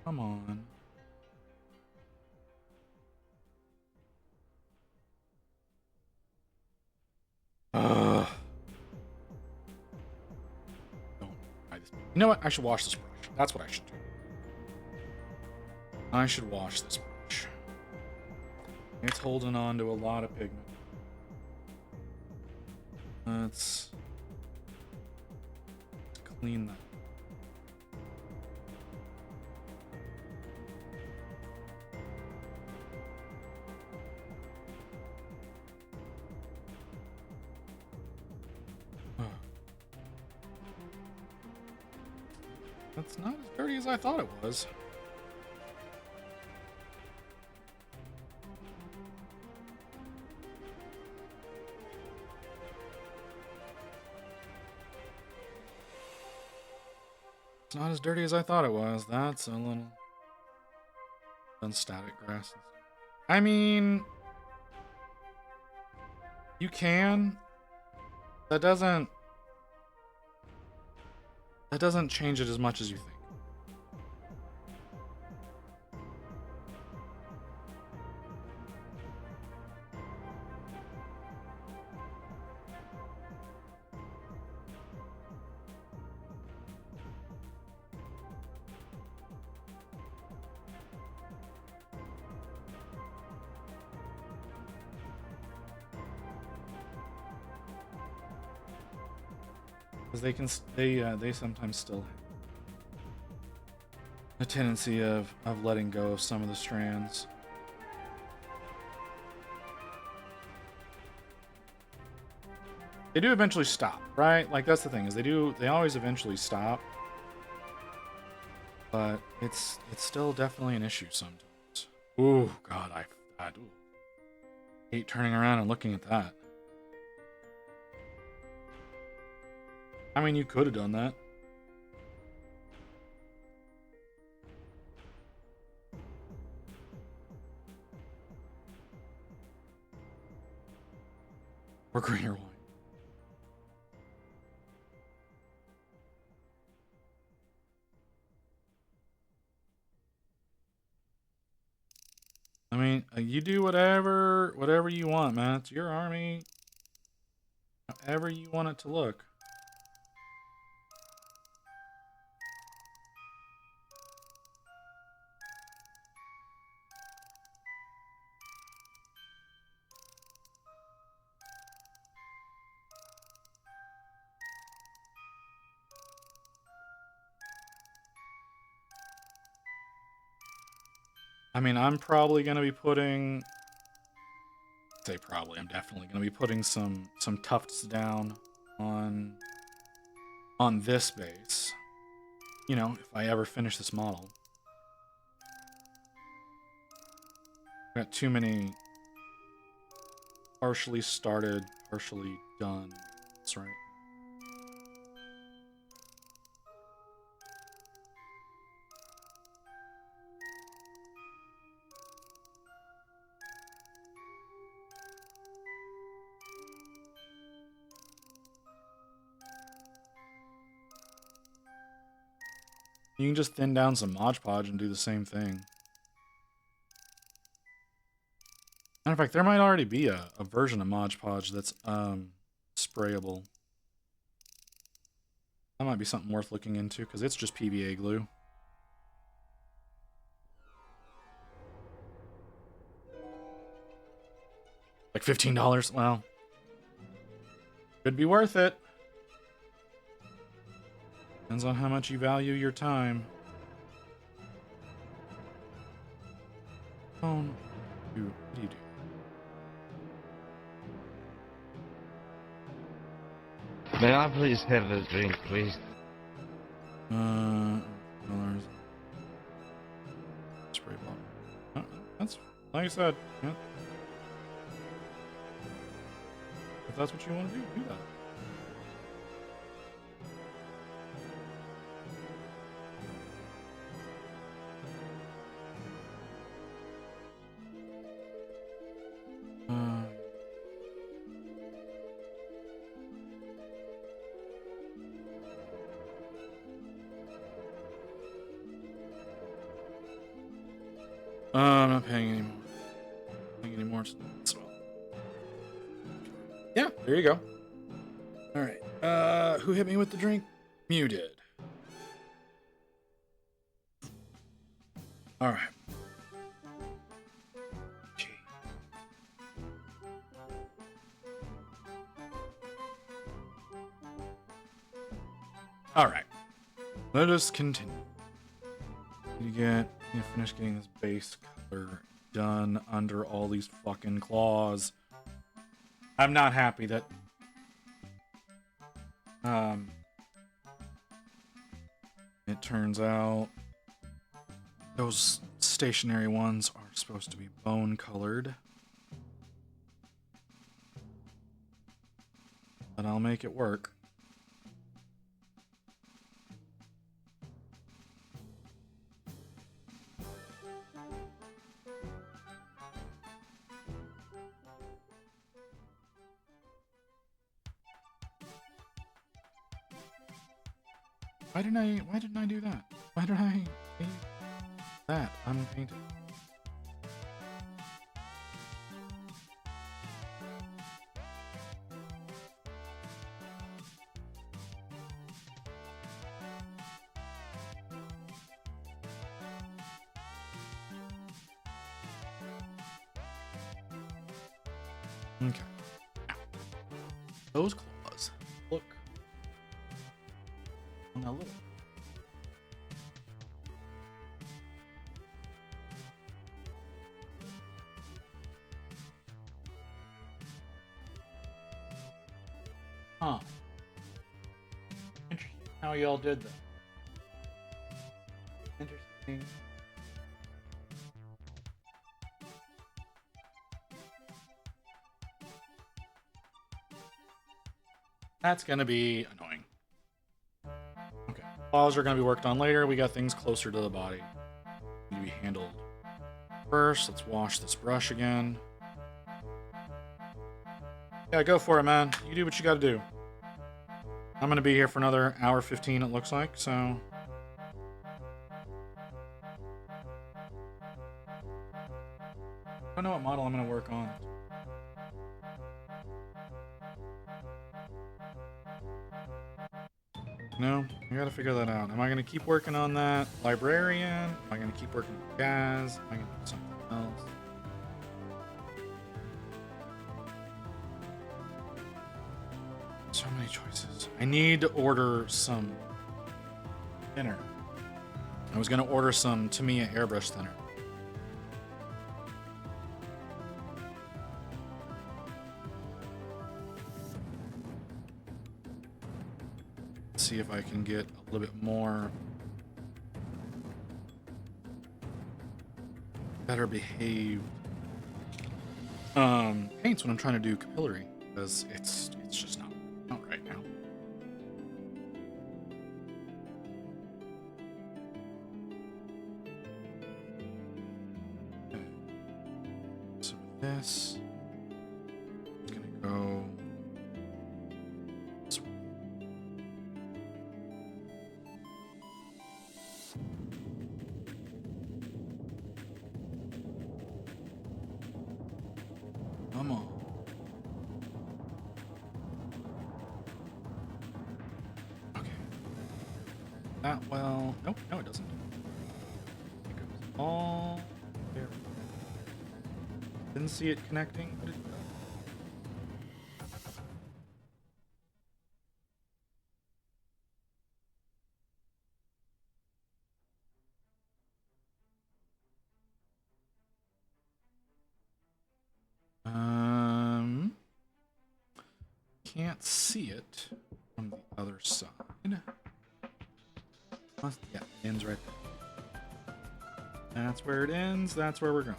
Come on. Don't try this. You know what? I should wash this brush. That's what I should do. I should wash this brush. It's holding on to a lot of pigment. Let's clean that. That's not as dirty as I thought it was. It's not as dirty as I thought it was. That's a little unstatic grass. I mean, you can. That doesn't change it as much as you think. Because they sometimes still have a tendency of letting go of some of the strands. They do eventually stop, right? Like that's the thing, is they always eventually stop. But it's still definitely an issue sometimes. Ooh, God, I hate turning around and looking at that. I mean, you could have done that. Or greener wine. I mean, you do whatever you want, man. It's your army. However you want it to look. I mean, I'm probably going to be putting... I'm definitely going to be putting some tufts down on this base. You know, if I ever finish this model. I've got too many partially started, partially done. That's right. You can just thin down some Mod Podge and do the same thing. Matter of fact, there might already be a version of Mod Podge that's sprayable. That might be something worth looking into, because it's just PVA glue. Like $15? Well, could be worth it. Depends on how much you value your time. Oh, what do you do? May I please have a drink, please? Dollars. Spray bottle. That's like I said. Yeah. If that's what you want to do, do that. I'm not paying anymore. Paying any more. So. Yeah, there you go. All right. Who hit me with the drink? Mew did. All right. Gee. All right. Let us continue. You finish getting this base color done under all these fucking claws. I'm not happy that it turns out those stationary ones are supposed to be bone colored. But I'll make it work. Why didn't I do that? Why did I leave that unpainted? Okay. Those claws look a little. Huh. Interesting how y'all did that. Interesting. That's gonna be annoying. Okay. Claws are gonna be worked on later. We got things closer to the body. Need to be handled first. Let's wash this brush again. Yeah, go for it, man. You do what you gotta do. I'm gonna be here for another hour 15, it looks like, so. I don't know what model I'm gonna work on. No, I gotta figure that out. Am I gonna keep working on that librarian? Am I gonna keep working with Gaz? Am I gonna do something else? So many choices. I need to order some thinner. I was gonna order some Tamiya airbrush thinner. See if I can get a little bit more better behaved paints when I'm trying to do capillary, because it's just not right now. Okay. So with this, it's gonna go. Come on. Okay. That well. Nope, no, it doesn't. It goes all there. Didn't see it connecting, but it does. Can't see it from the other side. Yeah, it ends right there. That's where it ends. That's where we're going.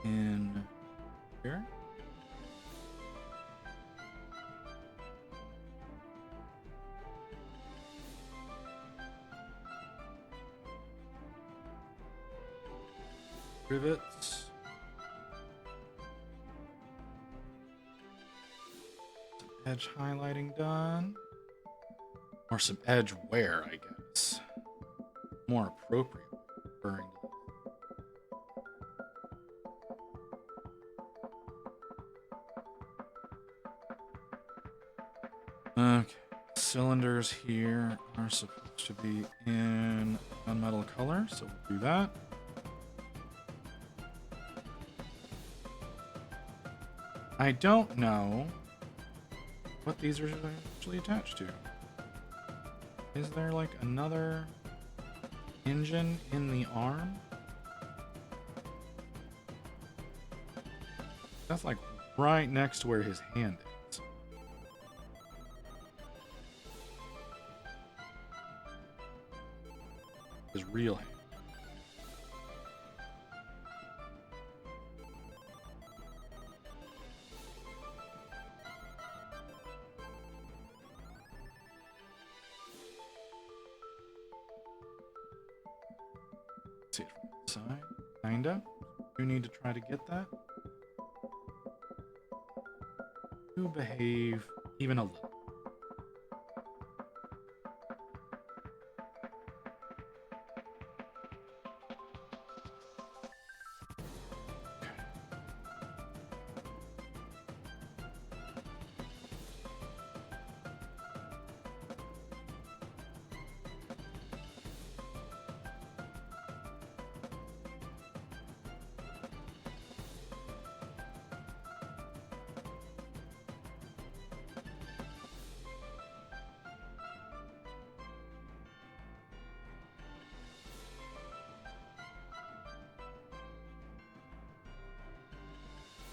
In here. rivets. Some edge highlighting done. Or some edge wear, I guess. More appropriate. Referring to okay. Cylinders here are supposed to be in gunmetal color, so we'll do that. I don't know what these are actually attached to. Is there like another engine in the arm? That's like right next to where his hand is. His real hand. See it from the side. Kinda. You need to try to get that. You behave even a little.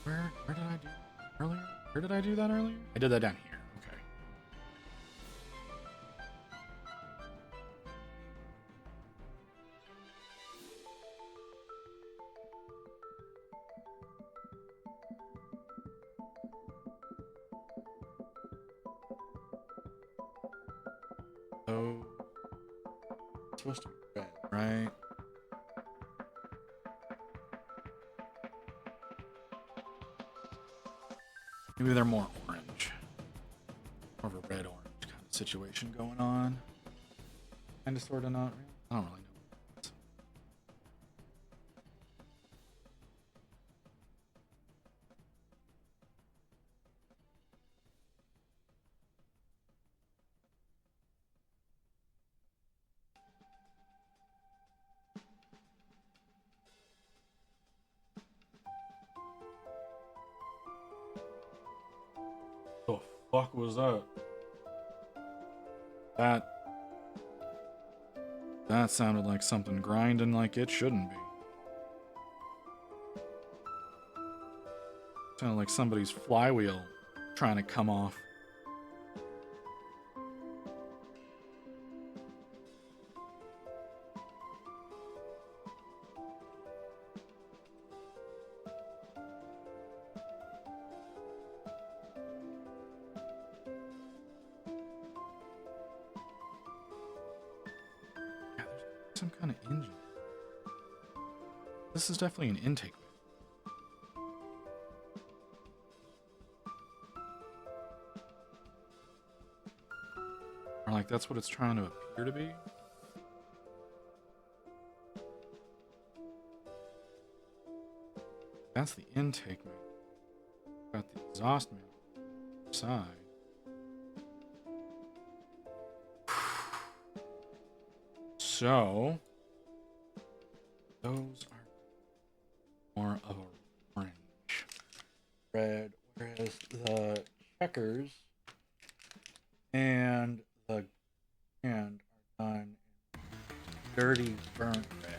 Where did I do that earlier? Where did I do that earlier? I did that down here. Okay. So it's supposed to be red, right? Maybe they're more orange. More of a red-orange kind of situation going on. Kind of, sort of, not really. I don't really know. The fuck was that? That sounded like something grinding like it shouldn't be. Sounded like somebody's flywheel trying to come off. Some kind of engine. This is definitely an intake. Or like that's what it's trying to appear to be. That's the intake man. Got the exhaust man side. So, those are more of a orange. Red, whereas the checkers and the hand are done in dirty, burnt red.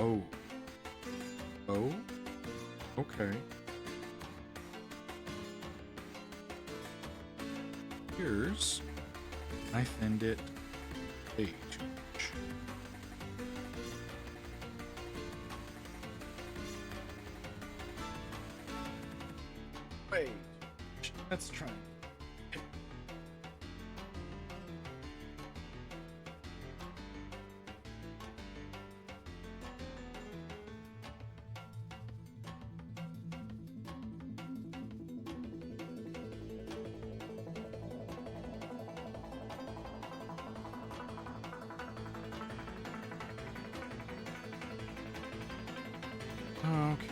Oh. Oh? Okay. Here's knife end it page. Wait. Let's try. Okay.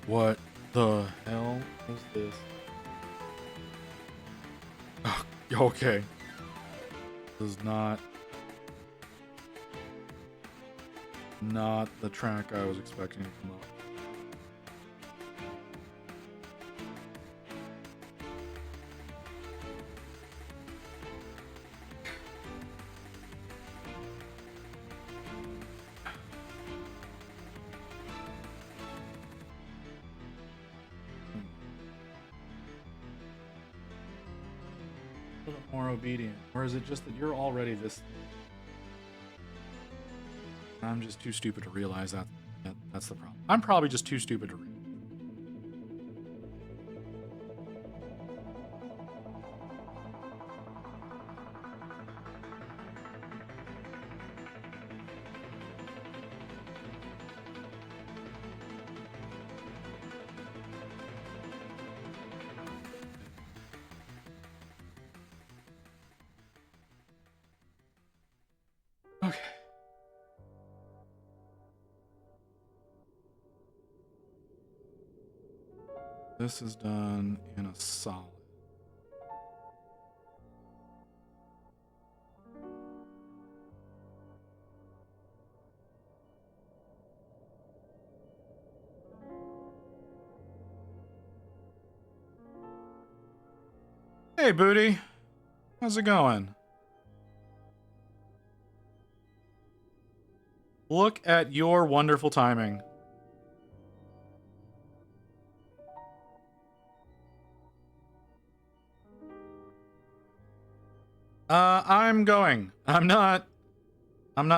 What the hell is this? Oh, okay. This is not the track I was expecting to come up. A little bit more obedient, or is it just that you're already this? I'm just too stupid to realize that's the problem. I'm probably just too stupid to read. Okay. This is done in a solid. Hey, Booty. How's it going? Look at your wonderful timing. I'm going. I'm not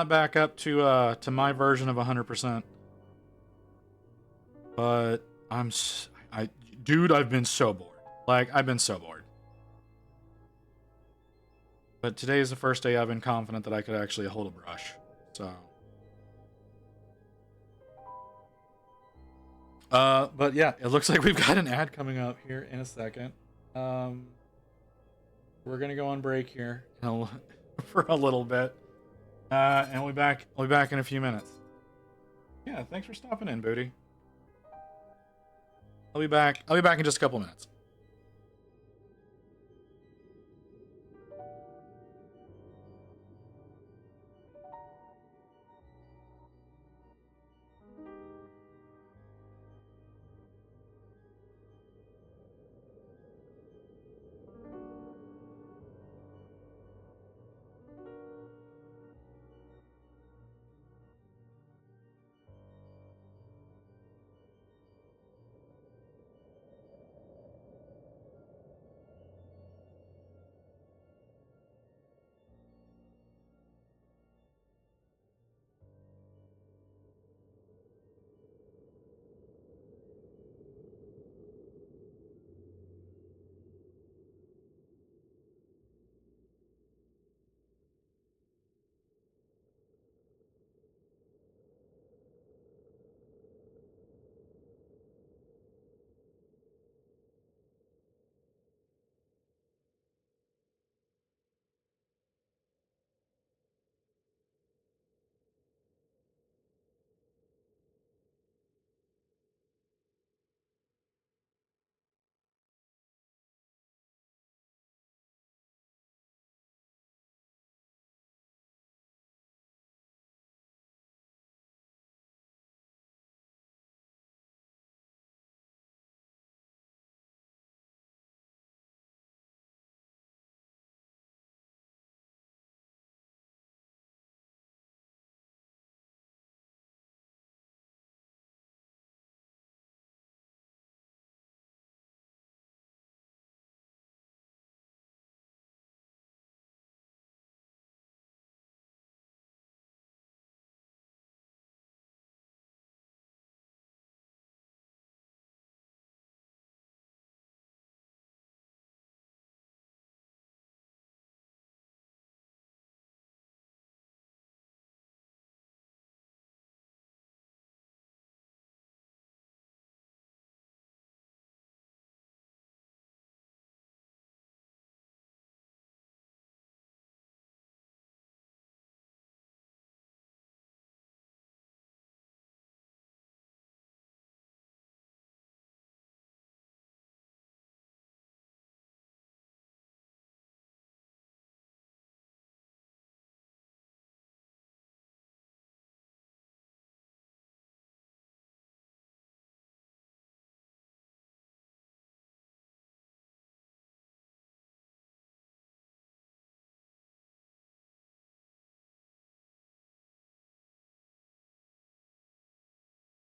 back up to my version of 100%. But dude, I've been so bored. Like, I've been so bored. But today is the first day I've been confident that I could actually hold a brush. So. But yeah, it looks like we've got an ad coming up here in a second. We're gonna go on break here for a little bit. And we'll be back in a few minutes. Yeah, thanks for stopping in, Booty. I'll be back in just a couple minutes.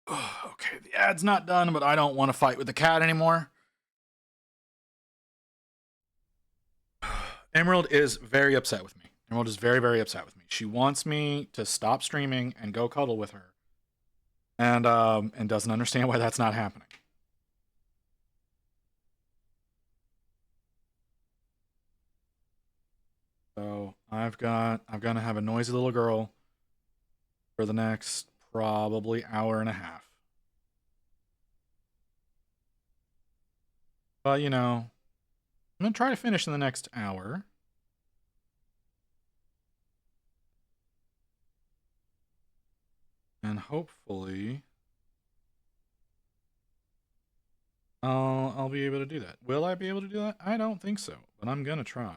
Okay, the ad's not done, but I don't want to fight with the cat anymore. Emerald is very upset with me. Emerald is very, very upset with me. She wants me to stop streaming and go cuddle with her, and doesn't understand why that's not happening. So I'm gonna have a noisy little girl for the next probably hour and a half. But you know, I'm gonna try to finish in the next hour. And hopefully I'll be able to do that. Will I be able to do that? I don't think so, but I'm gonna try.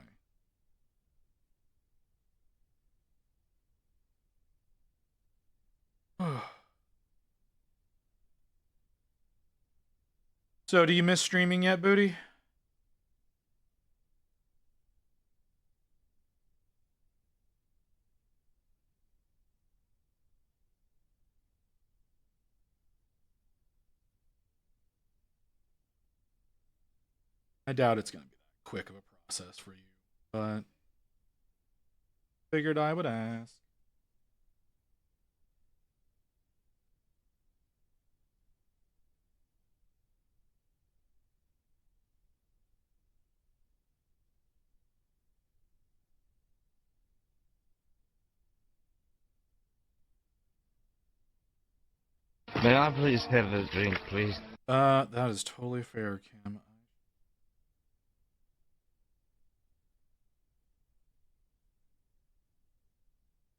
So, do you miss streaming yet, Booty? I doubt it's gonna be that quick of a process for you, but figured I would ask. May I please have a drink, please? That is totally fair, Kim.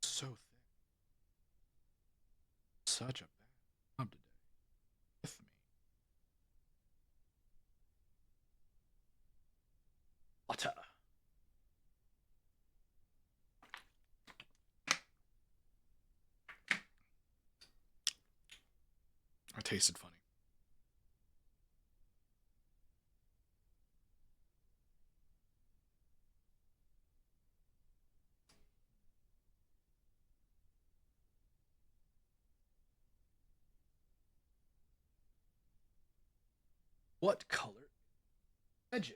So thick. Such a bad job today with me. Water. I tasted funny. What color edges?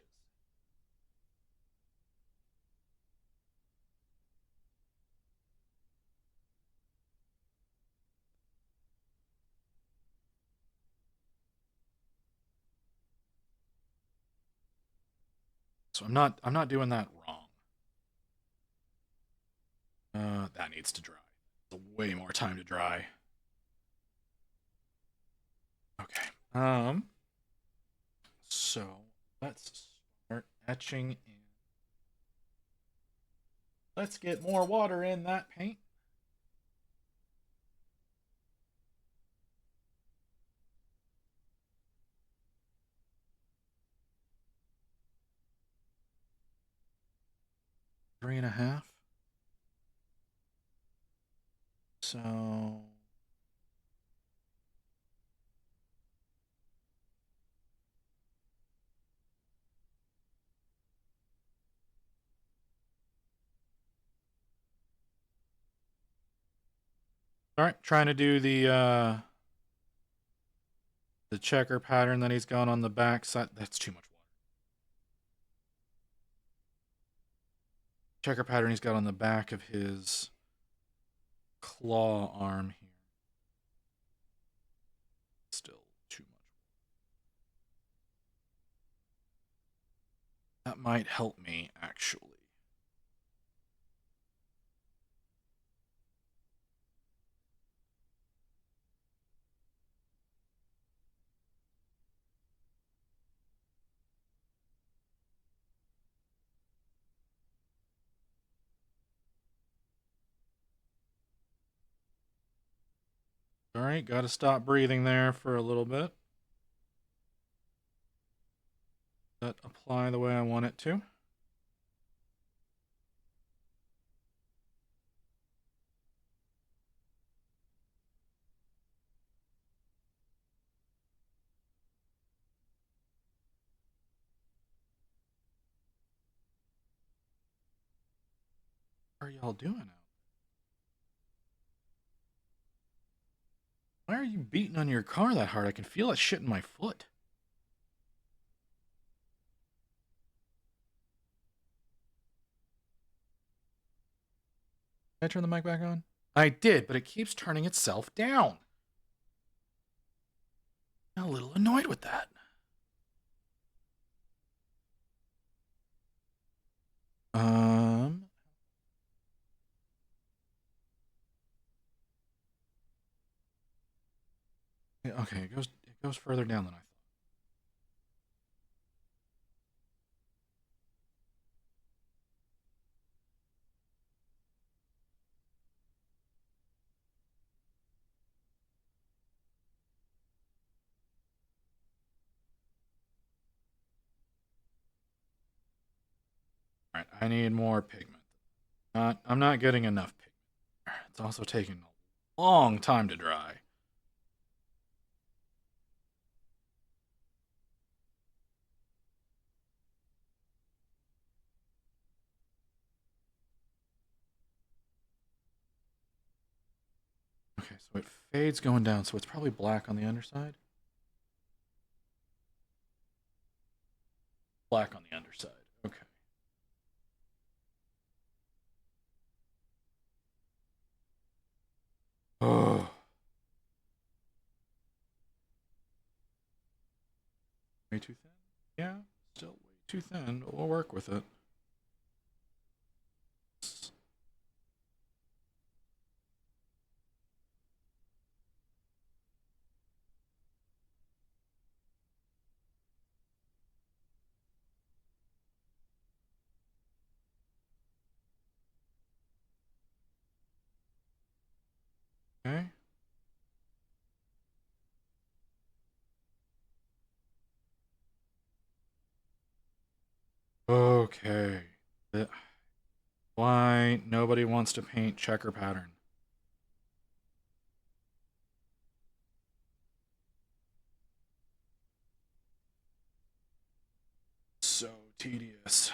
So I'm not doing that wrong. That needs to dry. Way more time to dry. Okay. So let's start etching in. Let's get more water in that paint. Three and a half. So all right, trying to do the checker pattern that he's got on the back side. That's too much water. Checker pattern he's got on the back of his claw arm here. Still too much. That might help me, actually. All right, got to stop breathing there for a little bit. Let apply the way I want it to. What are y'all doing out? Why are you beating on your car that hard? I can feel that shit in my foot. Did I turn the mic back on? I did, but it keeps turning itself down. I'm a little annoyed with that. Okay, it goes further down than I thought. All right, I need more pigment. I'm not getting enough pigment. It's also taking a long time to dry. Okay, so it fades going down, so it's probably black on the underside. Black on the underside. Okay. Oh. Way too thin? Yeah, still way too thin, but we'll work with it. Okay. Okay. Why nobody wants to paint checker pattern? So tedious.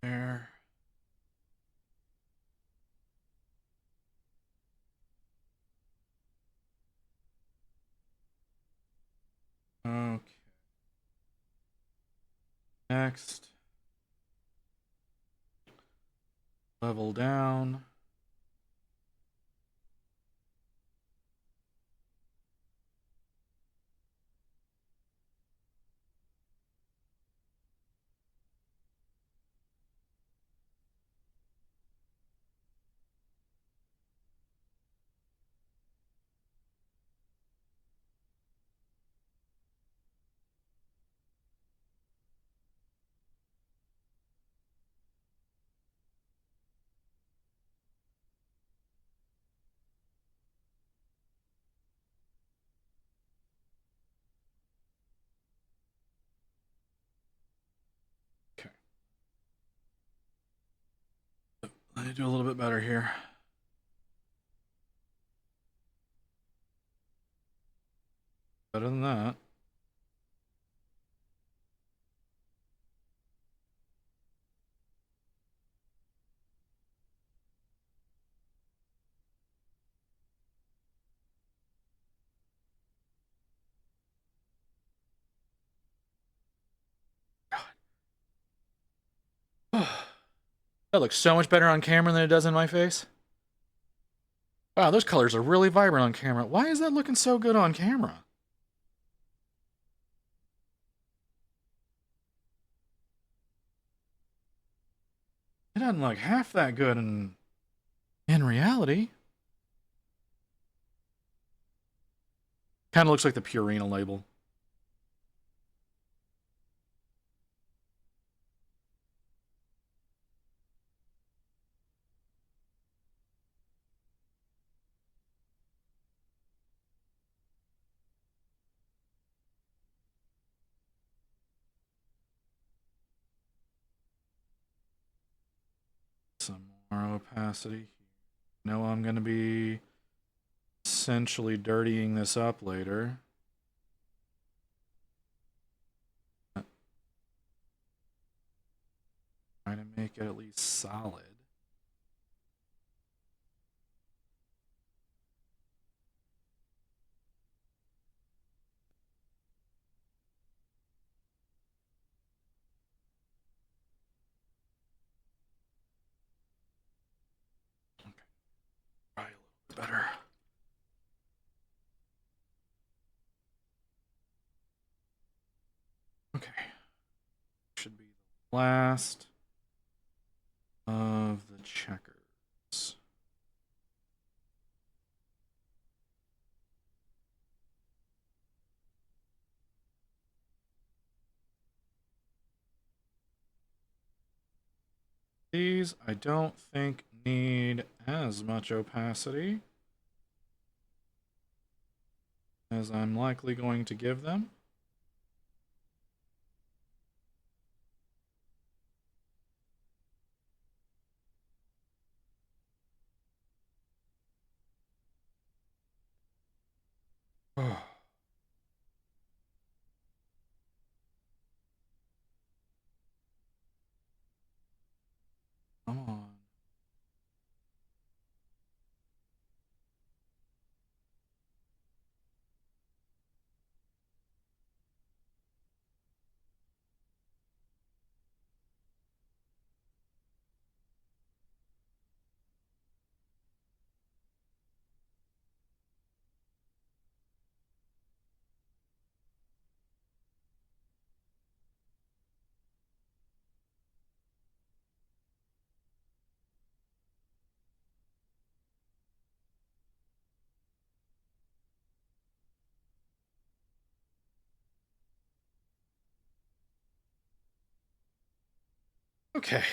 There. Okay. Next. Level down. Okay. Let me do a little bit better here. Better than that. That looks so much better on camera than it does in my face. Wow, those colors are really vibrant on camera. Why is that looking so good on camera? It doesn't look half that good in reality. Kind of looks like the Purina label. So opacity. No, I'm going to be essentially dirtying this up later. Try to make it at least solid. Okay, try a little bit better. Okay, should be the last of the checkers. These I don't think need as much opacity as I'm likely going to give them. Oh. Come on. Okay.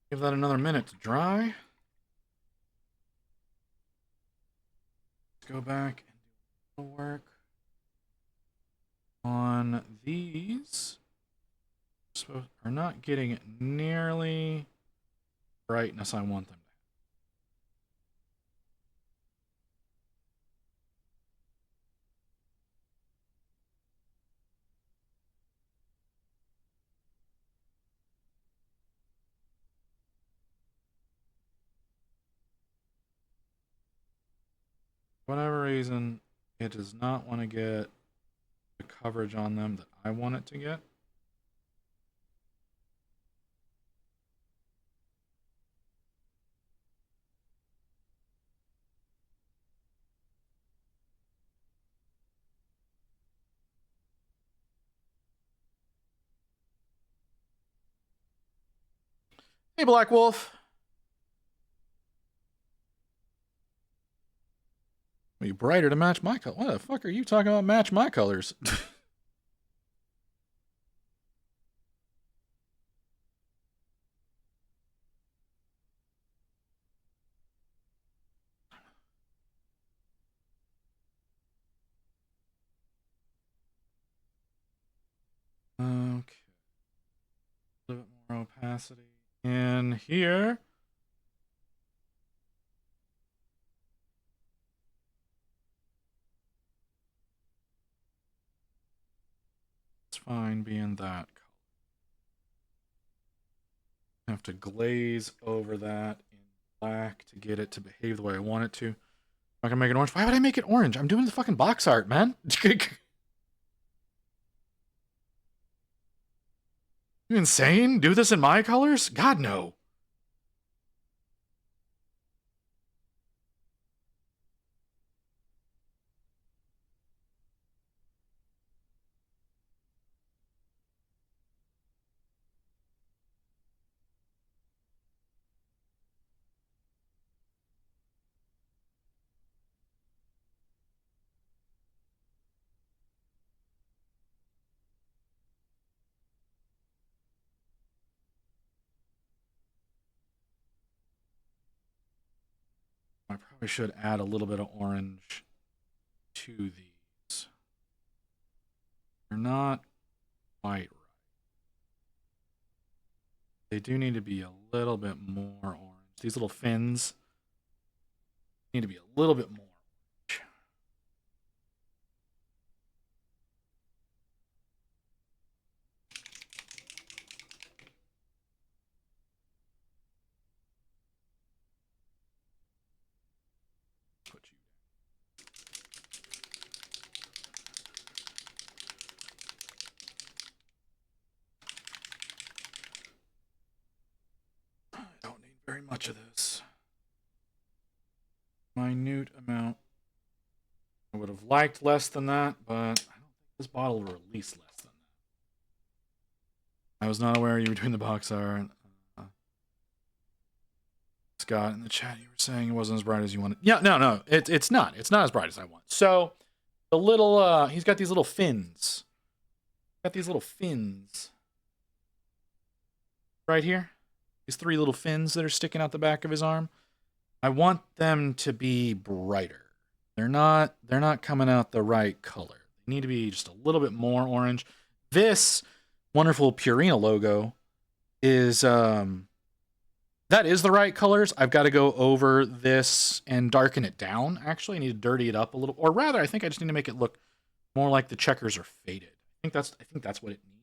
Give that another minute to dry. Let's go back and do a little work on these. Are not getting nearly brightness I want them to. For whatever reason, it does not want to get the coverage on them that I want it to get. Hey, Black Wolf. Are you brighter to match my color? What the fuck are you talking about? Match my colors. Okay. A little bit more opacity in here. It's fine being that color. I have to glaze over that in black to get it to behave the way I want it to. I'm not gonna make it orange. Why would I make it orange? I'm doing the fucking box art, man. You insane? Do this in my colors? God, no. I probably should add a little bit of orange to these. They're not quite right. They they do need to be a little bit more orange. These little fins need to be a little bit more orange. Put you. I don't need very much of this. Minute amount. I would have liked less than that, but I don't think this bottle will release less than that. I was not aware you were doing the box art. Scott, in the chat, you were saying it wasn't as bright as you wanted. Yeah, no, it's not. It's not as bright as I want. So, the little, he's got these little fins. Got these little fins. Right here. These 3 little fins that are sticking out the back of his arm. I want them to be brighter. They're not coming out the right color. They need to be just a little bit more orange. This wonderful Purina logo is that is the right colors. I've got to go over this and darken it down. Actually, I need to dirty it up a little, or rather, I think I just need to make it look more like the checkers are faded. I think that's what it needs.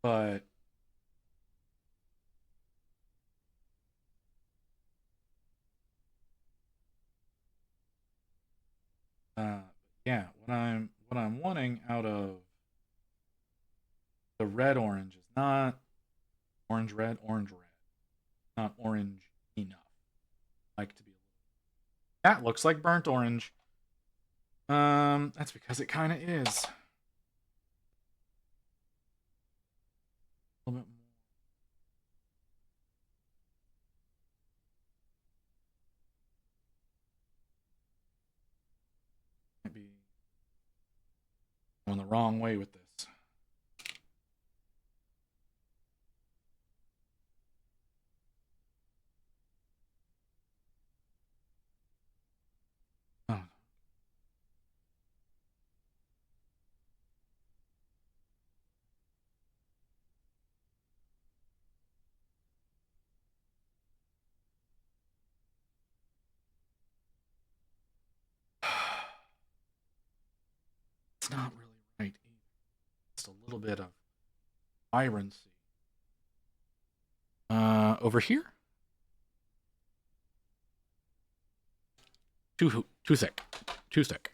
But yeah, what I'm wanting out of the red orange is not orange red, not orange enough. Like to be. That looks like burnt orange. That's because it kind of is. A little bit more. Might be going the wrong way with this. Oh. It's not really right either. Just a little bit of vibrancy. Over here? Too thick. Too thick.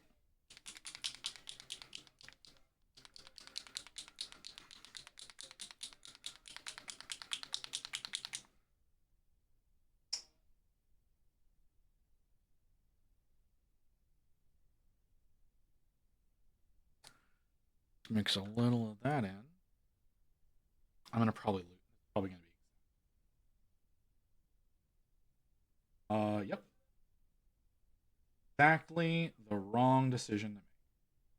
Mix a little of that in. I'm gonna probably lose. Probably gonna be. Yep. Exactly the wrong decision to make.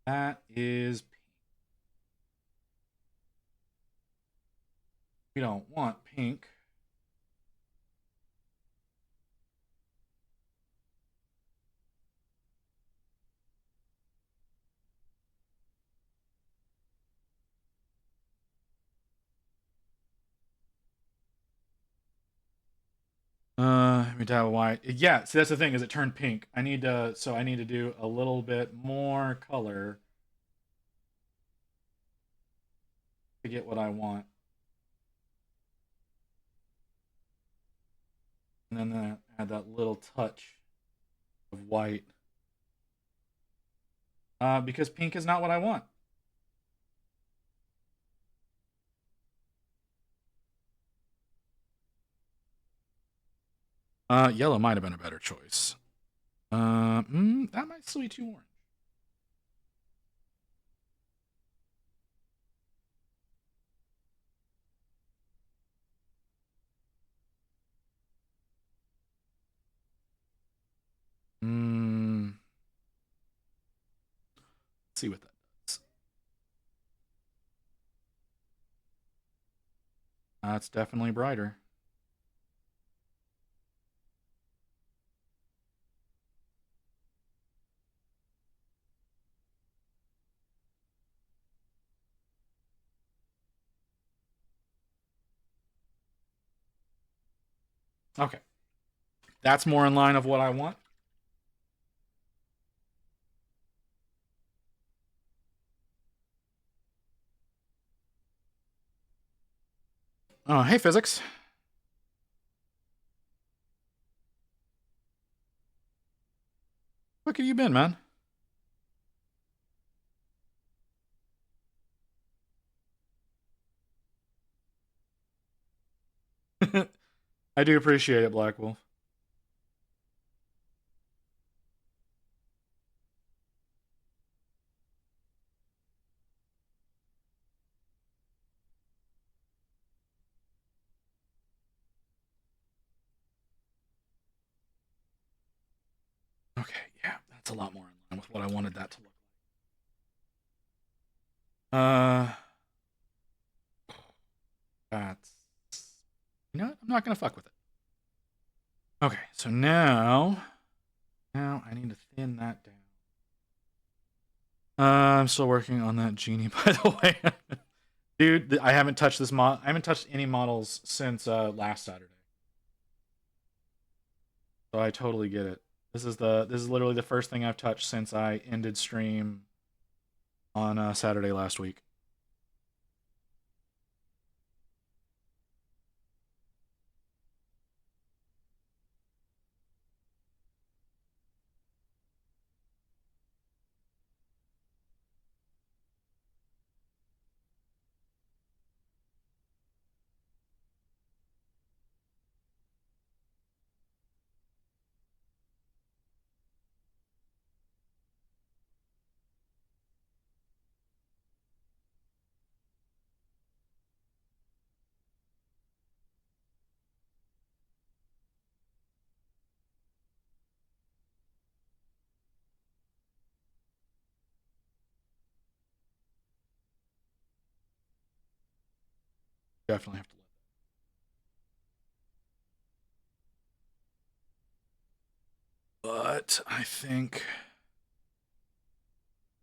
That is pink. We don't want pink. Let me tell white. Yeah, see that's the thing is it turned pink. I need to do a little bit more color to get what I want. And then add that little touch of white. Because pink is not what I want. Yellow might have been a better choice. That might still be too orange. Let's see what that does. That's definitely brighter. Okay. That's more in line of what I want. Oh, hey, physics. Look have you been, man? I do appreciate it, Black Wolf. Okay, yeah, that's a lot more in line with what I wanted that to look like. That's... You know what? I'm not gonna fuck with it. Okay, so now I need to thin that down. I'm still working on that genie, by the way. Dude, I haven't touched this mod. I haven't touched any models since last Saturday. So I totally get it. This is literally the first thing I've touched since I ended stream on Saturday last week. Definitely have to But I think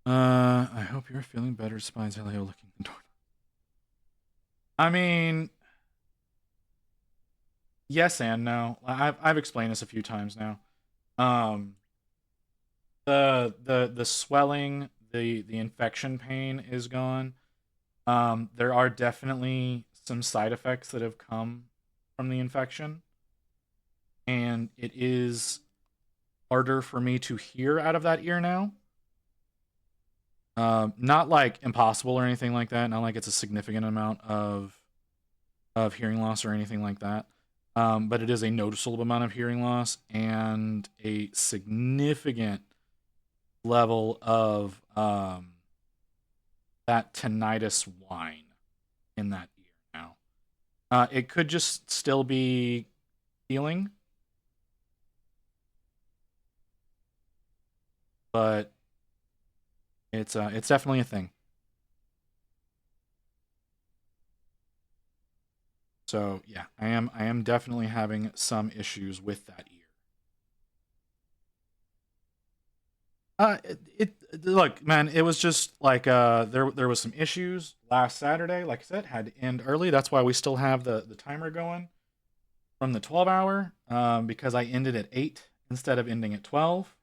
I hope you're feeling better, Spies Elio looking the door. I mean, yes and no. I've explained this a few times now. Um the swelling, the infection pain is gone. There are definitely some side effects that have come from the infection, and it is harder for me to hear out of that ear now. Not like impossible or anything like that. Not like it's a significant amount of hearing loss or anything like that. But it is a noticeable amount of hearing loss and a significant level of that tinnitus whine in that ear now. It could just still be feeling, but it's definitely a thing. So yeah, I am definitely having some issues with that ear. Look, man, it was just like there was some issues last Saturday. Like I said, had to end early. That's why we still have the timer going from the 12 hour, because I ended at 8 instead of ending at 12.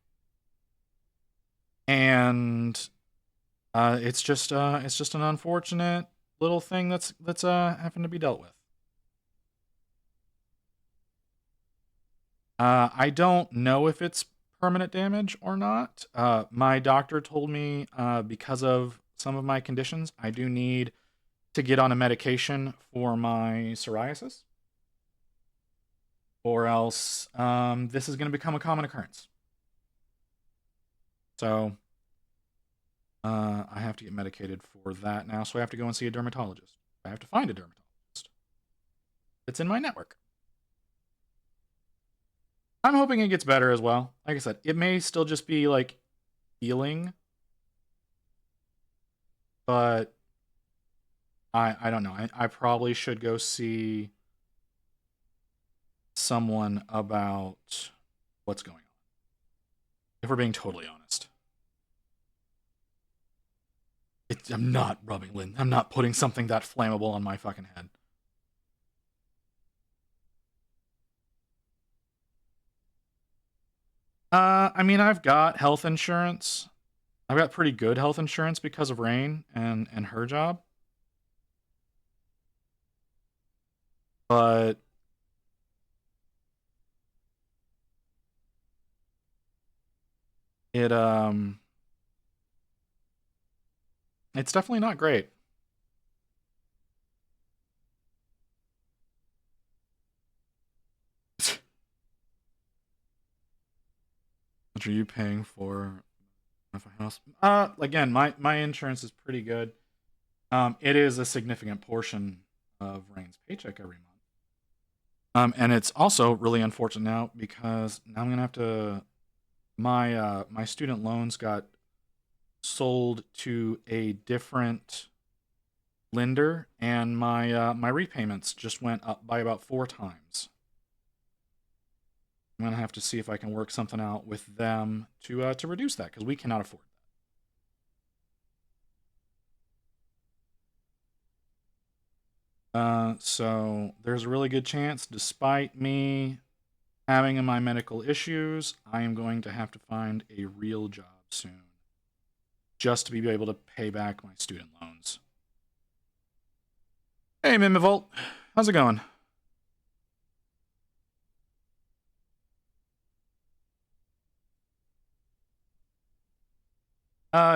And it's just an unfortunate little thing that's having to be dealt with. I don't know if it's permanent damage or not. My doctor told me because of some of my conditions, I do need to get on a medication for my psoriasis, or else this is going to become a common occurrence. So I have to get medicated for that now. So I have to go and see a dermatologist. I have to find a dermatologist. It's in my network. I'm hoping it gets better as well. Like I said, it may still just be like healing, but I don't know. I probably should go see someone about what's going on. If we're being totally honest. I'm not rubbing Lynn. I'm not putting something that flammable on my fucking head. I mean, I've got health insurance. I've got pretty good health insurance because of Rain and her job. But it it's definitely not great. What are you paying for a house? Again, my insurance is pretty good. It is a significant portion of Rain's paycheck every month. And it's also really unfortunate now because now I'm gonna have to my student loans got sold to a different lender, and my repayments just went up by about 4 times. I'm gonna have to see if I can work something out with them to reduce that because we cannot afford that. So there's a really good chance, despite me having my medical issues, I am going to have to find a real job soon, just to be able to pay back my student loans. Hey, Mimivolt, how's it going?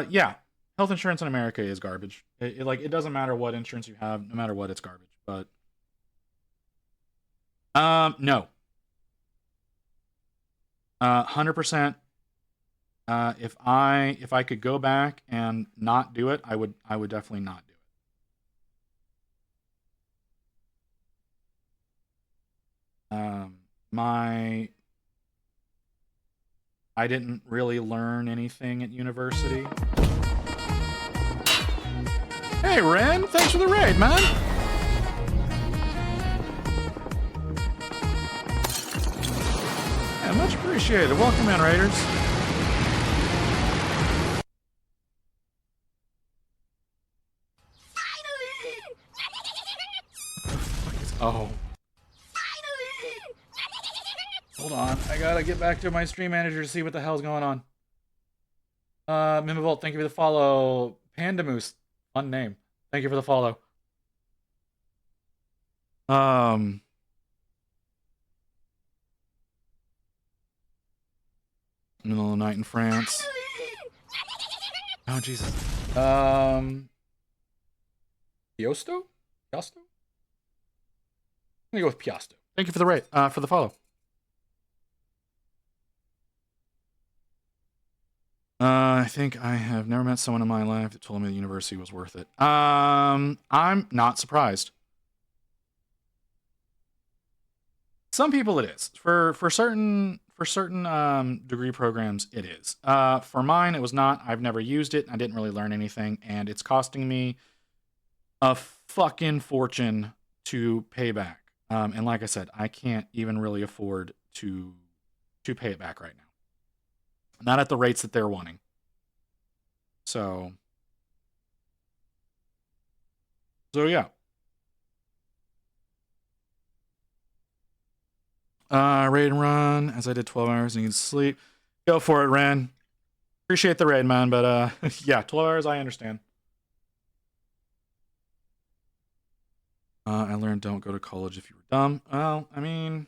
Yeah, health insurance in America is garbage. It doesn't matter what insurance you have, no matter what, it's garbage. But no, 100%. If I could go back and not do it, I would definitely not do it. I didn't really learn anything at university. Hey, Ren, thanks for the raid, man. Yeah, much appreciated. Welcome in, Raiders. Oh. Hold on. I gotta get back to my stream manager to see what the hell's going on. Mimivolt, thank you for the follow. Pandamoose. Fun name. Thank you for the follow. Middle of the night in France. Oh, Jesus. Piosto? Piasto? I'm gonna go with Piasto. Thank you for the rate, for the follow. I think I have never met someone in my life that told me the university was worth it. I'm not surprised. Some people it is. For certain degree programs it is. For mine it was not. I've never used it. I didn't really learn anything, and it's costing me a fucking fortune to pay back. And like I said, I can't even really afford to pay it back right now. Not at the rates that they're wanting. So yeah. Raid and run, as I did 12 hours and need to sleep. Go for it, Ren. Appreciate the raid, man, but yeah, 12 hours, I understand. I learned don't go to college if you were dumb. Well, I mean,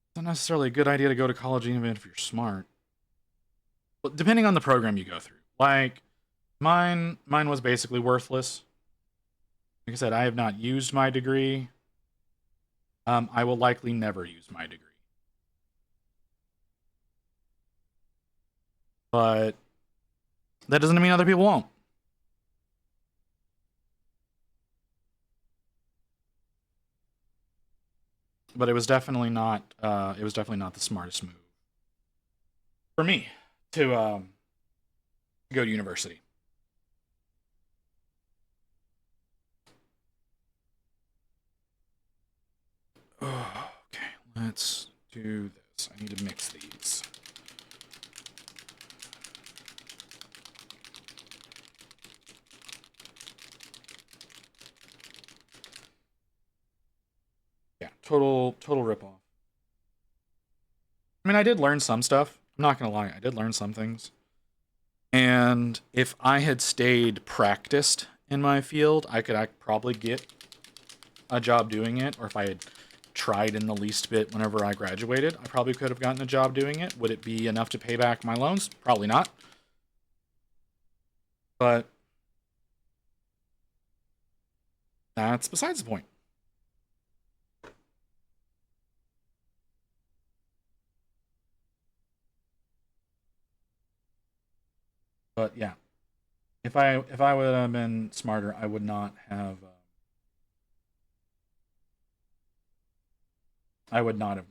it's not necessarily a good idea to go to college even if you're smart. Well, depending on the program you go through. Like, mine was basically worthless. Like I said, I have not used my degree. I will likely never use my degree. But that doesn't mean other people won't. But it was definitely not the smartest move for me to go to university. Oh, okay, let's do this. I need to mix these. Yeah, total ripoff. I mean, I did learn some stuff. I'm not gonna lie, I did learn some things. And if I had stayed practiced in my field, I could probably get a job doing it. Or if I had tried in the least bit whenever I graduated, I probably could have gotten a job doing it. Would it be enough to pay back my loans? Probably not. But that's besides the point. But yeah, if I would have been smarter, I would not have. I would not have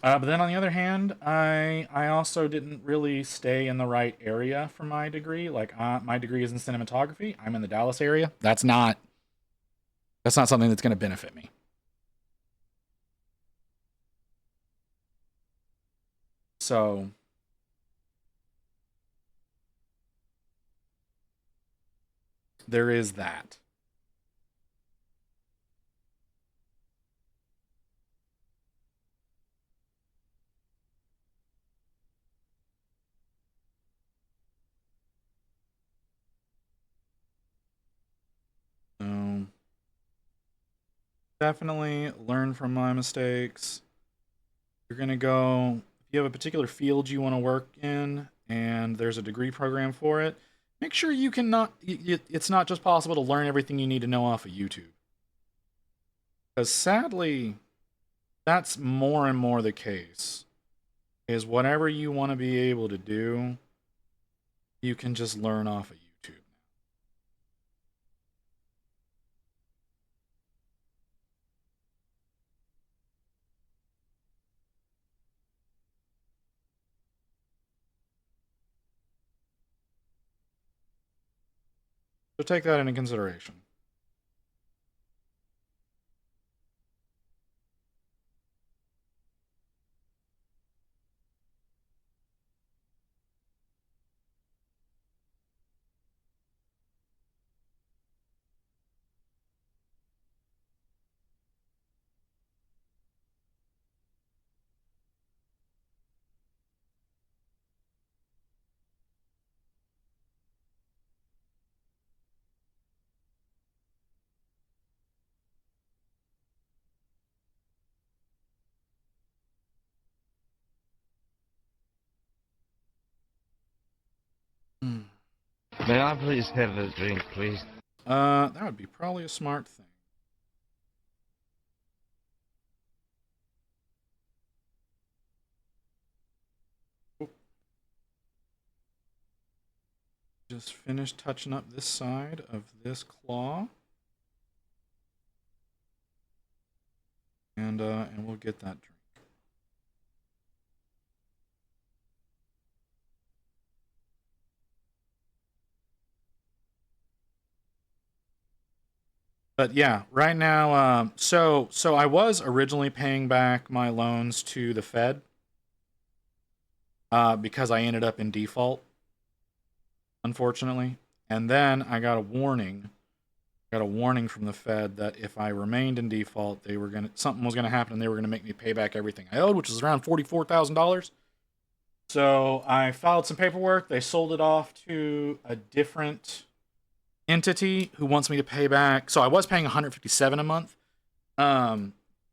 gone. But then on the other hand, I also didn't really stay in the right area for my degree. Like my degree is in cinematography. I'm in the Dallas area. That's not something that's going to benefit me. So there is that. So definitely learn from my mistakes. You're going to go, if you have a particular field you want to work in and there's a degree program for it, make sure you can not, it's not just possible to learn everything you need to know off of YouTube. Because sadly, that's more and more the case. Is whatever you want to be able to do, you can just learn off of YouTube. So take that into consideration. Hmm. May I please have a drink, please? That would be probably a smart thing. Just finish touching up this side of this claw. And we'll get that drink. But yeah, right now, so I was originally paying back my loans to the Fed, because I ended up in default, unfortunately. And then I got a warning. Got a warning from the Fed that if I remained in default, something was gonna happen, and they were gonna make me pay back everything I owed, which was around $44,000. So I filed some paperwork. They sold it off to a different entity who wants me to pay back. So I was paying $157 a month.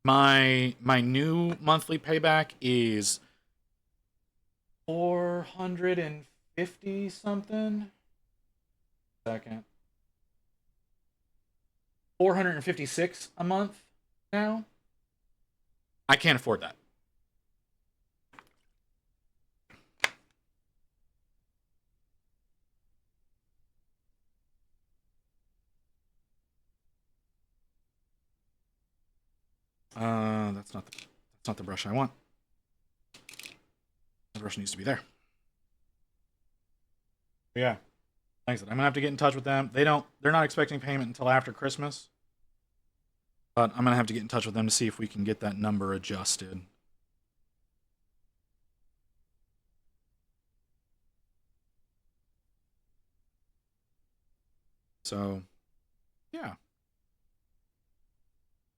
My new monthly payback is 450 something. Second. 456 a month now. I can't afford that. That's not the brush I want. The brush needs to be there. But yeah. Like I said, I'm gonna have to get in touch with them. They're not expecting payment until after Christmas. But I'm gonna have to get in touch with them to see if we can get that number adjusted. So, yeah.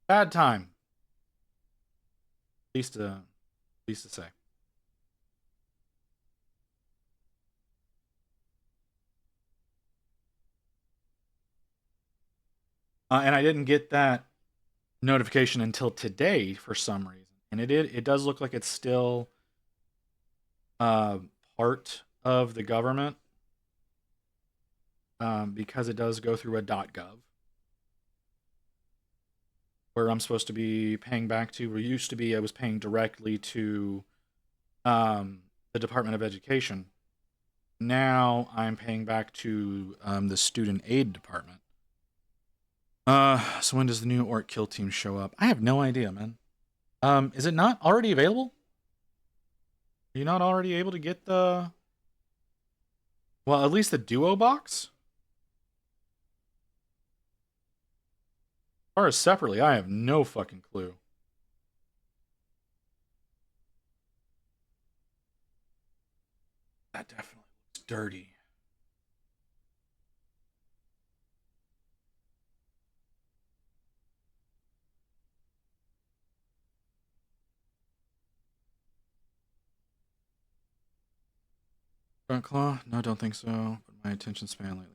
Bad time. Least to say. And I didn't get that notification until today for some reason. And it does look like it's still part of the government, because it does go through a .gov where I'm supposed to be paying back to. Where used to be I was paying directly to the Department of Education. Now I'm paying back to the student aid department. So when does the new Orc Kill Team show up? I have no idea, man. Is it not already available? Are you not already able to get the... Well, at least the Duo box? As far as separately, I have no fucking clue. That definitely looks dirty. Front claw? No, don't think so. But my attention span lately.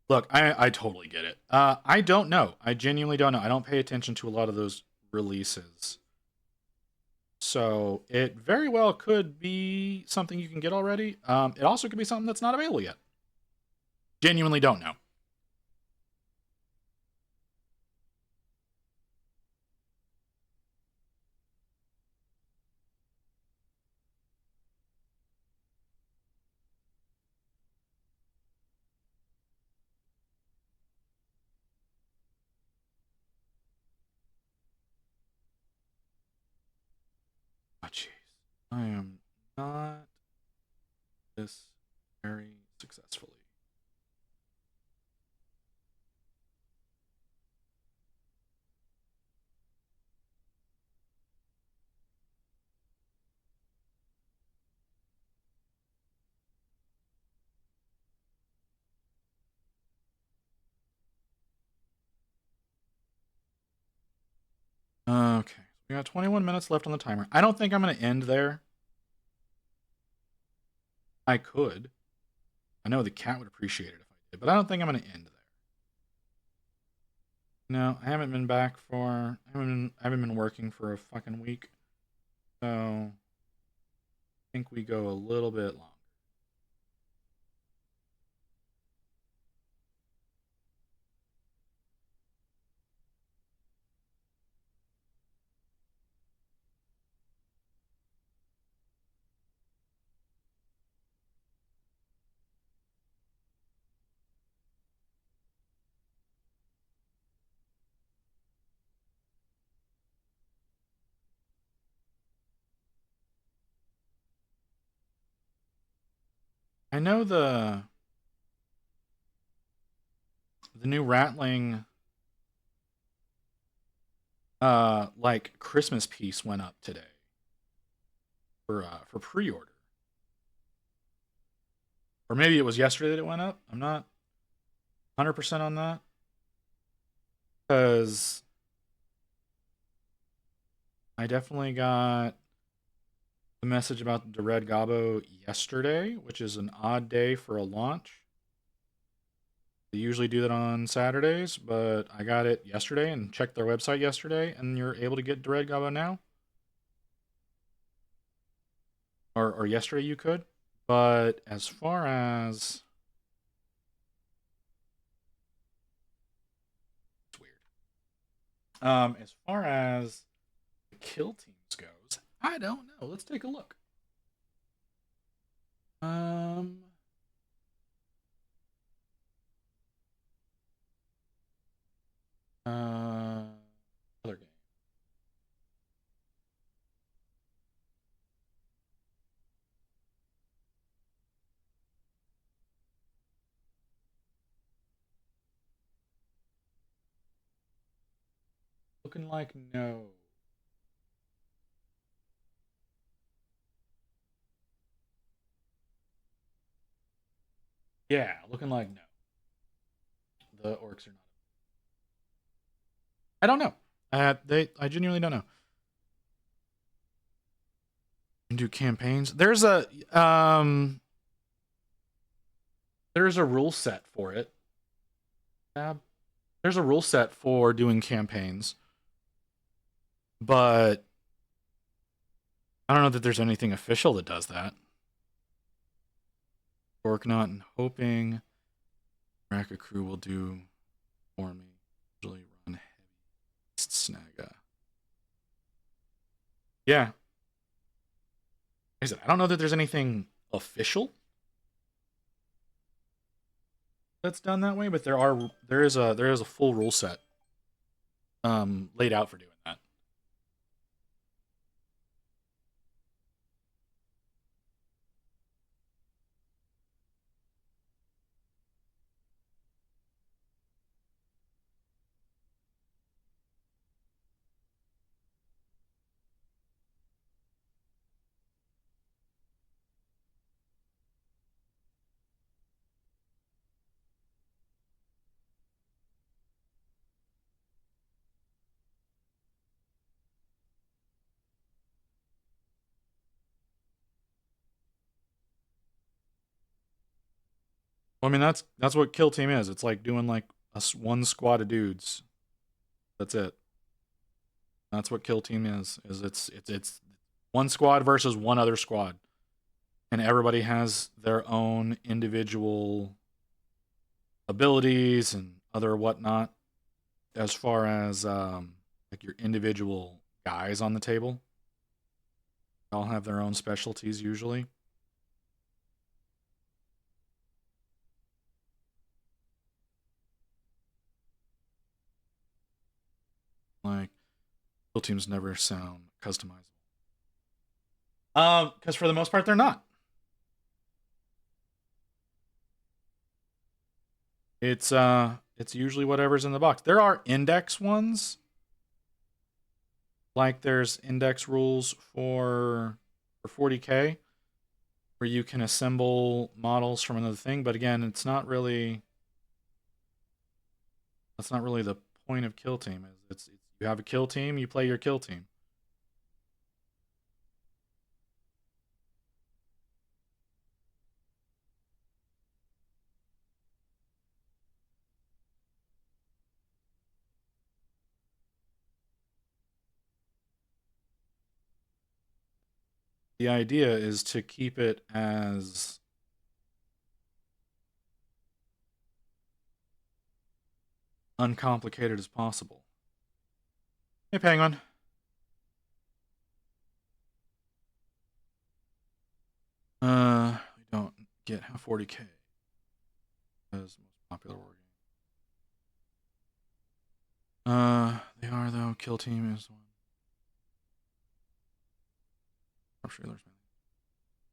Look, I totally get it. I don't know. I genuinely don't know. I don't pay attention to a lot of those releases. So it very well could be something you can get already. It also could be something that's not available yet. Genuinely don't know. Oh, jeez. I am not this very successfully. Okay. We got 21 minutes left on the timer. I don't think I'm going to end there. I could. I know the cat would appreciate it if I did, but I don't think I'm going to end there. No, I haven't been back for... I haven't been working for a fucking week. So... I think we go a little bit long. I know the new Ratling like Christmas piece went up today for pre-order. Or maybe it was yesterday that it went up. I'm not 100% on that. Cuz I definitely got the message about the Red Gobbo yesterday, which is an odd day for a launch. They usually do that on Saturdays, but I got it yesterday and checked their website yesterday, and you're able to get Red Gobbo now. Or yesterday you could. But as far as... It's weird. As far as the kill teams goes, I don't know. Let's take a look. Other game. Looking like no. Yeah, looking like no. the orcs are not. I don't know. I genuinely don't know. And do campaigns. There's a rule set for it. There's a rule set for doing campaigns, but I don't know that there's anything official that does that. Working on and hoping Raka crew will do for me. Usually run heavy Snaga. Yeah. Like I said, I don't know that there's anything official that's done that way, but there is a full rule set laid out for doing that. Well, I mean, that's what Kill Team is. It's like doing like one squad of dudes. That's it. That's what Kill Team is. It's one squad versus one other squad, and everybody has their own individual abilities and other whatnot. As far as like your individual guys on the table, they all have their own specialties usually. Like, Kill Teams never sound customizable. Because for the most part, they're not. It's usually whatever's in the box. There are index ones. Like there's index rules for 40K where you can assemble models from another thing, but again, that's not really the point of Kill Team. It's you have a kill team, you play your kill team. The idea is to keep it as uncomplicated as possible. Hey, Penguin. We don't get 40K as most popular war game. They are though. Kill Team is one.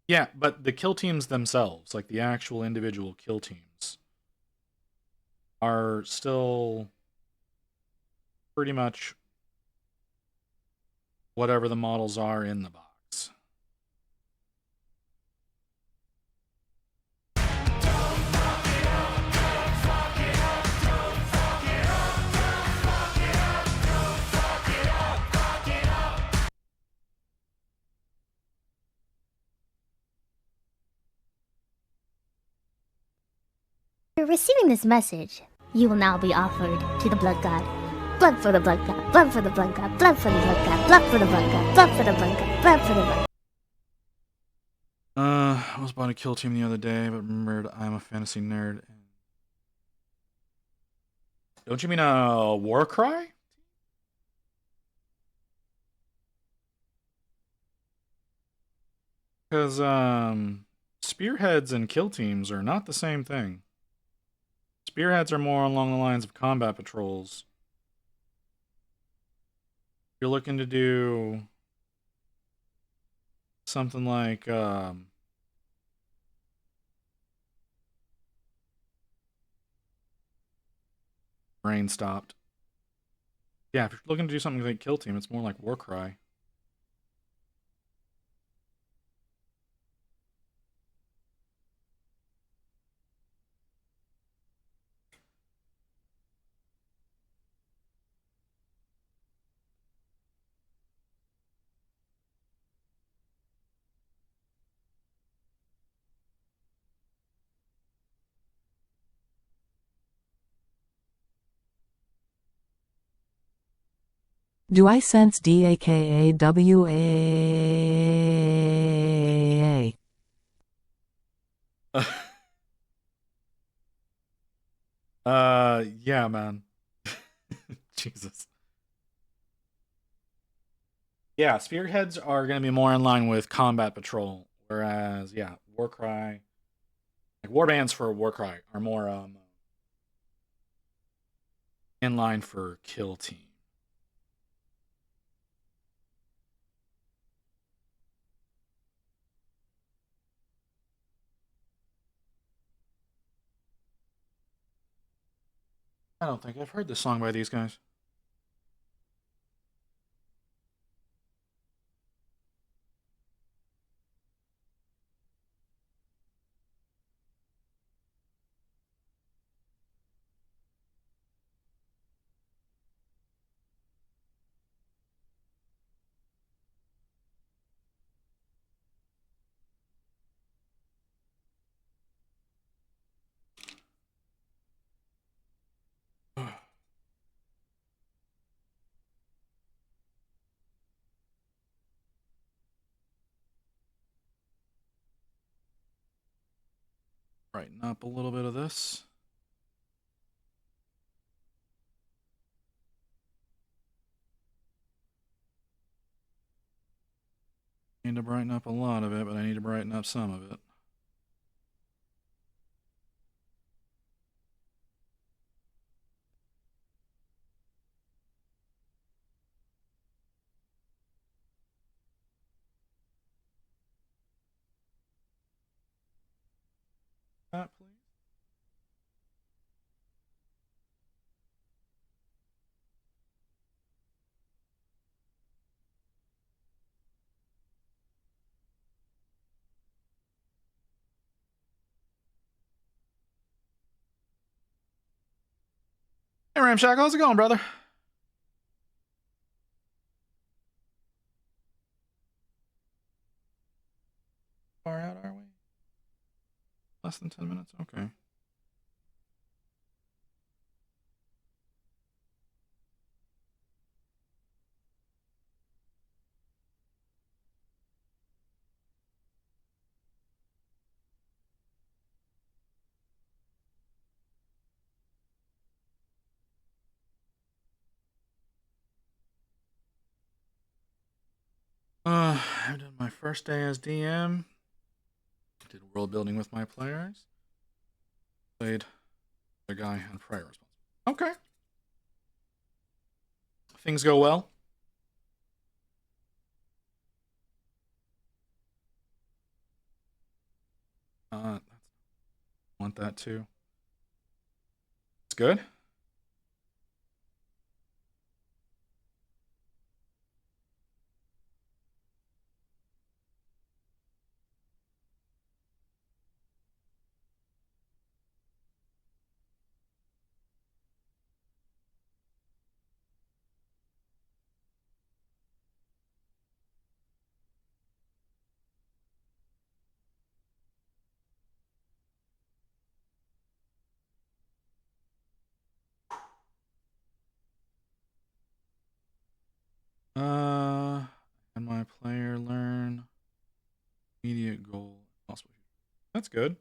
Yeah, but the kill teams themselves, like the actual individual kill teams, are still pretty much whatever the models are in the box. After receiving this message, you will now be offered to the Blood God. Blood for the Blood God, blood for the Blood God, blood for the Blood God, blood for the Blood God, blood for the Blood God, blood for the Blood God. I was bought a Kill Team the other day, but remembered I'm a fantasy nerd. Don't you mean a Warcry? Because spearheads and kill teams are not the same thing. Spearheads are more along the lines of combat patrols. You're looking to do something like brain stopped. Yeah, if you're looking to do something like Kill Team, it's more like Warcry. Do I sense DAKAWAA? Yeah, man. Jesus. Yeah, spearheads are going to be more in line with combat patrol, whereas yeah, Warcry, like warbands for Warcry are more in line for kill team. I don't think I've heard this song by these guys. Brighten up a little bit of this. Need to brighten up a lot of it, but I need to brighten up some of it. That, please. Hey, Ramshack, how's it going, brother? Far out, are we? Less than 10 minutes? Okay. I've done my first day as DM. Did world building with my players. Played the guy had prior response. Okay. Things go well. Want that too. It's good. And my player learn immediate goal. That's good.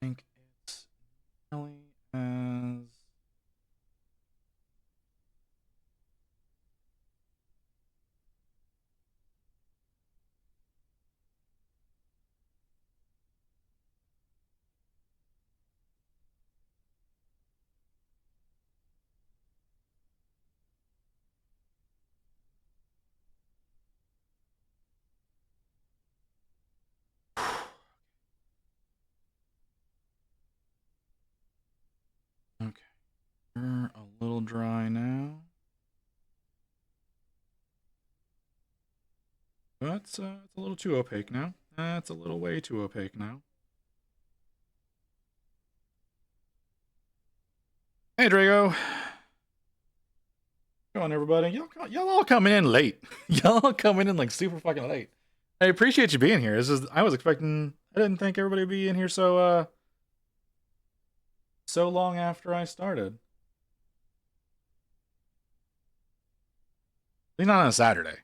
I think it's Nelly as okay. We're a little dry now. That's it's a little too opaque now. That's a little way too opaque now. Hey, Drago. Come on, everybody. Y'all all coming in late. Y'all all coming in like super fucking late. I appreciate you being here. I was expecting. I didn't think everybody would be in here so long after I started. At least not on a Saturday.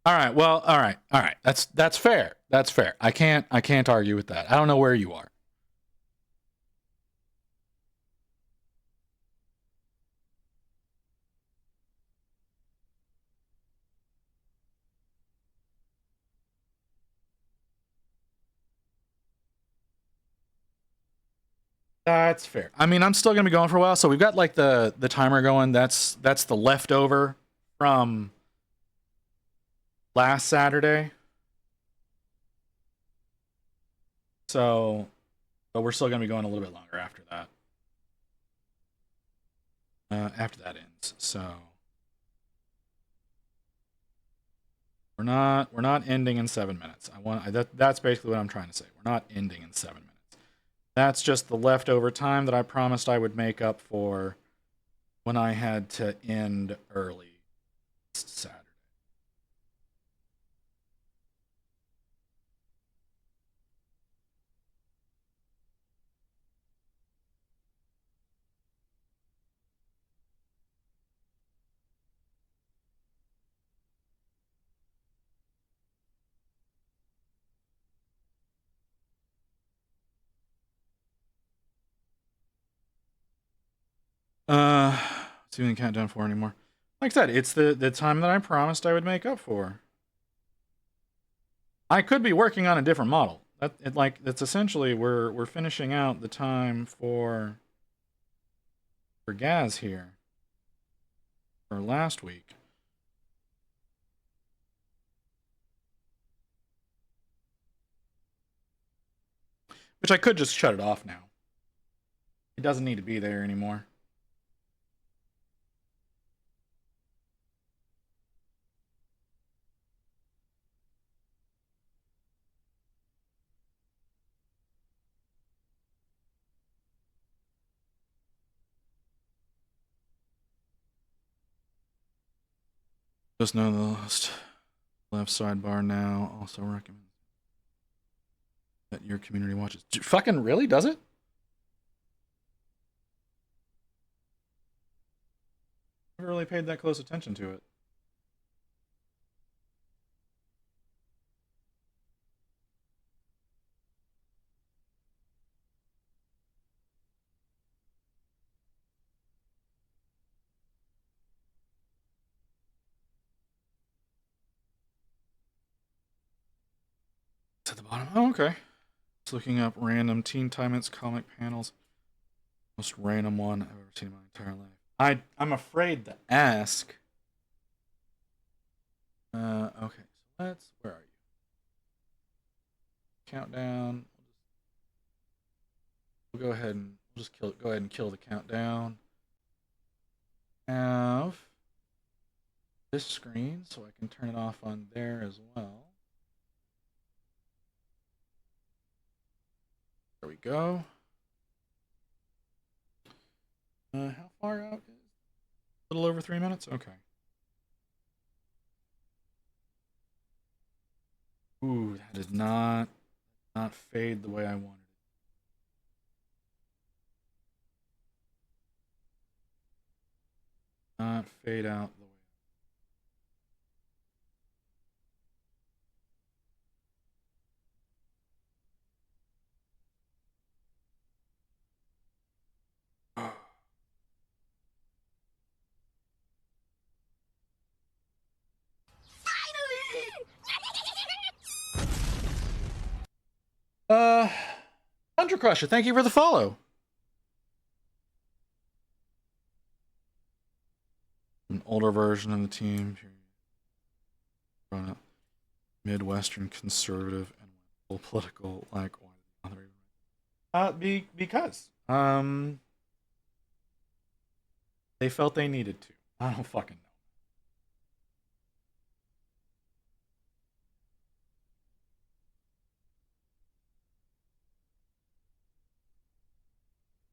All right. Well, all right. All right. That's fair. That's fair. I can't argue with that. I don't know where you are. That's fair. I mean, I'm still gonna be going for a while, so we've got like the timer going. That's the leftover from last Saturday. So, but we're still gonna be going a little bit longer after that. After that ends, so we're not ending in 7 minutes. That's basically what I'm trying to say. We're not ending in 7 minutes. That's just the leftover time that I promised I would make up for when I had to end early Saturday. See if we can count down for anymore. Like I said, it's the time that I promised I would make up for. I could be working on a different model. That's essentially we're finishing out the time for Gaz here for last week. Which I could just shut it off now. It doesn't need to be there anymore. Just know the left sidebar now also recommend that your community watches. Fucking really? Does it? Never really paid that close attention to it. It's at the bottom. Oh, okay. Just looking up random Teen Titans comic panels. Most random one I've ever seen in my entire life. I'm afraid to ask. Okay. So where are you? Countdown. We'll go ahead and go ahead and kill the countdown. Have this screen so I can turn it off on there as well. There we go. How far out is it? A little over 3 minutes? Okay. Ooh, that did not fade the way I wanted it. Not fade out the way. Thunder Crusher, thank you for the follow. An older version of the team. Midwestern conservative and political, like because they felt they needed to. I don't fucking know.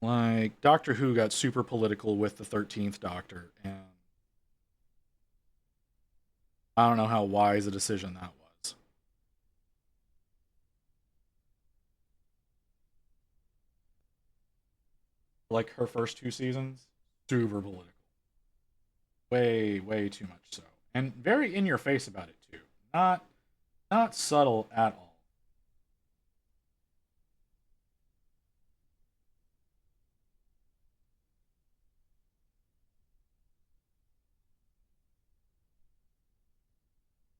Like, Doctor Who got super political with the 13th Doctor, and I don't know how wise a decision that was. Like, her first 2 seasons, super political. Way, way too much so. And very in your face about it, too. Not subtle at all.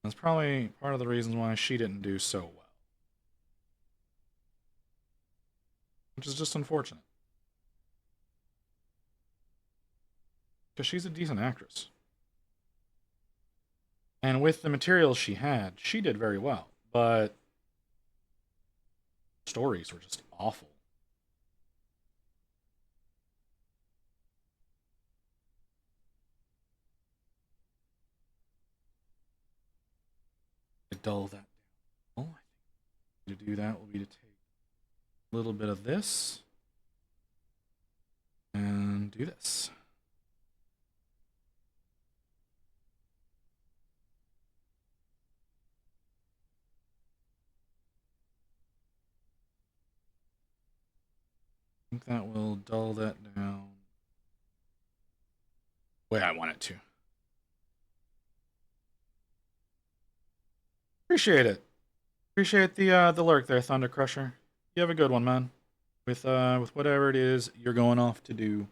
That's probably part of the reasons why she didn't do so well. Which is just unfortunate. Because she's a decent actress. And with the materials she had, she did very well. But stories were just awful. To dull that down. I think to do that will be to take a little bit of this and do this. I think that will dull that down the way I want it to. Appreciate it. Appreciate the lurk there, Thunder Crusher. You have a good one, man. With whatever it is you're going off to do.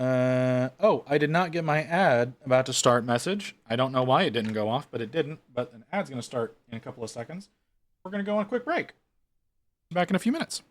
Oh, I did not get my ad about to start message. I don't know why it didn't go off, but it didn't. But an ad's gonna start in a couple of seconds. We're gonna go on a quick break. Back in a few minutes.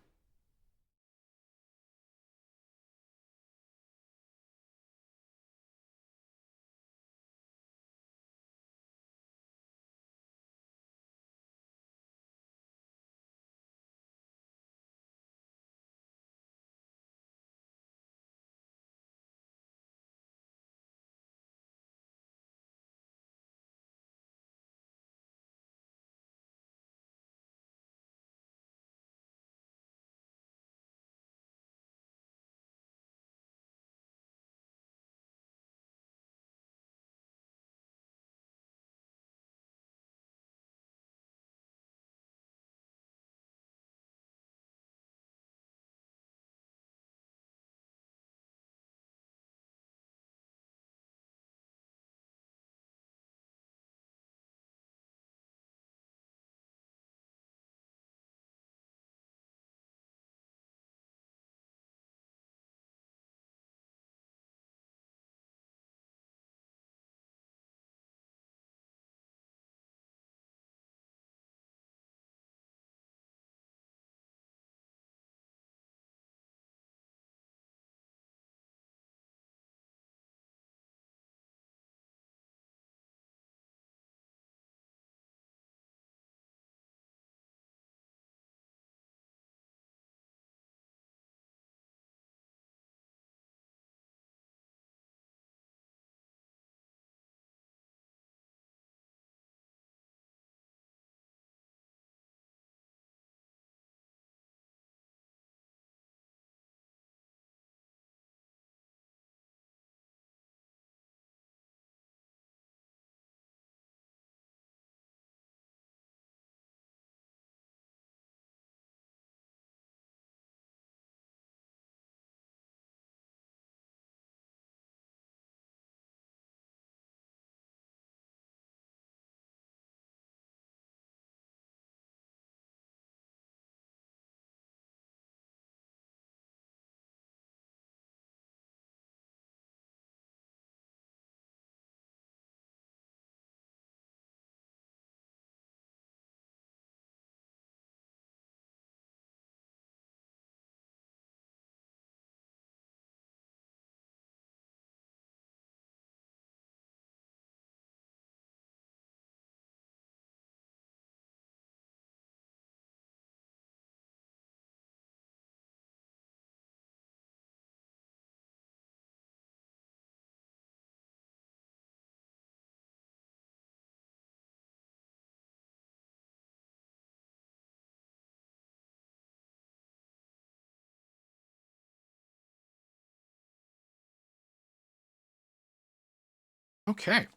Okay.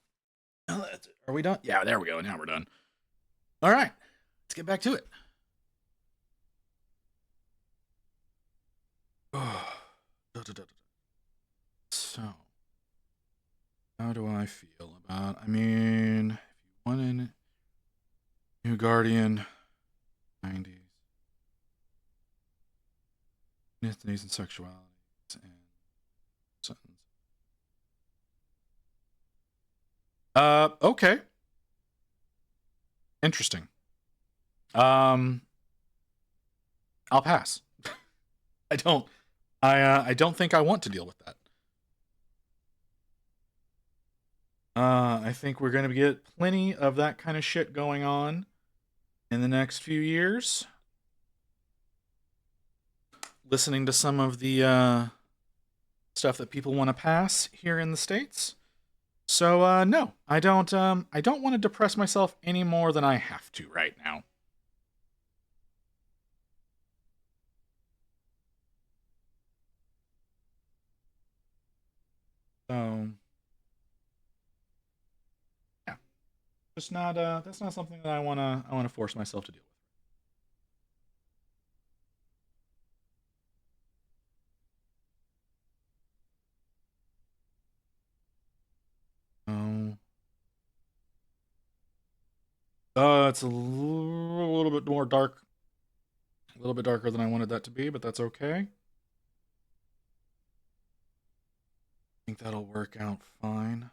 Are we done? Yeah, there we go. Now we're done. All right. Let's get back to it. So, how do I feel about? I mean, if you want a new Guardian, 90s, ethnicities and sexualities, and sentence. Okay. Interesting. I'll pass. I don't. I don't think I want to deal with that. I think we're going to get plenty of that kind of shit going on in the next few years. Listening to some of the stuff that people want to pass here in the States. So no, I don't want to depress myself any more than I have to right now. So yeah, just not that's not something that I wanna force myself to deal with. Oh. It's a little bit more dark, a little bit darker than I wanted that to be, but that's okay. I think that'll work out fine.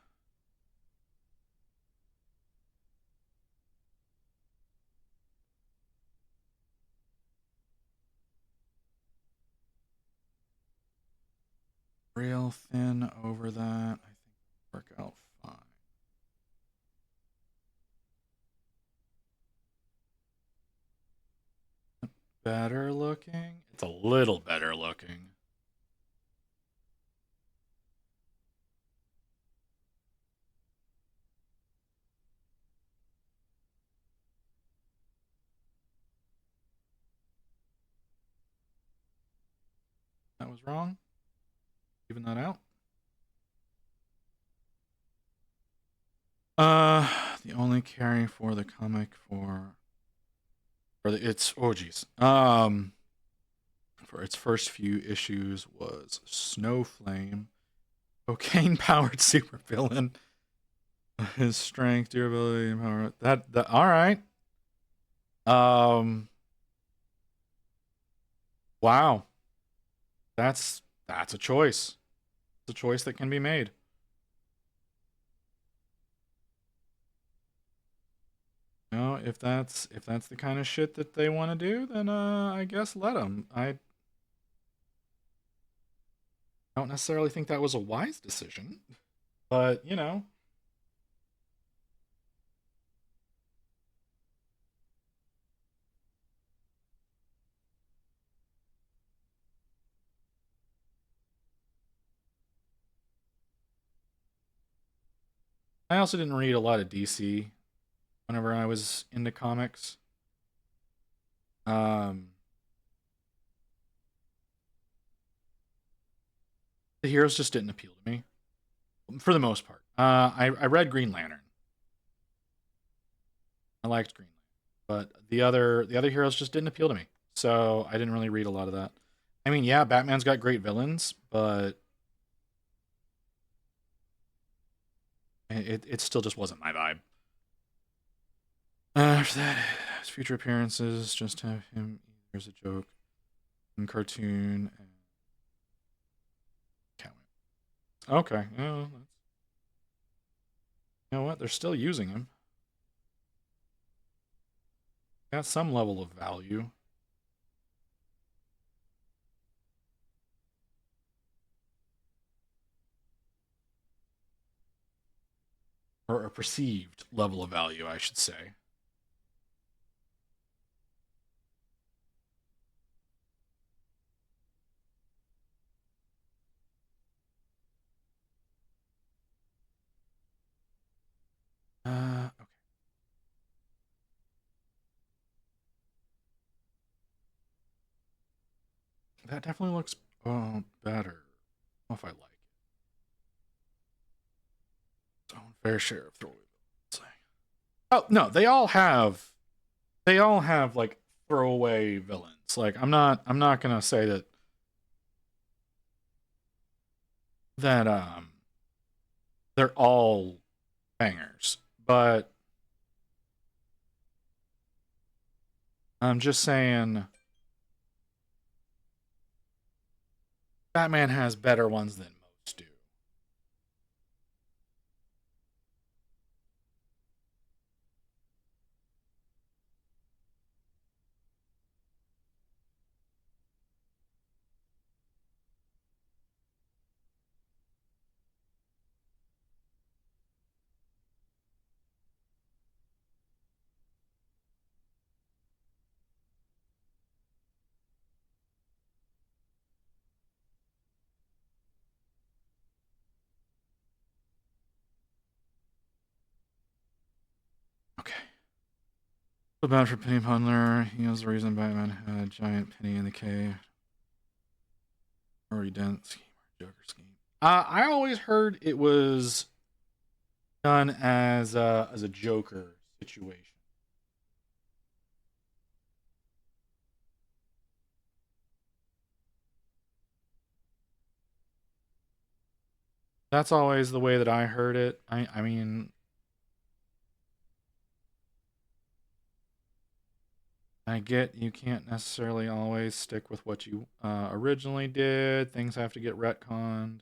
Real thin over that. I think it'll work out fine. Better looking? It's a little better looking. That was wrong. Even that out. The only carry for the comic for its oh geez. For its first few issues was Snowflame, cocaine powered supervillain. His strength, durability, and power. That all right. Wow. That's a choice. It's a choice that can be made. You know, if that's the kind of shit that they want to do, then I guess let them. I don't necessarily think that was a wise decision, but you know, I also didn't read a lot of DC whenever I was into comics. Um, the heroes just didn't appeal to me for the most part. I read Green Lantern. I liked Green Lantern, but the other heroes just didn't appeal to me. So I didn't really read a lot of that. I mean, yeah, Batman's got great villains, but it still just wasn't my vibe. After that, his future appearances just have him. Here's a joke, in cartoon. And Catwoman. Okay, you know what? They're still using him. Got some level of value. Or a perceived level of value, I should say. Okay. That definitely looks better. I don't know if I like it. own fair share of throwaway villains. Oh no, they all have like throwaway villains. Like I'm not gonna say that they're all bangers, but I'm just saying Batman has better ones than most do. Okay. So bad for Penny Pundler. He knows the reason Batman had a giant penny in the cave. Or dent scheme or Joker scheme. I always heard it was done as a Joker situation. That's always the way that I heard it. I mean, I get you can't necessarily always stick with what you originally did. Things have to get retconned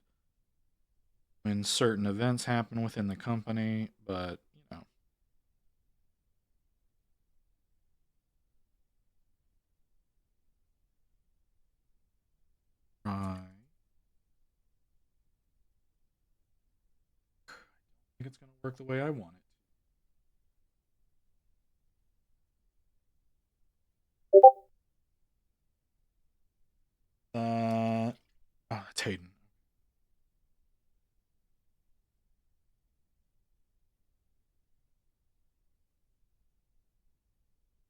when certain events happen within the company, but you know. Right. I think it's going to work the way I want it. Oh, that's Hayden.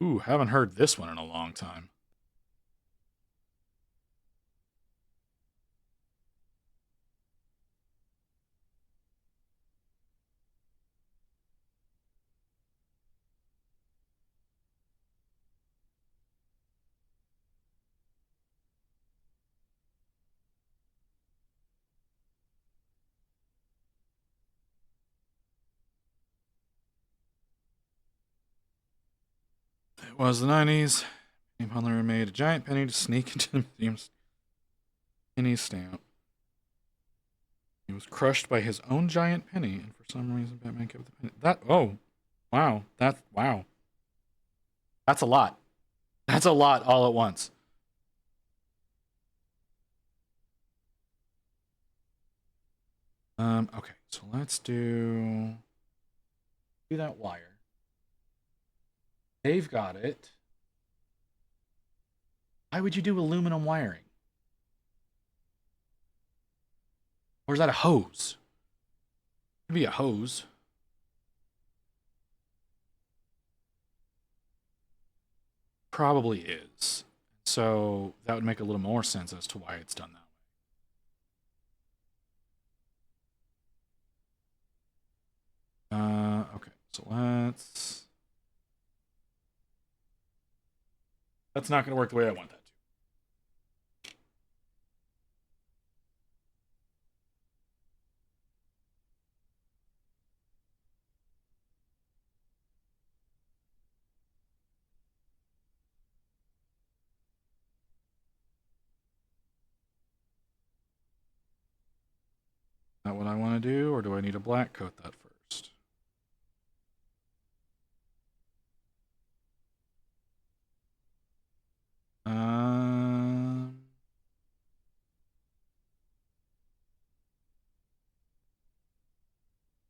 Ooh, haven't heard this one in a long time. It was the 90s. Penny Pundler made a giant penny to sneak into the museum's penny stamp. He was crushed by his own giant penny, and for some reason, Batman kept the penny. Wow. That's a lot. That's a lot all at once. Okay, so let's do that wire. They've got it. Why would you do aluminum wiring? Or is that a hose? Could be a hose. Probably is. So that would make a little more sense as to why it's done that way. Okay, so that's not going to work the way I want that to. Is that what I want to do, or do I need to black coat that first?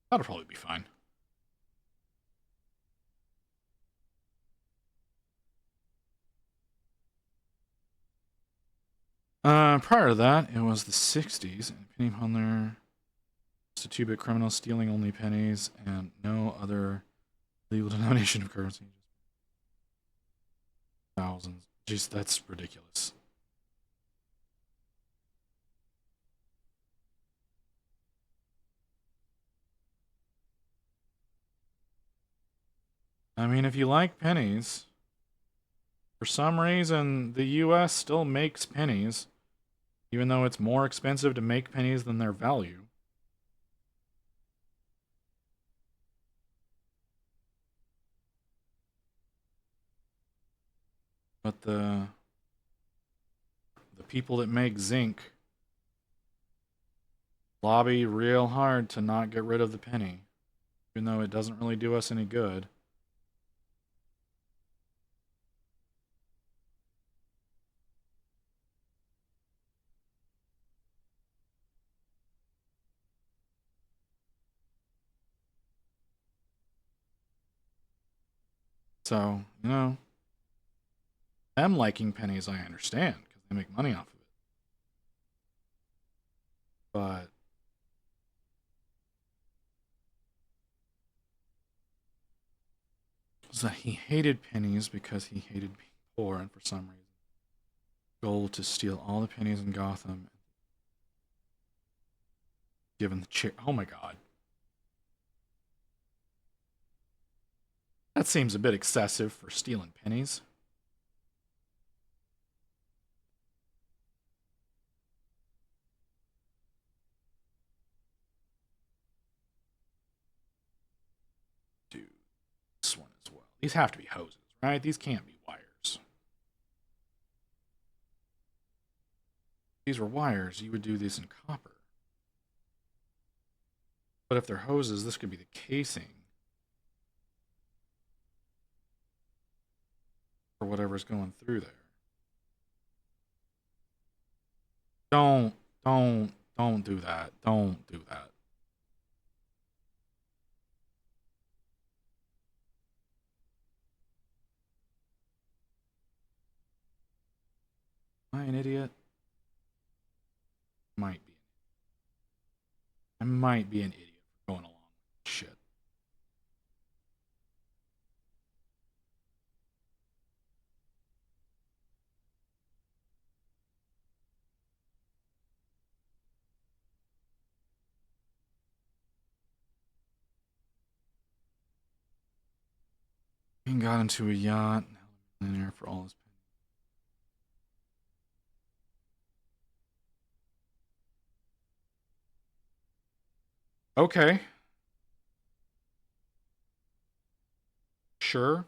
That'll probably be fine. Prior to that, it was the 60s, and Penny Pundler was a 2-bit criminal stealing only pennies and no other legal denomination of currency. Thousands. Jeez, that's ridiculous. I mean, if you like pennies, for some reason, the US still makes pennies, even though it's more expensive to make pennies than their value. But the people that make zinc lobby real hard to not get rid of the penny, even though it doesn't really do us any good. So, you know, them liking pennies I understand, because they make money off of it. But was that he hated pennies because he hated being poor, and for some reason, goal to steal all the pennies in Gotham, given the chair. Oh my god. That seems a bit excessive for stealing pennies. Dude, this one as well. These have to be hoses, right? These can't be wires. If these were wires, you would do these in copper. But if they're hoses, this could be the casing. Or whatever's going through there. Don't do that. Don't do that. Am I an idiot? Might be. I might be an idiot for going along with shit. He got into a yacht. In there for all his pennies. Okay. Sure.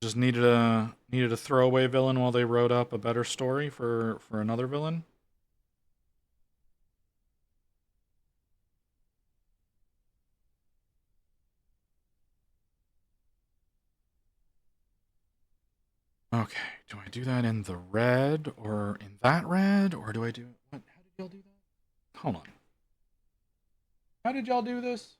Just needed a throwaway villain while they wrote up a better story for another villain. Okay, do I do that in the red or in that red, or do I do what? How did y'all do that? Hold on. How did y'all do this?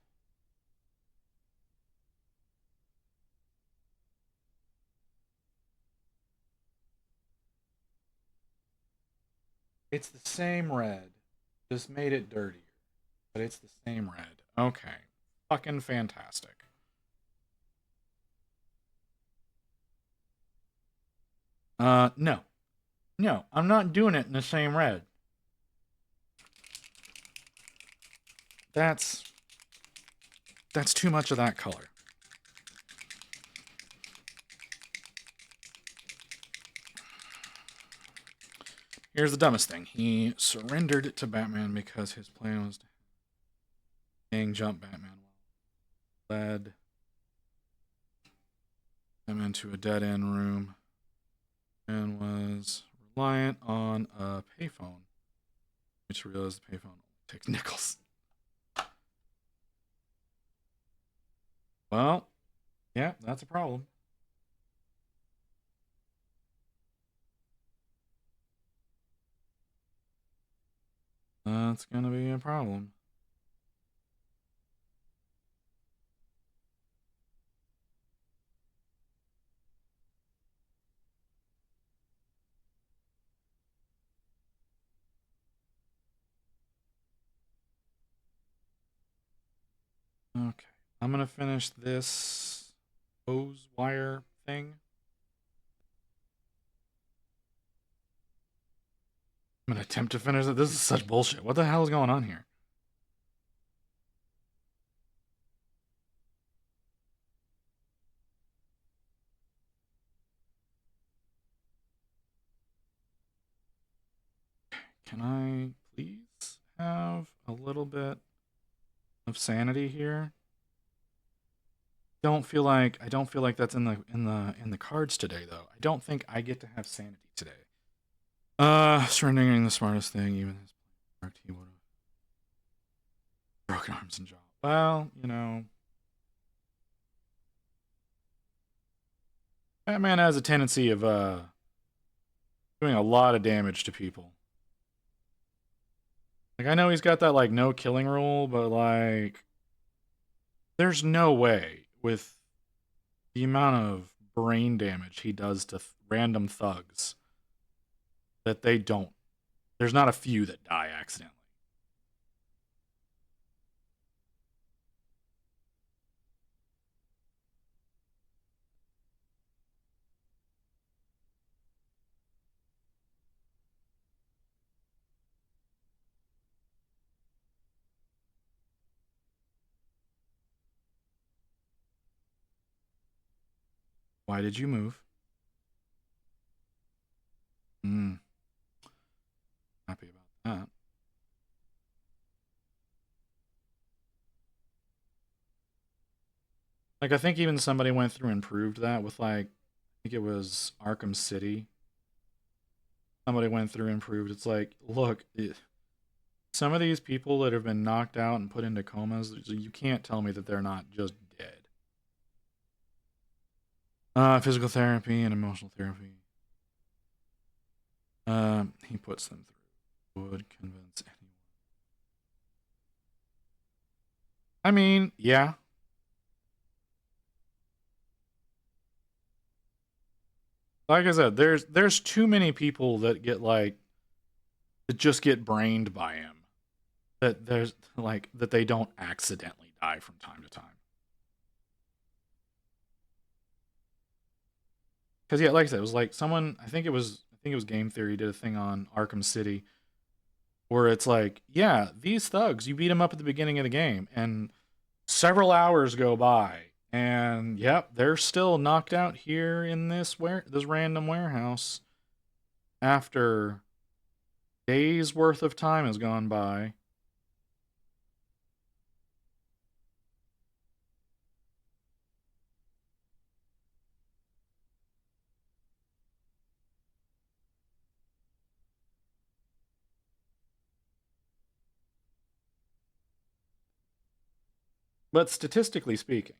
It's the same red, just made it dirtier, but it's the same red. Okay, fucking fantastic. No. No, I'm not doing it in the same red. That's too much of that color. Here's the dumbest thing. He surrendered to Batman because his plan was to hang jump Batman while led him into a dead-end room and was reliant on a payphone, which realized the payphone takes nickels. Well, yeah, that's a problem. That's gonna be a problem. Okay, I'm gonna finish this hose wire thing. I'm gonna attempt to finish it. This is such bullshit. What the hell is going on here? can I please have a little bit of sanity here? I don't feel like that's in the cards today though. I don't think I get to have sanity today. Surrendering the smartest thing, even his marked, he would have broken arms and jaw. Well, you know, Batman has a tendency of doing a lot of damage to people. Like, I know he's got that like no killing rule, but like there's no way with the amount of brain damage he does to random thugs that they don't. There's not a few that die accidentally. Why did you move? Happy about that. Like, I think even somebody went through and proved that with, like, I think it was Arkham City. Somebody went through and proved it's like, look, some of these people that have been knocked out and put into comas, you can't tell me that they're not just dead. Physical therapy and emotional therapy. He puts them through. Would convince anyone. I mean, yeah. Like I said, there's too many people that get like that just get brained by him. That there's like that they don't accidentally die from time to time. Because yeah, like I said, it was like someone I think it was Game Theory did a thing on Arkham City where it's like, yeah, these thugs, you beat them up at the beginning of the game, and several hours go by, and yep, they're still knocked out here in this random warehouse after days worth of time has gone by. But statistically speaking,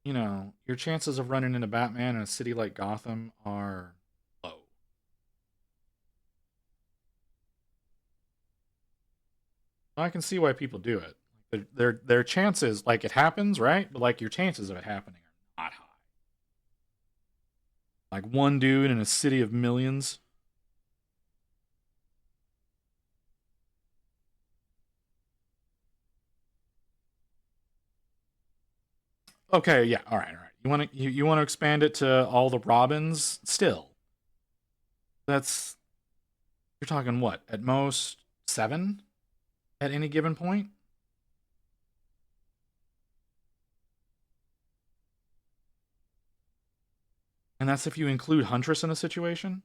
you know, your chances of running into Batman in a city like Gotham are low. I can see why people do it. Their chances, like it happens, right? But like your chances of it happening are not high. Like one dude in a city of millions. Okay, yeah, all right. You want to expand it to all the Robins? Still, that's you're talking what at most 7 at any given point. And that's if you include Huntress in a situation.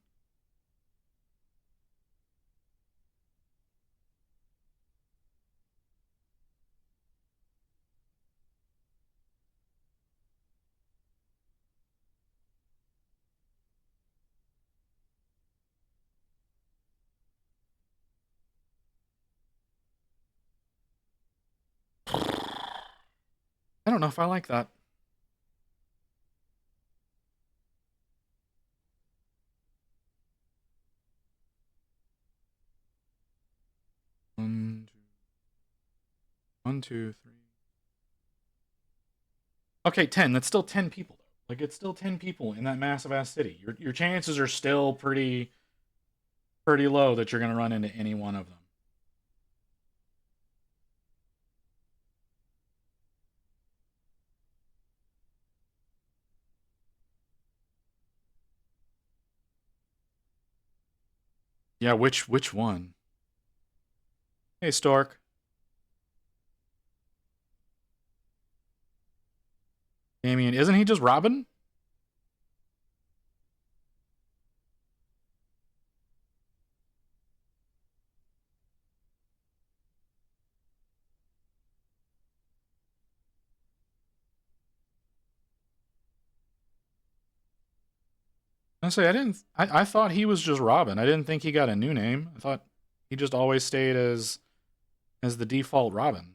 I don't know if I like that. One, two, three. Okay, 10. That's still 10 people though. Like it's still 10 people in that massive ass city. Your chances are still pretty low that you're gonna run into any one of them. Yeah, which one? Hey, Stork. Damien, isn't he just Robin? I say I thought he was just Robin. I didn't think he got a new name. I thought he just always stayed as the default Robin.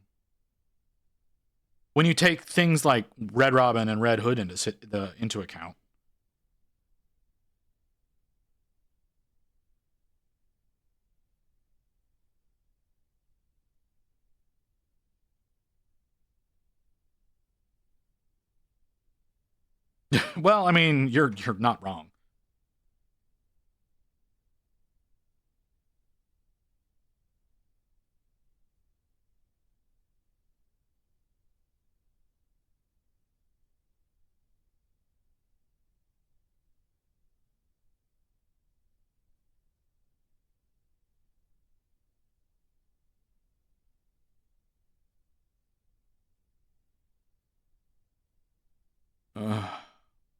When you take things like Red Robin and Red Hood into account. Well, I mean, you're not wrong.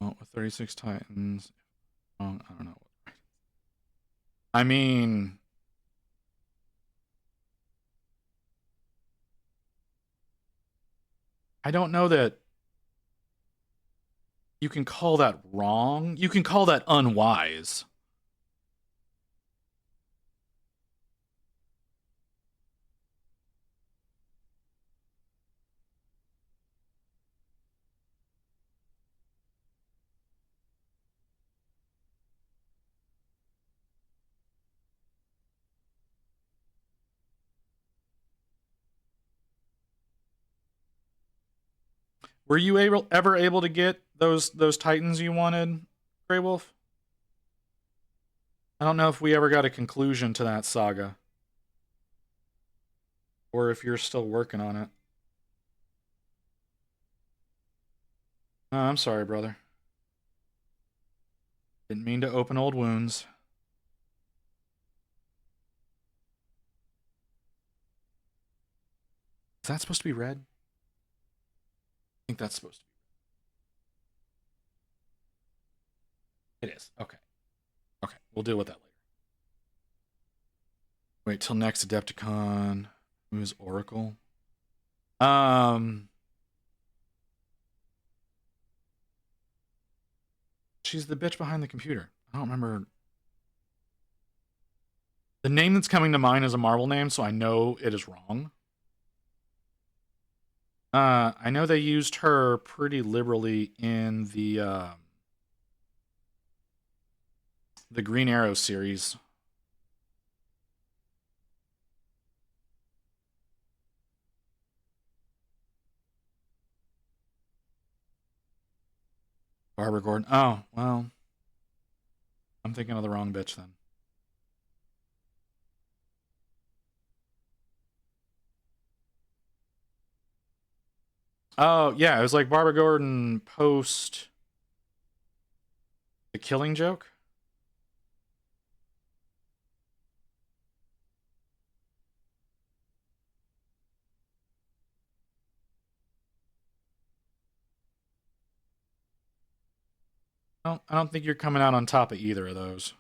Well, with 36 Titans, I don't know. I mean, I don't know that you can call that wrong. You can call that unwise. Were you ever able to get those Titans you wanted, Grey Wolf? I don't know if we ever got a conclusion to that saga. Or if you're still working on it. Oh, I'm sorry, brother. Didn't mean to open old wounds. Is that supposed to be red? I think that's supposed to be. It is. Okay. Okay, we'll deal with that later. Wait till next Adepticon. Who is Oracle? She's the bitch behind the computer. I don't remember. The name that's coming to mind is a Marvel name, so I know it is wrong. I know they used her pretty liberally in the Green Arrow series. Barbara Gordon. Oh, well. I'm thinking of the wrong bitch then. Oh, yeah, it was like Barbara Gordon post The Killing Joke. I don't think you're coming out on top of either of those.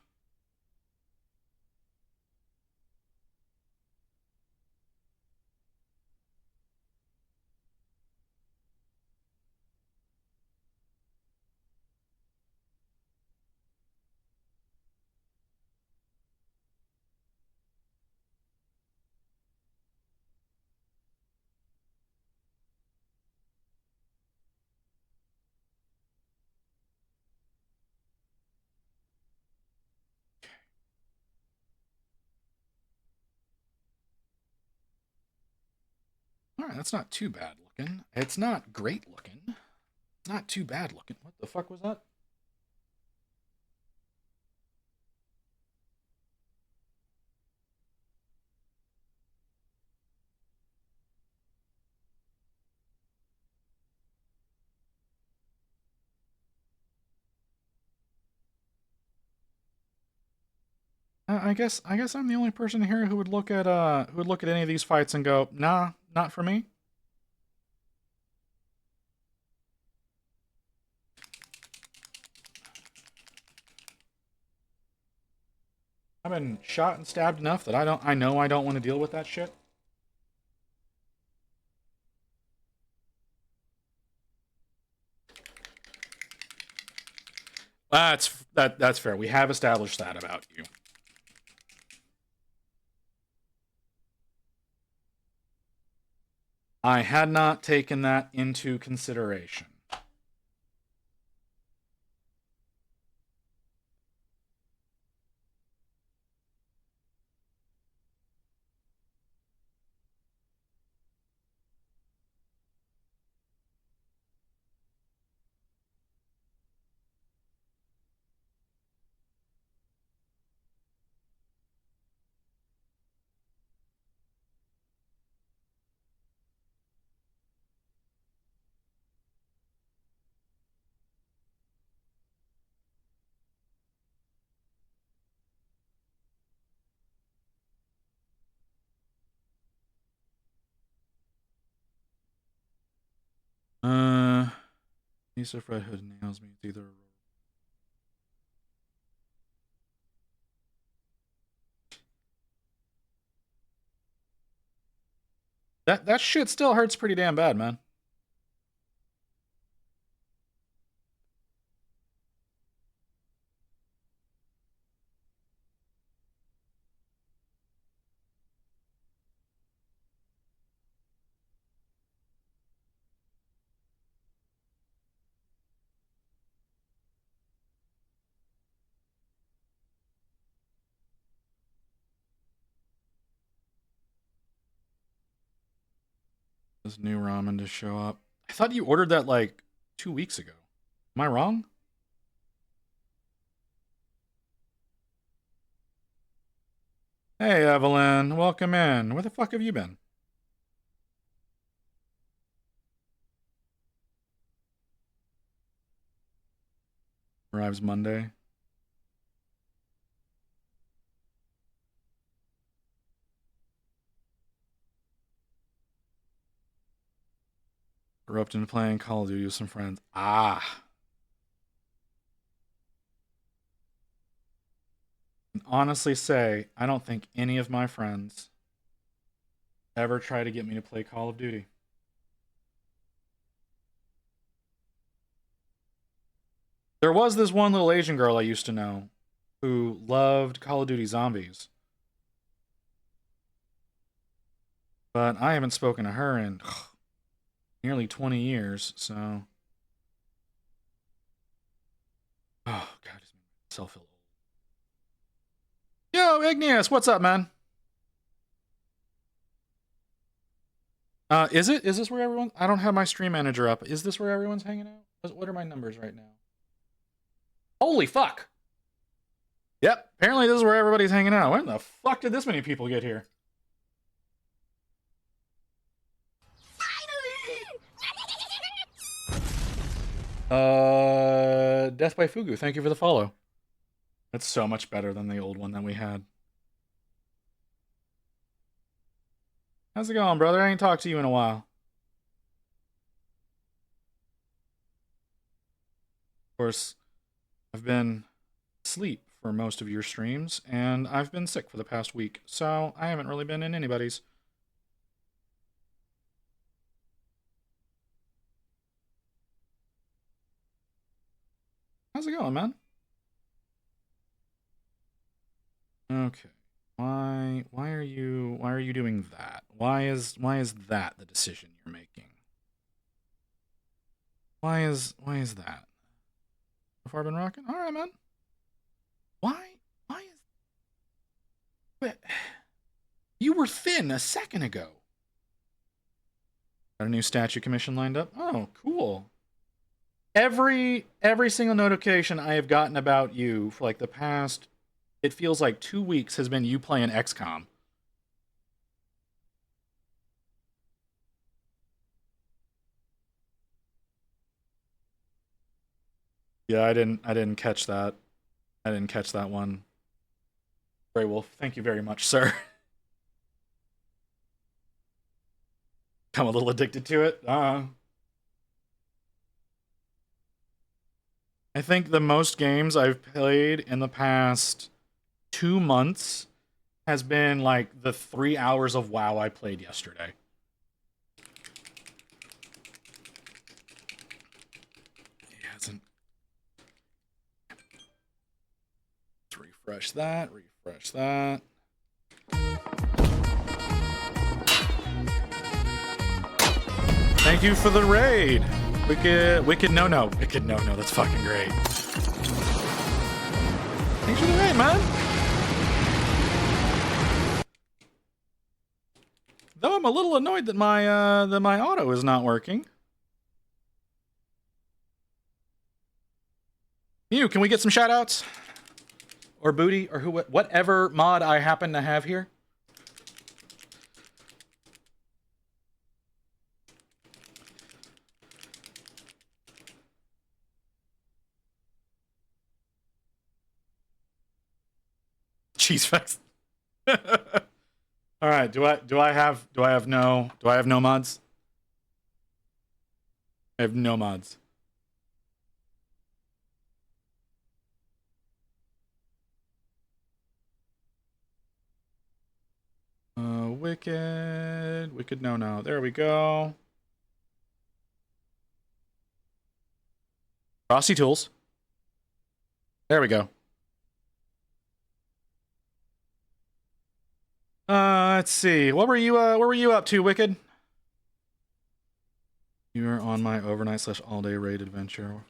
All right, that's not too bad looking. It's not great looking. It's not too bad looking. What the fuck was that? I guess I'm the only person here who would look at any of these fights and go, nah, not for me. I've been shot and stabbed enough that I know I don't want to deal with that shit. That's fair. We have established that about you. I had not taken that into consideration. If Red Hood nails me, it's either that shit still hurts pretty damn bad, man. This new ramen to show up. I thought you ordered that like 2 weeks ago. Am I wrong? Hey, Evelyn. Welcome in. Where the fuck have you been? Arrives Monday. Erupt into playing Call of Duty with some friends. Ah. And honestly say, I don't think any of my friends ever try to get me to play Call of Duty. There was this one little Asian girl I used to know who loved Call of Duty Zombies. But I haven't spoken to her in nearly 20 years, so... Oh, God, I just made myself feel old. Yo, Igneous, what's up, man? Is this where everyone... I don't have my stream manager up. Is this where everyone's hanging out? What are my numbers right now? Holy fuck! Yep, apparently this is where everybody's hanging out. When the fuck did this many people get here? Death by Fugu, thank you for the follow. That's so much better than the old one that we had. How's it going, brother? I ain't talked to you in a while. Of course, I've been asleep for most of your streams, and I've been sick for the past week, so I haven't really been in anybody's. How's it going, man? Okay. Why are you doing that? Why is that the decision you're making? Why is that? How far been rocking? All right, man. Why is you were thin a second ago? Got a new statue commission lined up? Oh, cool. Every single notification I have gotten about you for like the past, it feels like 2 weeks, has been you playing XCOM. Yeah, I didn't catch that. I didn't catch that one. Grey Wolf, thank you very much, sir. I'm a little addicted to it. I think the most games I've played in the past 2 months has been like the 3 hours of WoW I played yesterday. refresh that, refresh that. Thank you for the raid. Wicked no no. Wicked no no, that's fucking great. Thanks for the raid, man. Though I'm a little annoyed that my auto is not working. Mew, can we get some shoutouts? Or Booty, or whatever mod I happen to have here? Cheese fest. All right, do I have no mods? I have no mods. Wicked no no. There we go. Frosty Tools. There we go. Let's see. What were you up to, Wicked? You were on my overnight / all day raid adventure.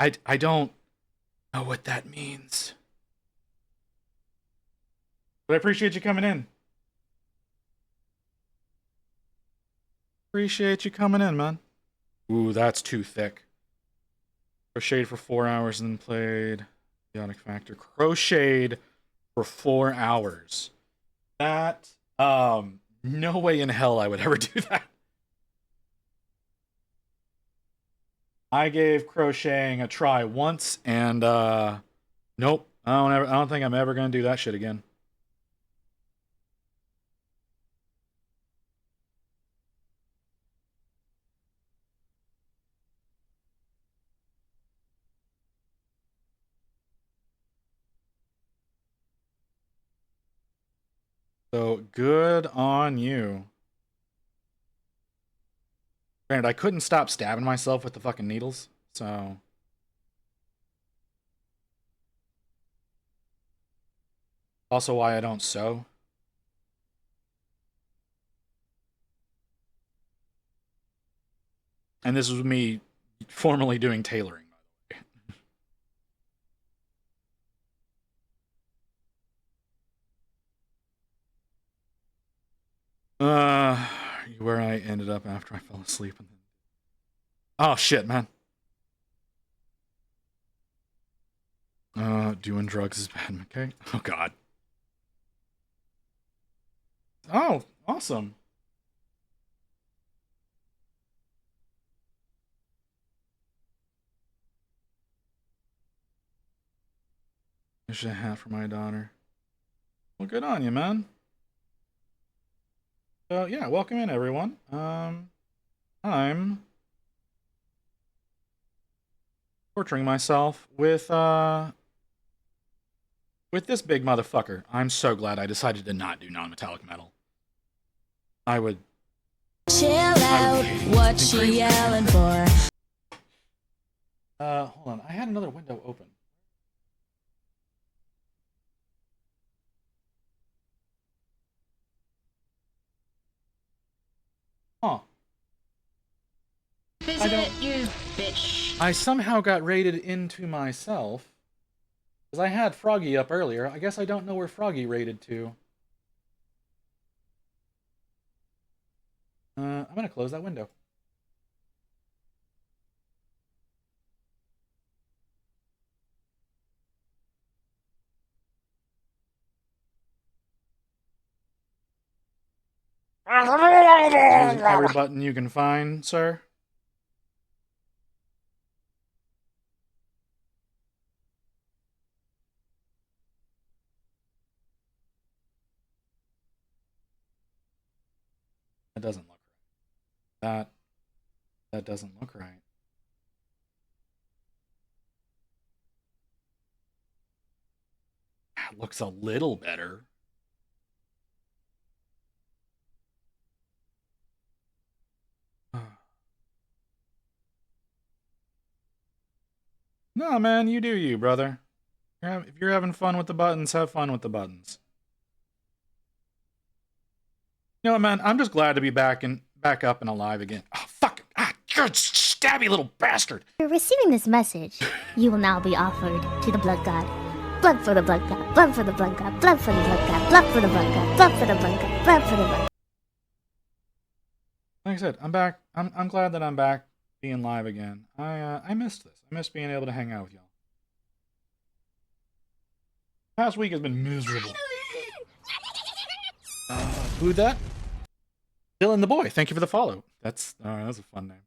Hi. I don't know what that means. But I appreciate you coming in. Appreciate you coming in, man. Ooh, that's too thick. Crocheted for 4 hours and then played Ionic Factor. Crocheted for 4 hours. That, no way in hell I would ever do that. I gave crocheting a try once, and nope, I don't think I'm ever gonna do that shit again. So good on you. Granted, I couldn't stop stabbing myself with the fucking needles, so. Also why I don't sew. And this was me formerly doing tailoring, by the way. Where I ended up after I fell asleep. And then... Oh, shit, man. Doing drugs is bad, McKay. Oh, God. Oh, awesome. There's a hat for my daughter. Well, good on you, man. So, yeah, welcome in, everyone. I'm torturing myself with this big motherfucker. I'm so glad I decided to not do non-metallic metal. I would... Chill out, what she yelling for? Hold on, I had another window open. Huh. Visit you, bitch. I somehow got raided into myself. Because I had Froggy up earlier. I guess I don't know where Froggy raided to. I'm gonna close that window. Use every button you can find, sir. That doesn't look right. That doesn't look right. That looks a little better. No, man, you do you, brother. If you're having fun with the buttons, have fun with the buttons. You know what, man? I'm just glad to be back up and alive again. Oh, fuck! Ah, good stabby little bastard! After receiving this message, you will now be offered to the blood god. Blood for the blood god. Blood for the blood god. Blood for the blood god. Blood for the blood god. Blood for the blood god. Blood for the blood. Like I said, I'm back. I'm glad that I'm back being live again. I missed this. I missed being able to hang out with y'all. Past week has been miserable. Who that? Dylan the boy. Thank you for the follow. That's a fun name.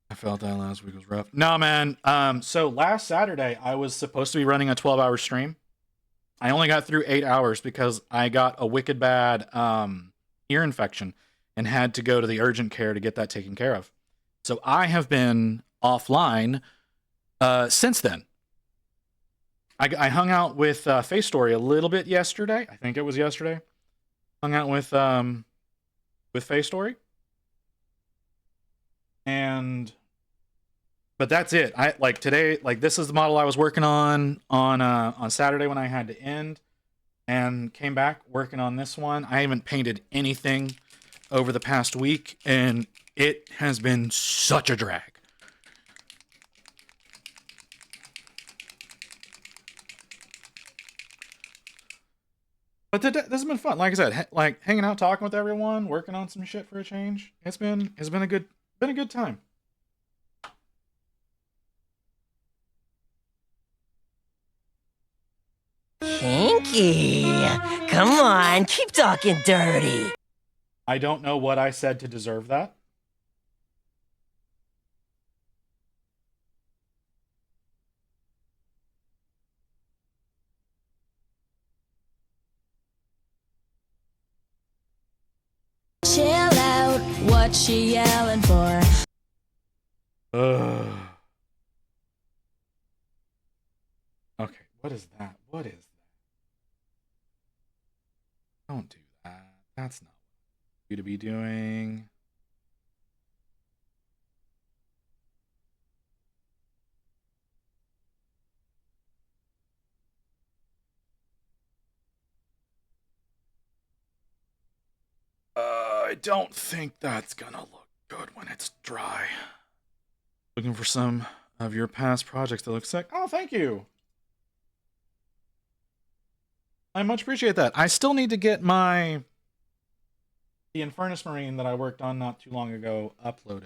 I felt that last week was rough. No, man. So last Saturday I was supposed to be running a 12-hour stream. I only got through 8 hours because I got a wicked bad ear infection and had to go to the urgent care to get that taken care of. So I have been offline since then. I hung out with Face Story a little bit yesterday. I think it was yesterday. Hung out with Face Story. But that's it. I like today, like this is the model I was working on Saturday when I had to end, and came back working on this one. I haven't painted anything over the past week, and it has been such a drag. But this has been fun. Like I said, like hanging out, talking with everyone, working on some shit for a change. It's been a good time. Pinky, come on, keep talking dirty. I don't know what I said to deserve that. Chill out, what she yelling for? Okay, what is that? What is that? Don't do that. That's not what you to be doing. I don't think that's gonna look good when it's dry. Looking for some of your past projects that look sick. Oh, thank you. I much appreciate that. I still need to get the Infernus Marine that I worked on not too long ago uploaded.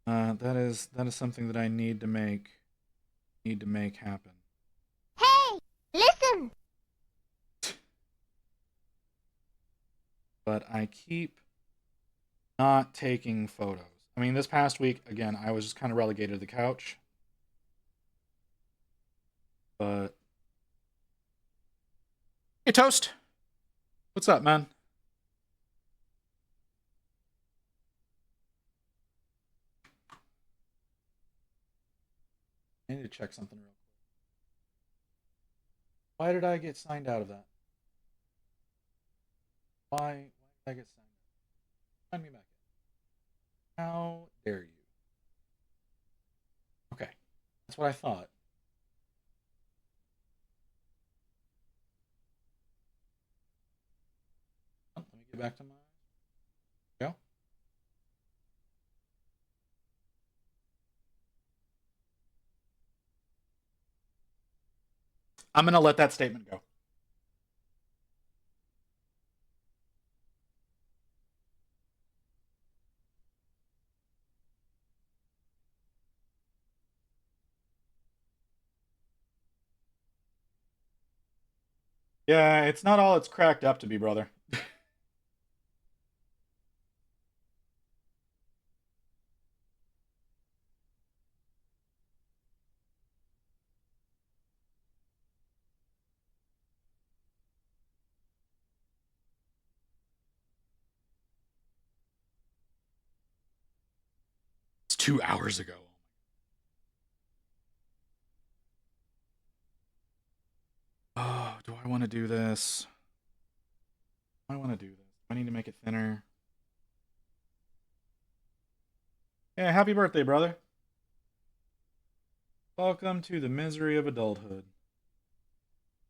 That is something that I need to make happen. Hey, listen. But I keep not taking photos. I mean, this past week, again, I was just kind of relegated to the couch. But hey, Toast. What's up, man? I need to check something real quick. Why did I get signed out of that? Why did I get signed out? Sign me back in. How dare you? Okay, that's what I thought. Oh, let me get back to my... Go. I'm going to let that statement go. Yeah, it's not all it's cracked up to be, brother. It's 2 hours ago. Oh, do I want to do this? I want to do this. I need to make it thinner. Yeah, happy birthday, brother. Welcome to the misery of adulthood.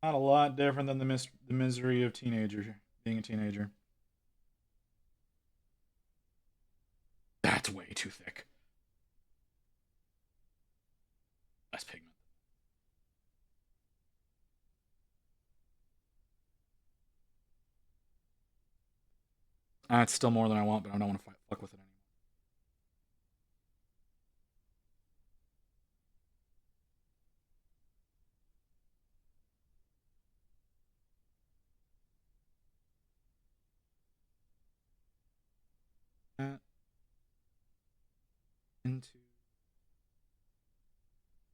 Not a lot different than the misery of being a teenager. That's way too thick. Less pigment. It's still more than I want, but I don't want to fuck with it anymore. Into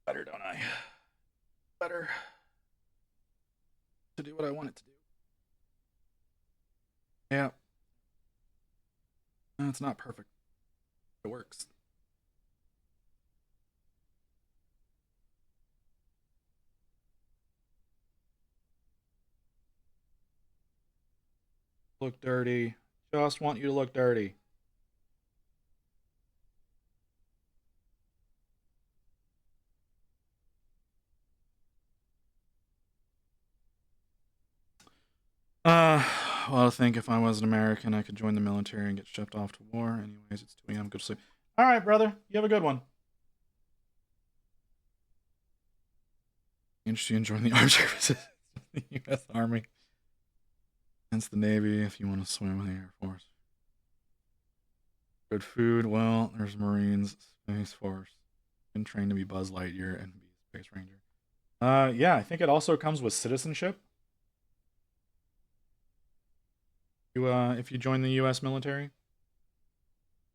better, don't I? Better to do what I want it to do. Yeah. It's not perfect. It works. Look dirty. Just want you to look dirty. Well, I think if I was an American, I could join the military and get shipped off to war. Anyways, it's 2 a.m. Go to sleep. All right, brother. You have a good one. Interested in joining the armed services, the U.S. Army. Hence the Navy if you want to swim in the Air Force. Good food. Well, there's Marines, Space Force. Been trained to be Buzz Lightyear and be a Space Ranger. Yeah, I think it also comes with citizenship. If you join the U.S. military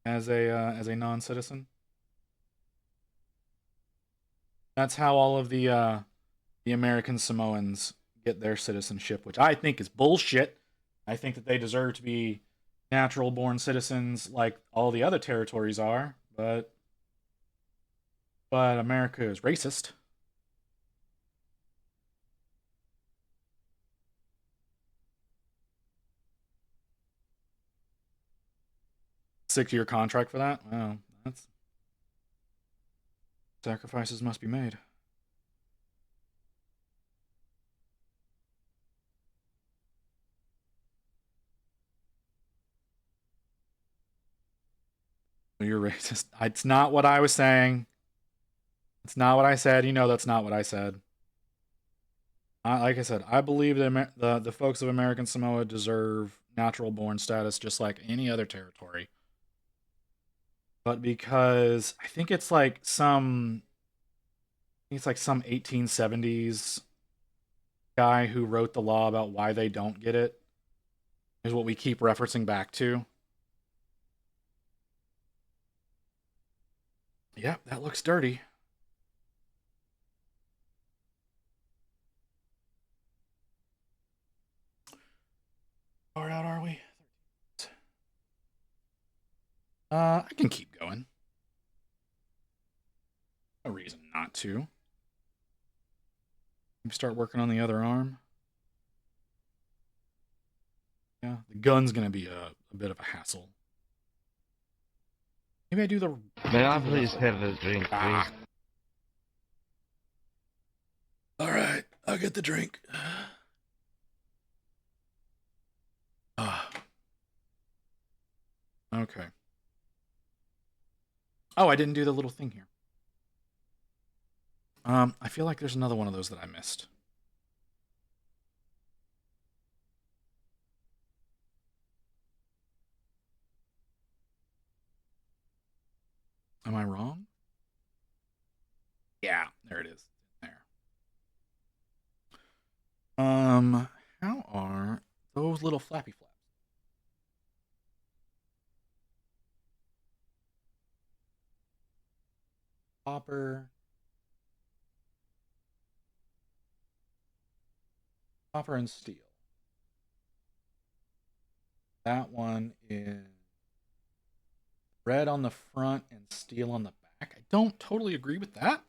as a non-citizen, that's how all of the American Samoans get their citizenship, which I think is bullshit. I think that they deserve to be natural-born citizens like all the other territories are, but America is racist. Six-year contract for that? Wow, that's sacrifices must be made. You're racist. It's not what I was saying. It's not what I said. You know that's not what I said. Like I said, I believe that the folks of American Samoa deserve natural-born status just like any other territory. But because I think it's like some 1870s guy who wrote the law about why they don't get it is what we keep referencing back to. Yep, that looks dirty. Far out are we? I can keep going. No reason not to. Start working on the other arm. Yeah, the gun's gonna be a bit of a hassle. Maybe I do the. May I please have a drink, please? All right, I'll get the drink. Okay. Oh, I didn't do the little thing here. I feel like there's another one of those that I missed. Am I wrong? Yeah, there it is. There. How are those little flappy flaps? Copper and steel. That one is red on the front and steel on the back. I don't totally agree with that.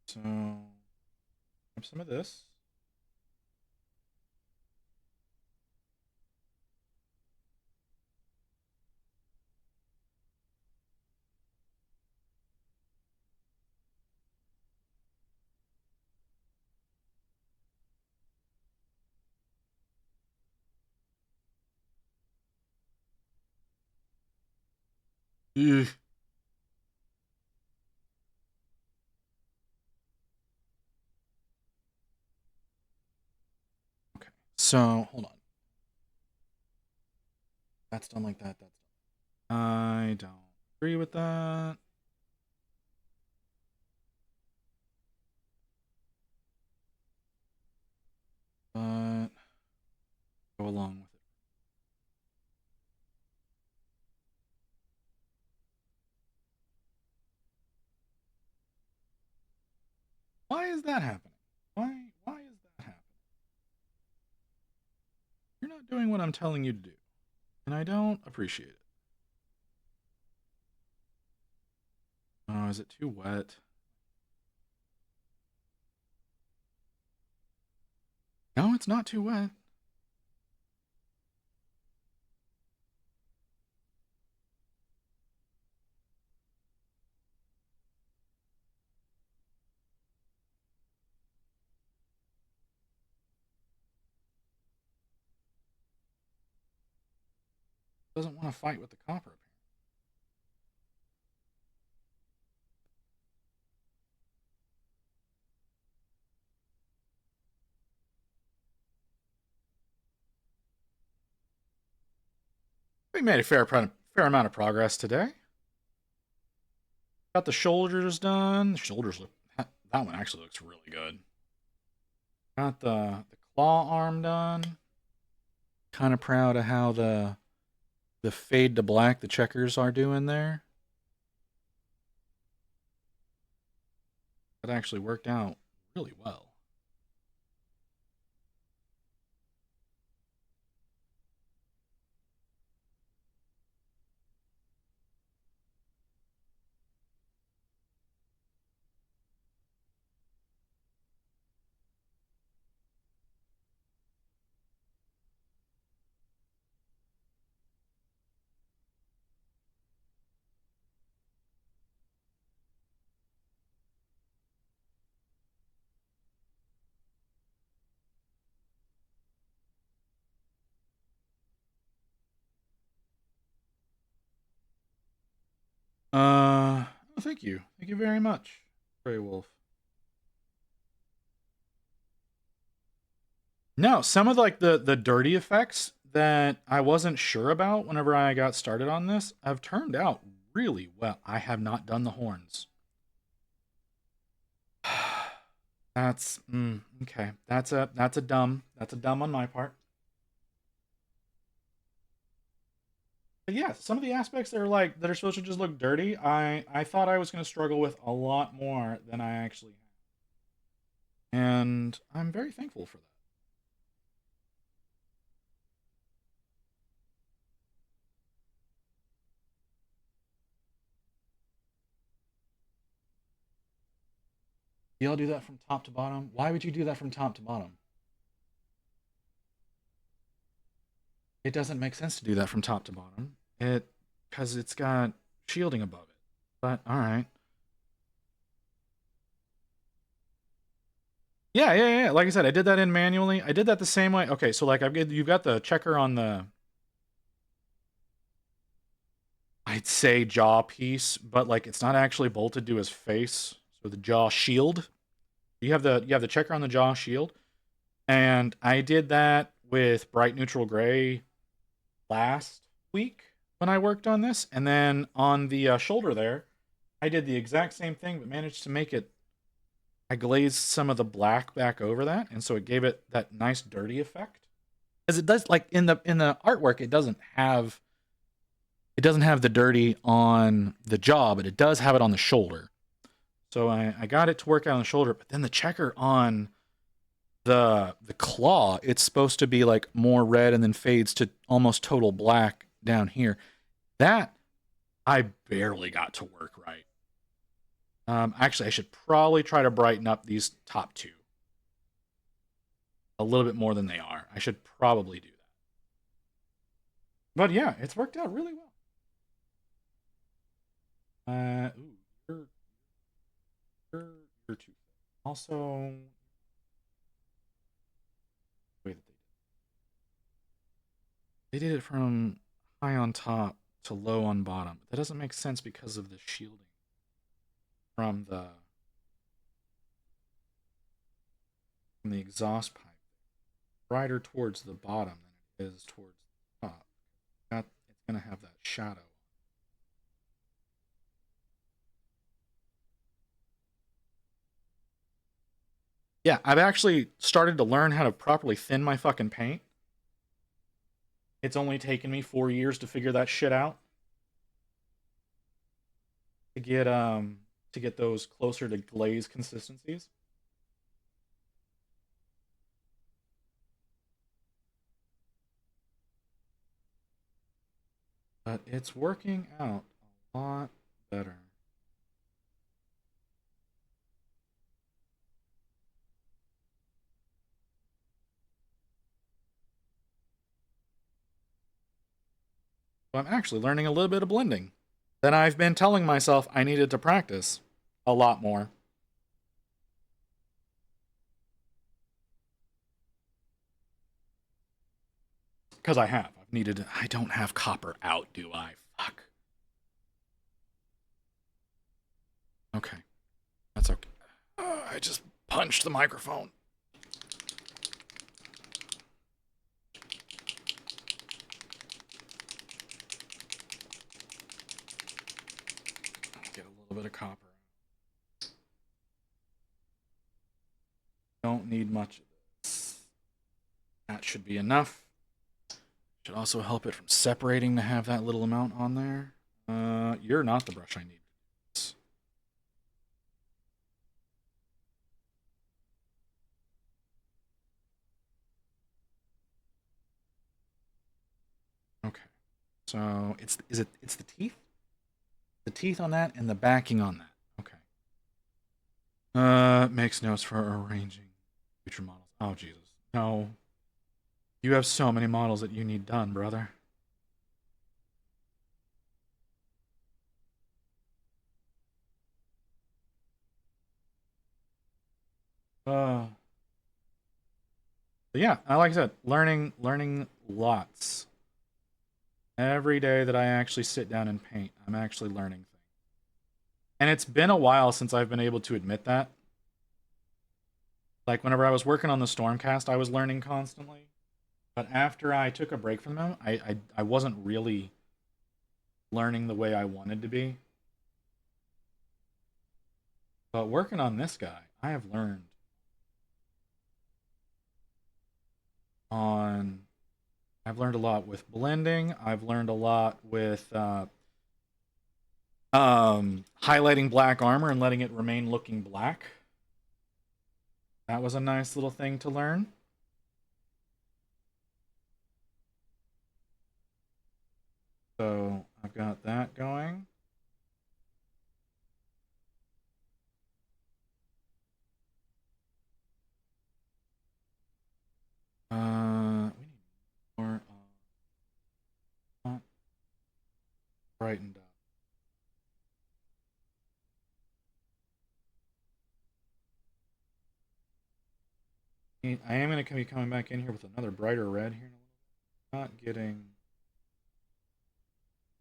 So, grab some of this. Ugh. Okay, so hold on. That's done like that. That's done. I don't agree with that. But go along with it. Why is that happening? Why is that happening? You're not doing what I'm telling you to do, and I don't appreciate it. Oh, is it too wet? No, it's not too wet. Doesn't want to fight with the copper, apparently. We made a fair amount of progress today. Got the shoulders done. The shoulders look, that one actually looks really good. Got the claw arm done. Kind of proud of how the fade to black the checkers are doing there. That actually worked out really well. Thank you. Thank you very much, Grey Wolf. No, some of like the dirty effects that I wasn't sure about whenever I got started on this have turned out really well. I have not done the horns. That's okay. That's a dumb on my part. But yeah, some of the aspects that are supposed to just look dirty, I thought I was going to struggle with a lot more than I actually have. And I'm very thankful for that. Y'all do that from top to bottom? Why would you do that from top to bottom? It doesn't make sense to do that from top to bottom. Because it's got shielding above it. But all right. Yeah. Like I said, I did that in manually. I did that the same way. Okay, so like you've got the checker on the, I'd say, jaw piece, but like it's not actually bolted to his face. So the jaw shield. You have the checker on the jaw shield, and I did that with bright neutral gray last week when I worked on this, and then on the shoulder there, I did the exact same thing, but managed to make it. I glazed some of the black back over that, and so it gave it that nice dirty effect. As it does, like in the artwork, it doesn't have the dirty on the jaw, but it does have it on the shoulder. So I got it to work out on the shoulder, but then the checker on the claw, it's supposed to be like more red and then fades to almost total black down here. That I barely got to work right. Actually, I should probably try to brighten up these top two a little bit more than they are. I should probably do that. But yeah, it's worked out really well. You're too. Also, wait, they did it from high on top to low on bottom. That doesn't make sense because of the shielding from the exhaust pipe. Brighter towards the bottom than it is towards the top. It's gonna have that shadow. Yeah, I've actually started to learn how to properly thin my fucking paint. It's only taken me 4 years to figure that shit out. To get those closer to glaze consistencies. But it's working out a lot better. So I'm actually learning a little bit of blending that I've been telling myself I needed to practice a lot more. Because I have. I don't have copper out, do I? Fuck. Okay. That's okay. I just punched the microphone. Get a little bit of copper. Don't need much of this. That should be enough. Should also help it from separating to have that little amount on there. You're not the brush I need. Okay. So it's the teeth? The teeth on that and the backing on that. Okay. Makes notes for arranging future models. Oh Jesus. No. You have so many models that you need done, brother. But yeah, like I said, learning lots. Every day that I actually sit down and paint, I'm actually learning things. And it's been a while since I've been able to admit that. Like whenever I was working on the Stormcast, I was learning constantly. But after I took a break from them, I wasn't really learning the way I wanted to be. But working on this guy, I have learned I've learned a lot with blending. I've learned a lot with highlighting black armor and letting it remain looking black. That was a nice little thing to learn. So I've got that going. We need more brightened up. I am going to be coming back in here with another brighter red here. Not getting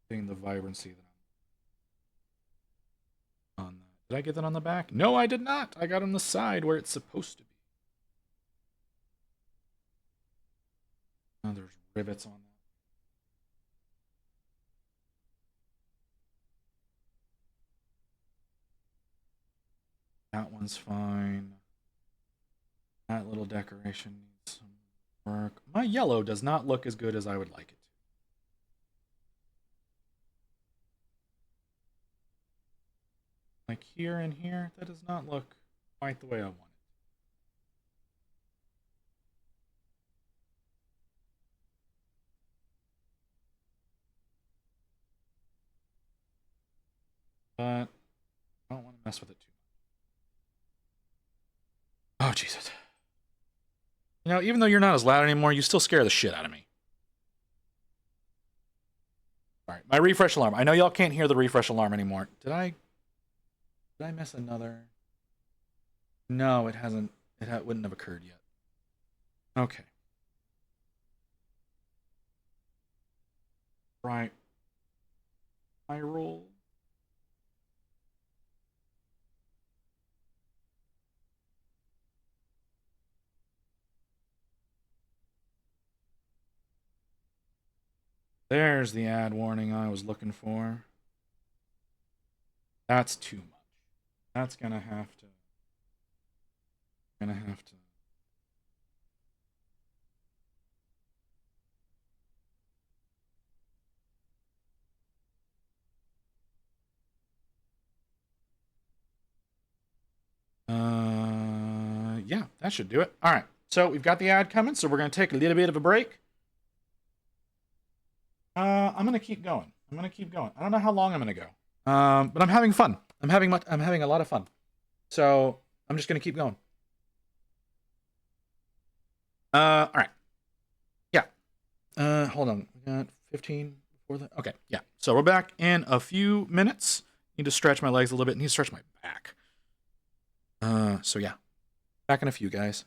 the vibrancy that I'm on that. Did I get that on the back? No, I did not. I got on the side where it's supposed to be. Oh, there's rivets on that. That one's fine. That little decoration needs some work. My yellow does not look as good as I would like it to. Like here and here, that does not look quite the way I want it. But I don't want to mess with it too much. Oh, Jesus. You know, even though you're not as loud anymore, you still scare the shit out of me. All right, my refresh alarm. I know y'all can't hear the refresh alarm anymore. Did I miss another? No, it hasn't. Wouldn't have occurred yet. Okay. Right. I roll. There's the ad warning I was looking for. That's too much. That's gonna have to. Yeah, that should do it. All right. So we've got the ad coming, so we're gonna take a little bit of a break. I'm gonna keep going. I don't know how long I'm gonna go. But I'm having fun. I'm having a lot of fun. So I'm just gonna keep going. All right. Yeah. Hold on. We got 15 before that. Okay. Yeah. So we're back in a few minutes. Need to stretch my legs a little bit. Need to stretch my back. So yeah. Back in a few, guys.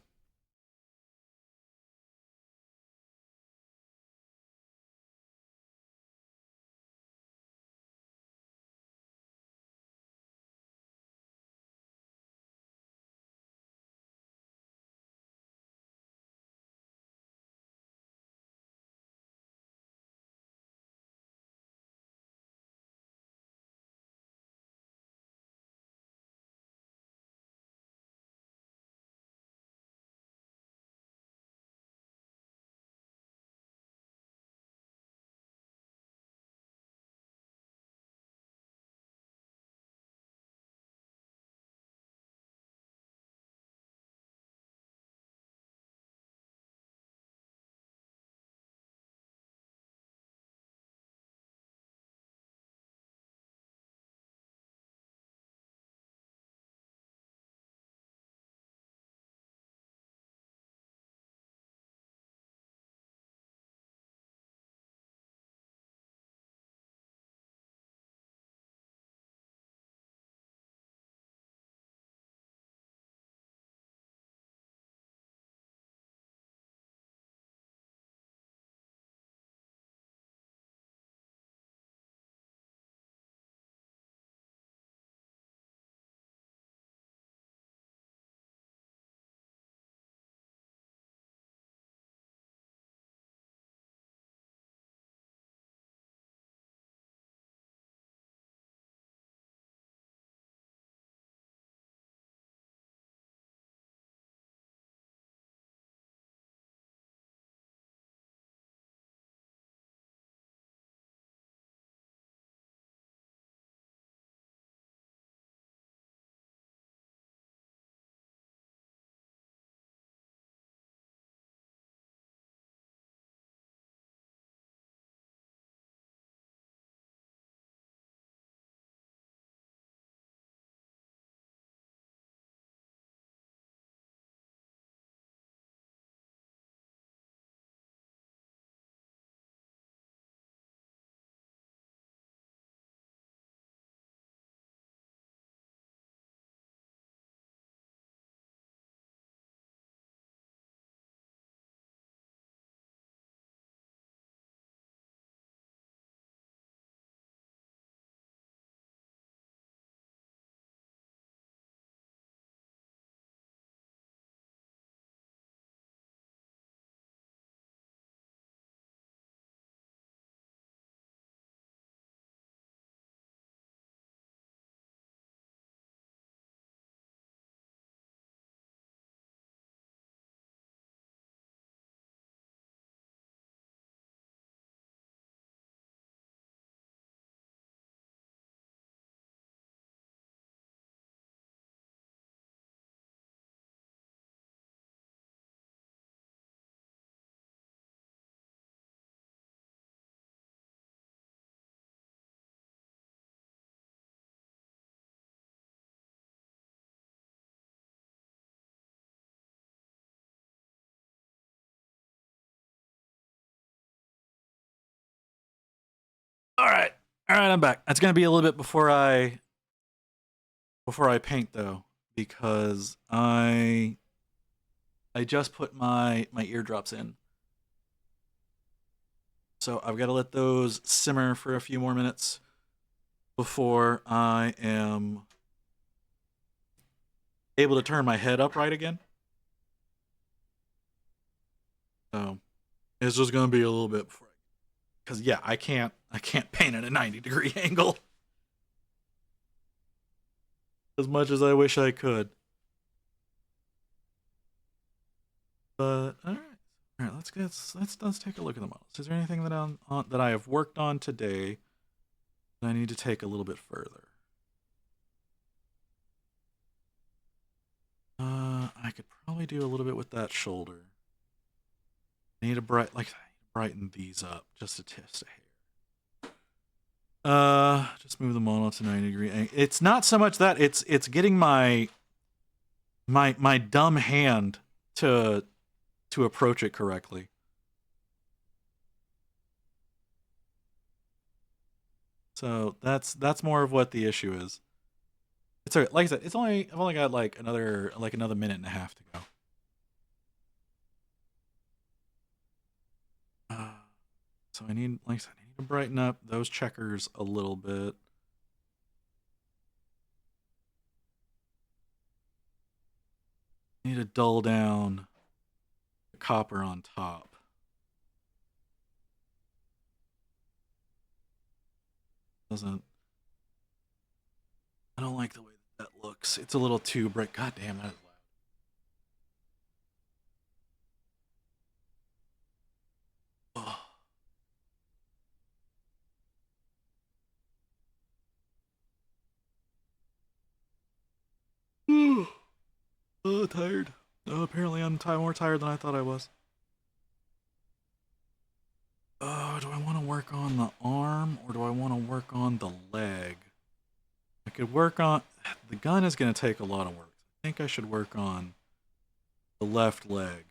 All right, I'm back. It's gonna be a little bit before I paint though, because I just put my eardrops in, so I've got to let those simmer for a few more minutes before I am able to turn my head upright again. So it's just gonna be a little bit before, because yeah, I can't paint at a 90-degree angle as much as I wish I could. But all right, let's take a look at the models. Is there anything that I have worked on today that I need to take a little bit further? I could probably do a little bit with that shoulder. I need to brighten these up just a hair. Just move the model to 90-degree angle. It's not so much that it's getting my dumb hand to approach it correctly. So that's more of what the issue is. It's like I said, I've only got like another minute and a half to go. So I need to brighten up those checkers a little bit. I need to dull down the copper on top. I don't like the way that looks. It's a little too bright. God damn, that is loud. Oh, tired. Oh, apparently I'm more tired than I thought I was. Oh, do I want to work on the arm or do I want to work on the leg? I could work on... The gun is going to take a lot of work. I think I should work on the left leg.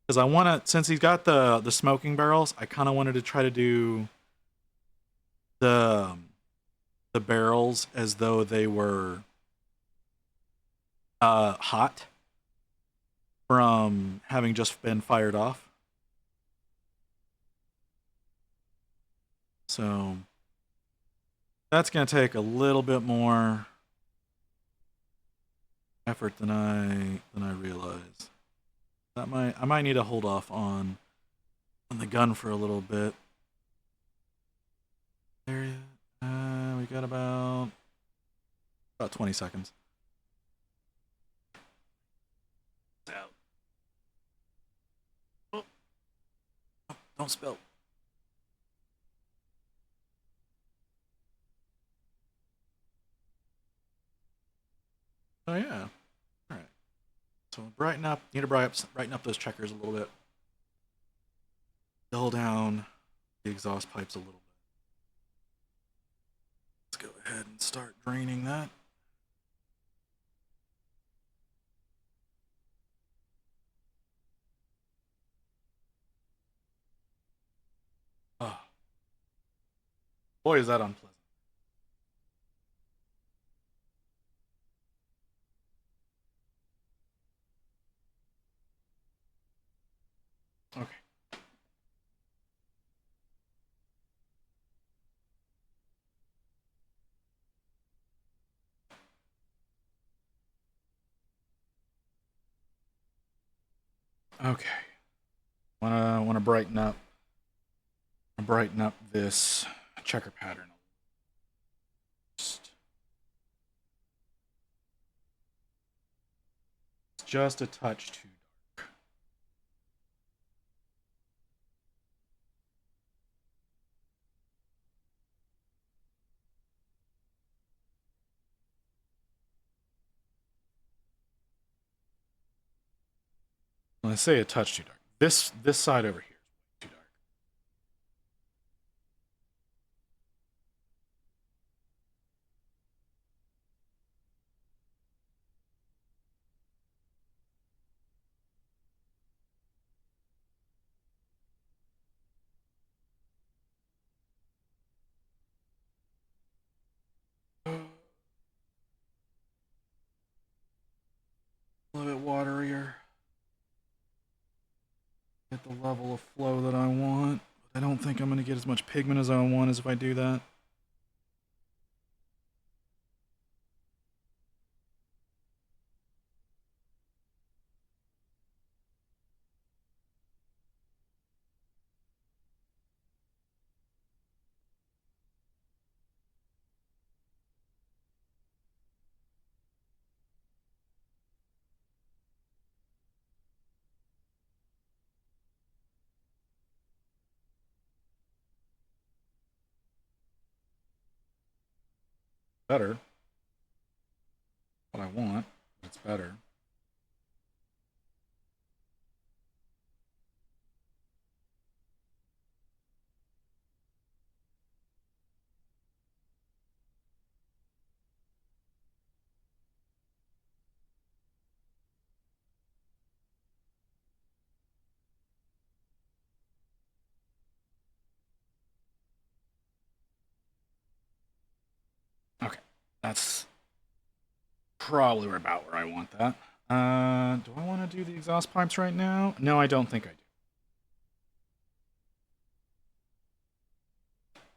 Because I want to... Since he's got the smoking barrels, I kind of wanted to try to do the barrels as though they were hot from having just been fired off. So that's going to take a little bit more effort than I realized. I might need to hold off on the gun for a little bit. There, we got about 20 seconds. Out. Oh, don't spill. Oh yeah. All right. So need to brighten up those checkers a little bit. Dull down the exhaust pipes a little bit. Let's go ahead and start draining that. Oh. Boy, is that unpleasant. Okay. Okay. Wanna brighten up this checker pattern. Just a touch too dark. When I say a touch too dark, this side over here is too dark. A little bit waterier. Get the level of flow that I want. I don't think I'm going to get as much pigment as I want as if I do that. Better. What I want, but it's better. Okay, that's probably about where I want that. Do I want to do the exhaust pipes right now? No, I don't think I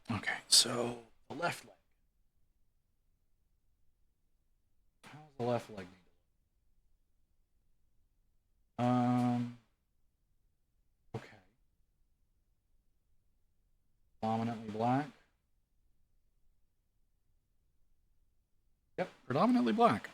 do. Okay, so the left leg. How's the left leg need to look? Okay. Predominantly black. Yep, predominantly black.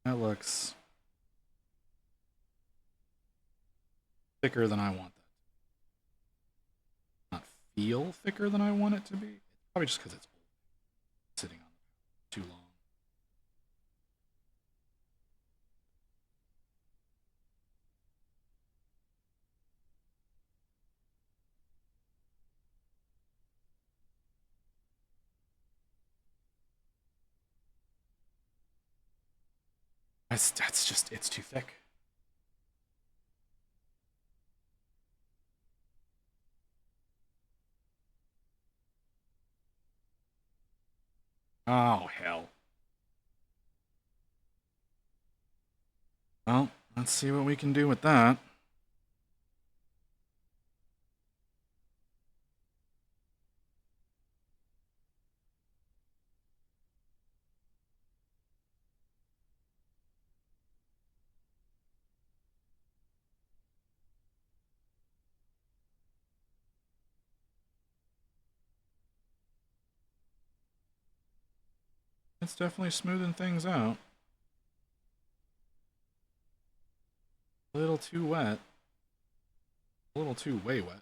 That looks thicker than I want that. Not feel thicker than I want it to be. Probably just because it's sitting on too long. That's just, it's too thick. Oh, hell. Well, let's see what we can do with that. It's definitely smoothing things out. A little too wet. A little too way wet.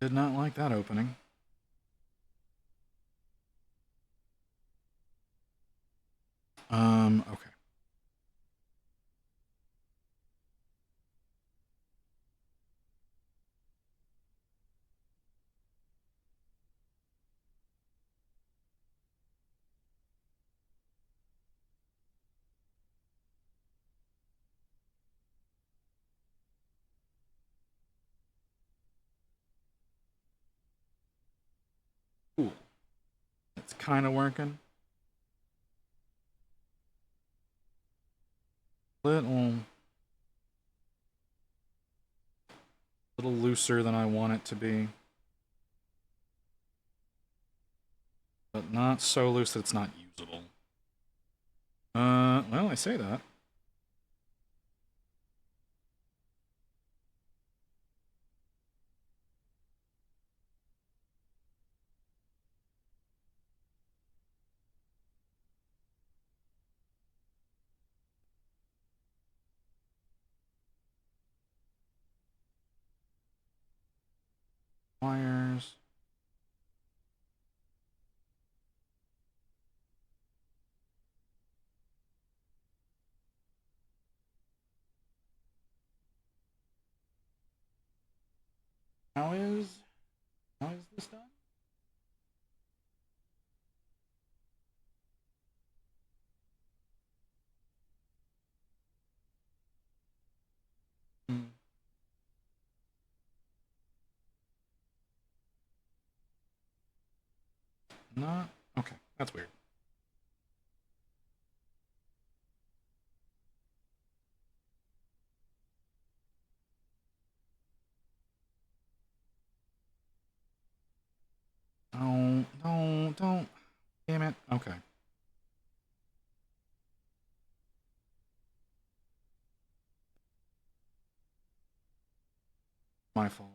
Did not like that opening. Okay. Cool. It's kind of working. Little looser than I want it to be. But not so loose that it's not usable. Well, I say that. Wires. How is this done? Hmm. Not okay. That's weird. Don't. Damn it. Okay. My fault.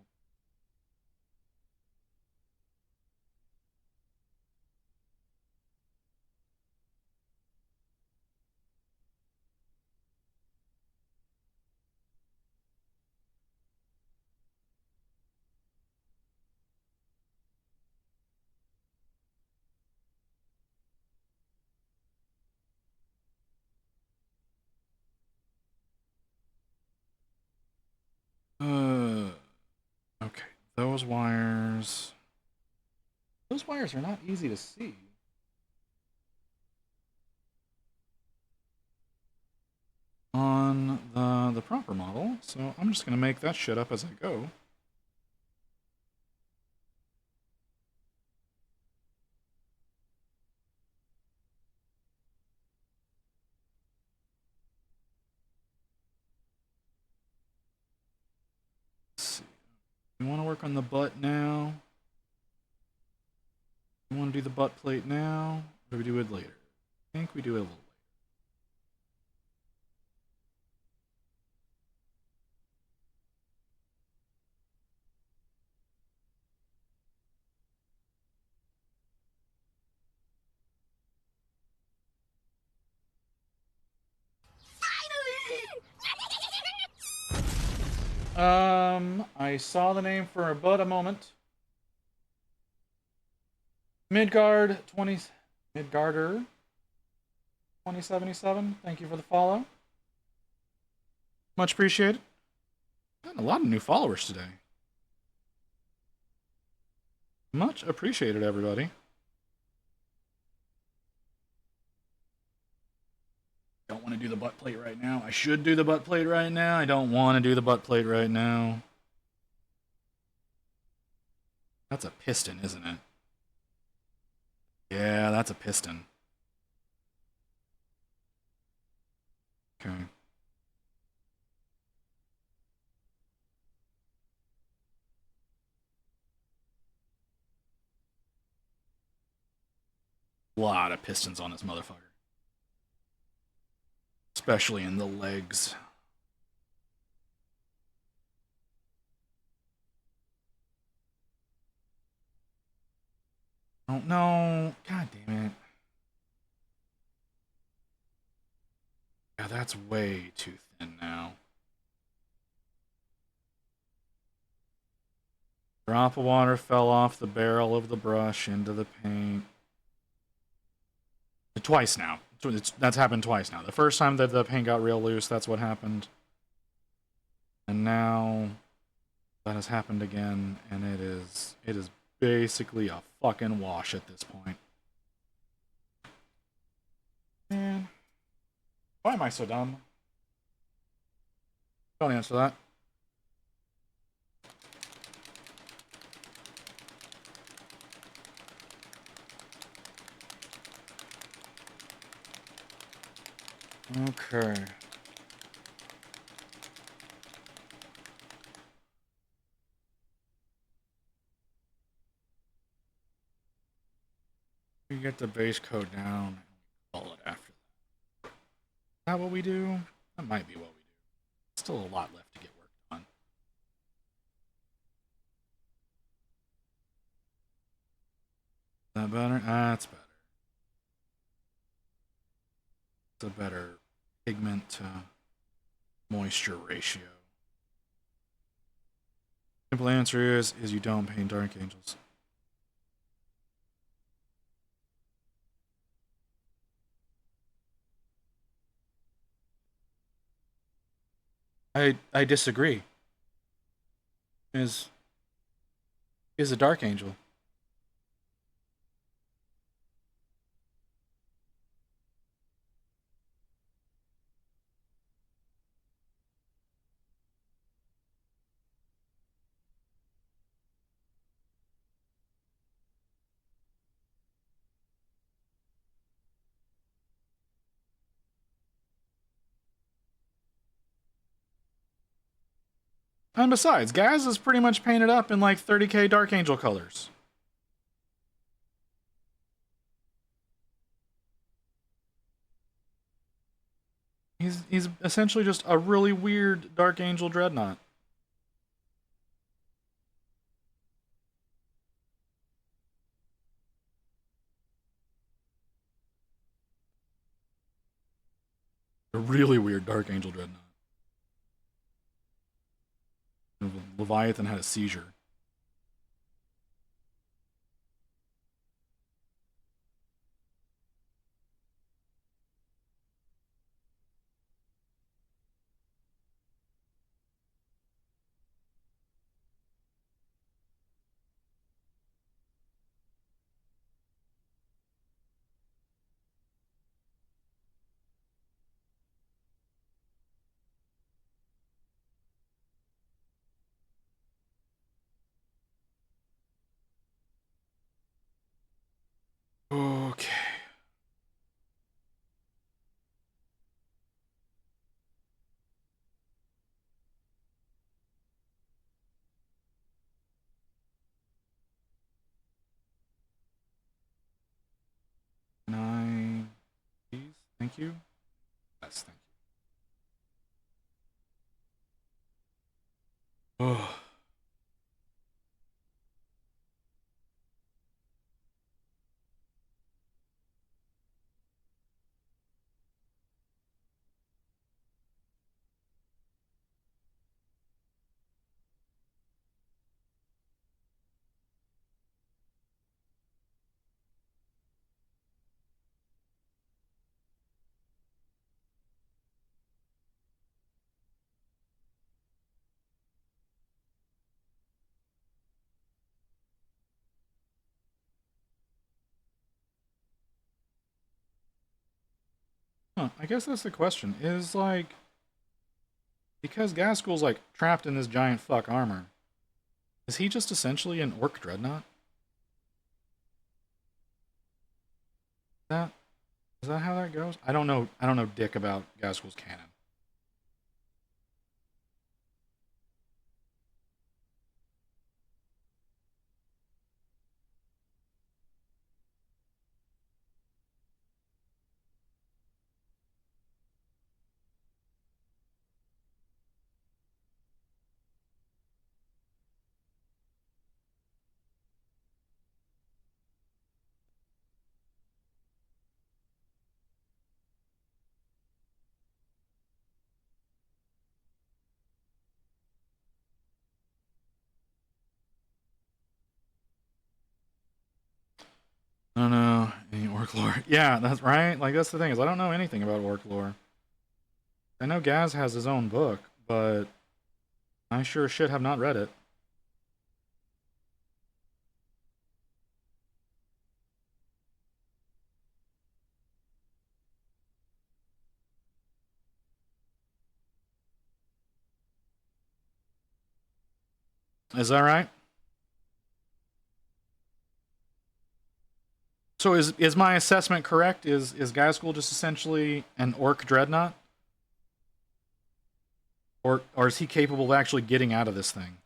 Okay. Those wires. Those wires are not easy to see. On the proper model, so I'm just gonna make that shit up as I go. Let's see. We want to work on the butt now. We want to do the butt plate now, or do we do it later? I think we do it a little later. I saw the name for but a moment. Midgard 20 Midgarder 2077. Thank you for the follow. Much appreciated. Got a lot of new followers today. Much appreciated, everybody. Don't want to do the butt plate right now. I should do the butt plate right now. I don't want to do the butt plate right now. That's a piston, isn't it? Yeah, that's a piston. Okay. A lot of pistons on this motherfucker. Especially in the legs. Oh no. God damn it. Yeah, that's way too thin now. Drop of water fell off the barrel of the brush into the paint. Twice now. That's happened twice now. The first time that the paint got real loose, that's what happened. And now that has happened again, and it is basically a fucking wash at this point. Man. Why am I so dumb? Don't answer that. Okay. We get the base coat down and call it after that. Is that what we do? That might be what we do. Still a lot left to get worked on. Is that better? That's better. It's a better pigment to moisture ratio. Simple answer is you don't paint Dark Angels. I disagree. Is He's a Dark Angel. And besides, Gaz is pretty much painted up in like 30k Dark Angel colors. He's essentially just a really weird Dark Angel Dreadnought. A really weird Dark Angel Dreadnought. Leviathan had a seizure. Okay. Nine, please. Thank you. Yes, thank you. Oh. Huh, I guess that's the question. Is like because Gaskull's like trapped in this giant fuck armor, is he just essentially an orc dreadnought? That is that how that goes? I don't know. I don't know dick about Gaskull's canon. I don't know any orc lore. Yeah, that's right. Like that's the thing is I don't know anything about orc lore. I know Gaz has his own book, but I sure shit have not read it. Is that right? So is my assessment correct? Is Gaskull just essentially an orc dreadnought? Or is he capable of actually getting out of this thing?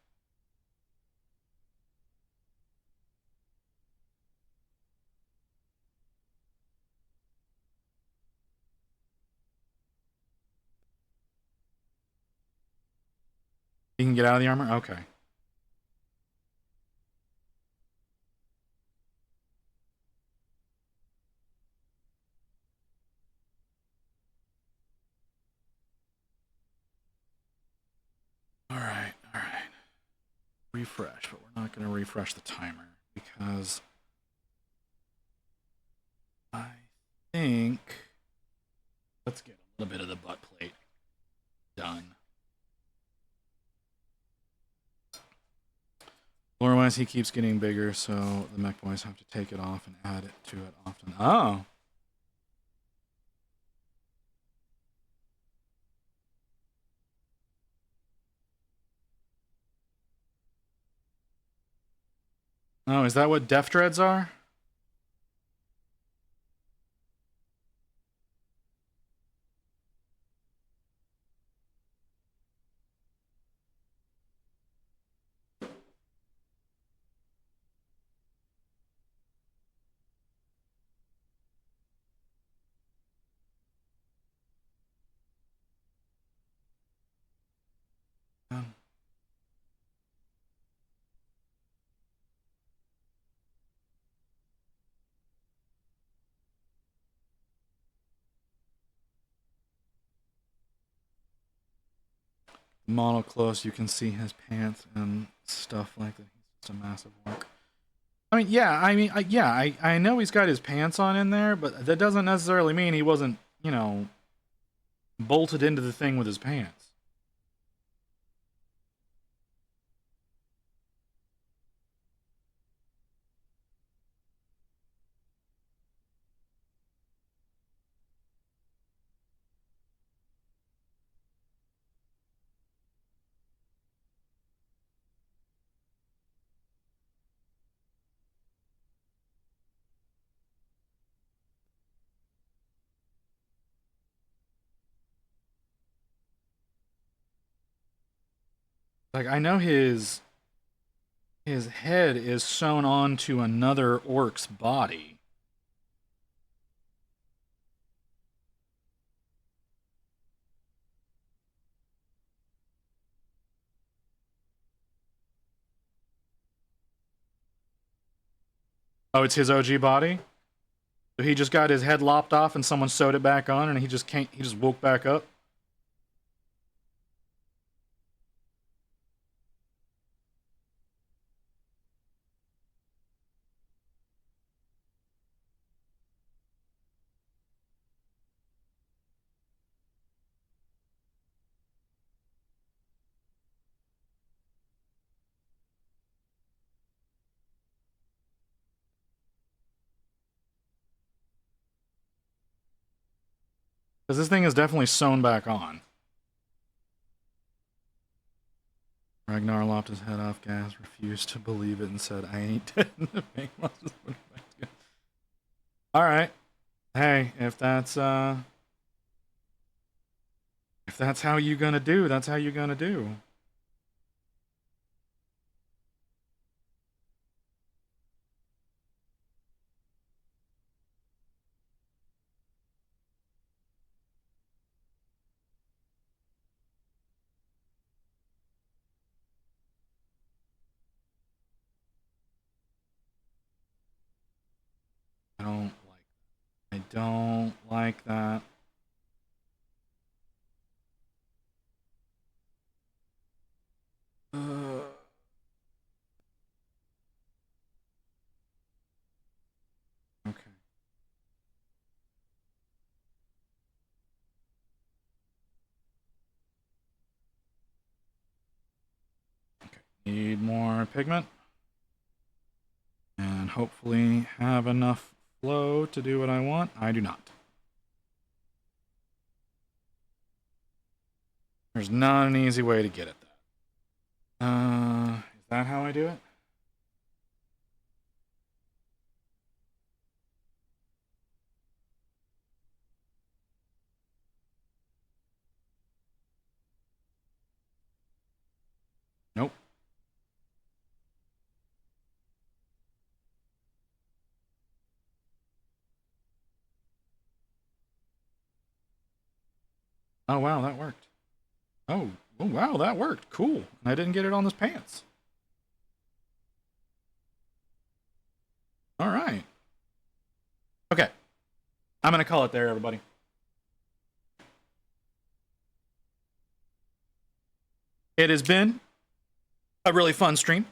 He can get out of the armor? Okay. Alright, alright. Refresh, but we're not going to refresh the timer because I think let's get a little bit of the butt plate done. Lore-wise, he keeps getting bigger, so the mech boys have to take it off and add it to it often. Oh. Oh, is that what Def Dreads are? Model close, you can see his pants and stuff like that. He's just a massive work. I mean, yeah, I know he's got his pants on in there, but that doesn't necessarily mean he wasn't, you know, bolted into the thing with his pants. Like, I know his head is sewn onto another orc's body. Oh, it's his OG body? So he just got his head lopped off and someone sewed it back on and he just woke back up? Because this thing is definitely sewn back on. Ragnar lopped his head off. Gaz refused to believe it and said, I ain't dead. Alright. Hey, if that's how you gonna do, that's how you gonna do. I don't like that. Okay. Need more pigment. And hopefully have enough flow to do what I want. I do not. There's not an easy way to get at that. Is that how I do it? Nope. Oh, wow, that worked. Oh, wow, that worked. Cool. And I didn't get it on his pants. All right. Okay. I'm going to call it there, everybody. It has been a really fun stream.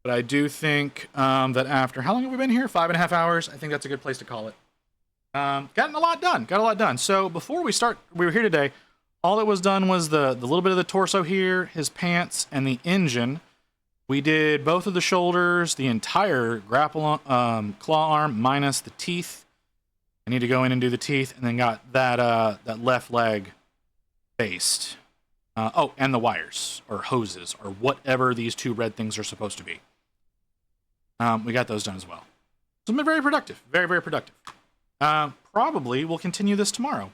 But I do think that after, how long have we been here? 5.5 hours. I think that's a good place to call it. Gotten a lot done. Got a lot done. So before we start, we were here today. all that was done was the little bit of the torso here, his pants, and the engine. We did both of the shoulders, the entire grapple claw arm minus the teeth. I need to go in and do the teeth, and then got that left leg based. Oh, and the wires or hoses or whatever these two red things are supposed to be. We got those done as well. So it's been very productive, very, very productive. Probably we'll continue this tomorrow.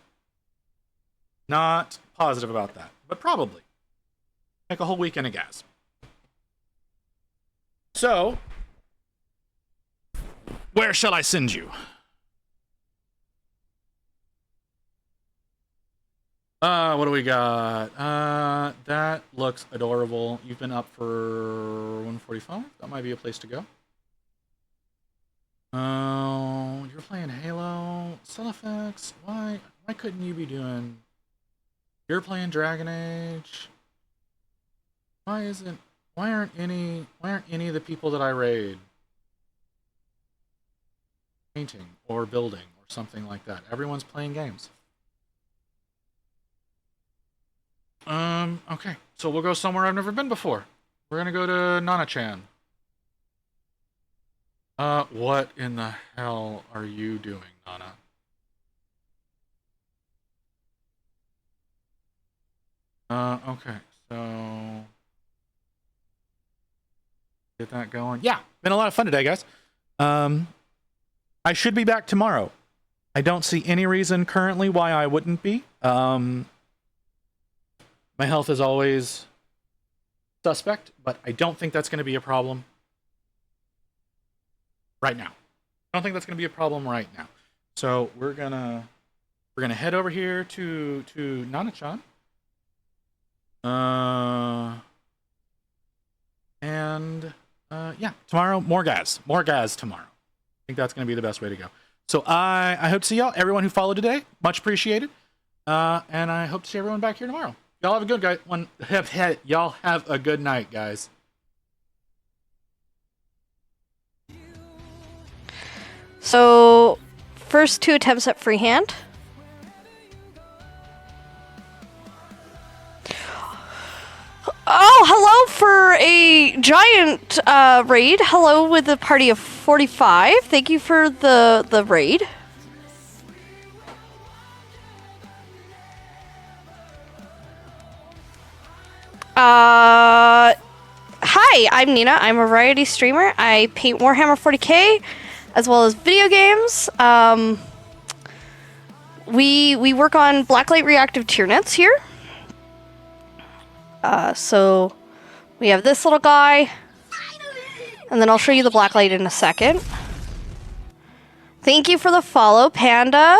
Not positive about that, but probably. Make a whole weekend of gas. So, where shall I send you? What do we got? That looks adorable. You've been up for 145. That might be a place to go. Oh, you're playing Halo. Cellifex. Why couldn't you be doing... You're playing Dragon Age. Why aren't any of the people that I raid painting or building or something like that? Everyone's playing games. Okay. So we'll go somewhere I've never been before. We're gonna go to Nana-chan. What in the hell are you doing, Nana? Okay, so... Get that going. Yeah, been a lot of fun today, guys. I should be back tomorrow. I don't see any reason currently why I wouldn't be. My health is always suspect, but I don't think that's going to be a problem right now. I don't think that's going to be a problem right now. So we're gonna head over here to Nana-chan. Yeah, tomorrow, more gas tomorrow. I think that's going to be the best way to go. So I hope to see y'all, everyone who followed today, much appreciated. And I hope to see everyone back here tomorrow. Y'all have a good y'all have a good night, guys. So, first 2 attempts at freehand. Oh, hello for a giant raid. Hello with a party of 45. Thank you for the raid. Hi, I'm Nina. I'm a variety streamer. I paint Warhammer 40k as well as video games. We work on blacklight reactive tier nets here. So we have this little guy, and then I'll show you the blacklight in a second. Thank you for the follow, Panda.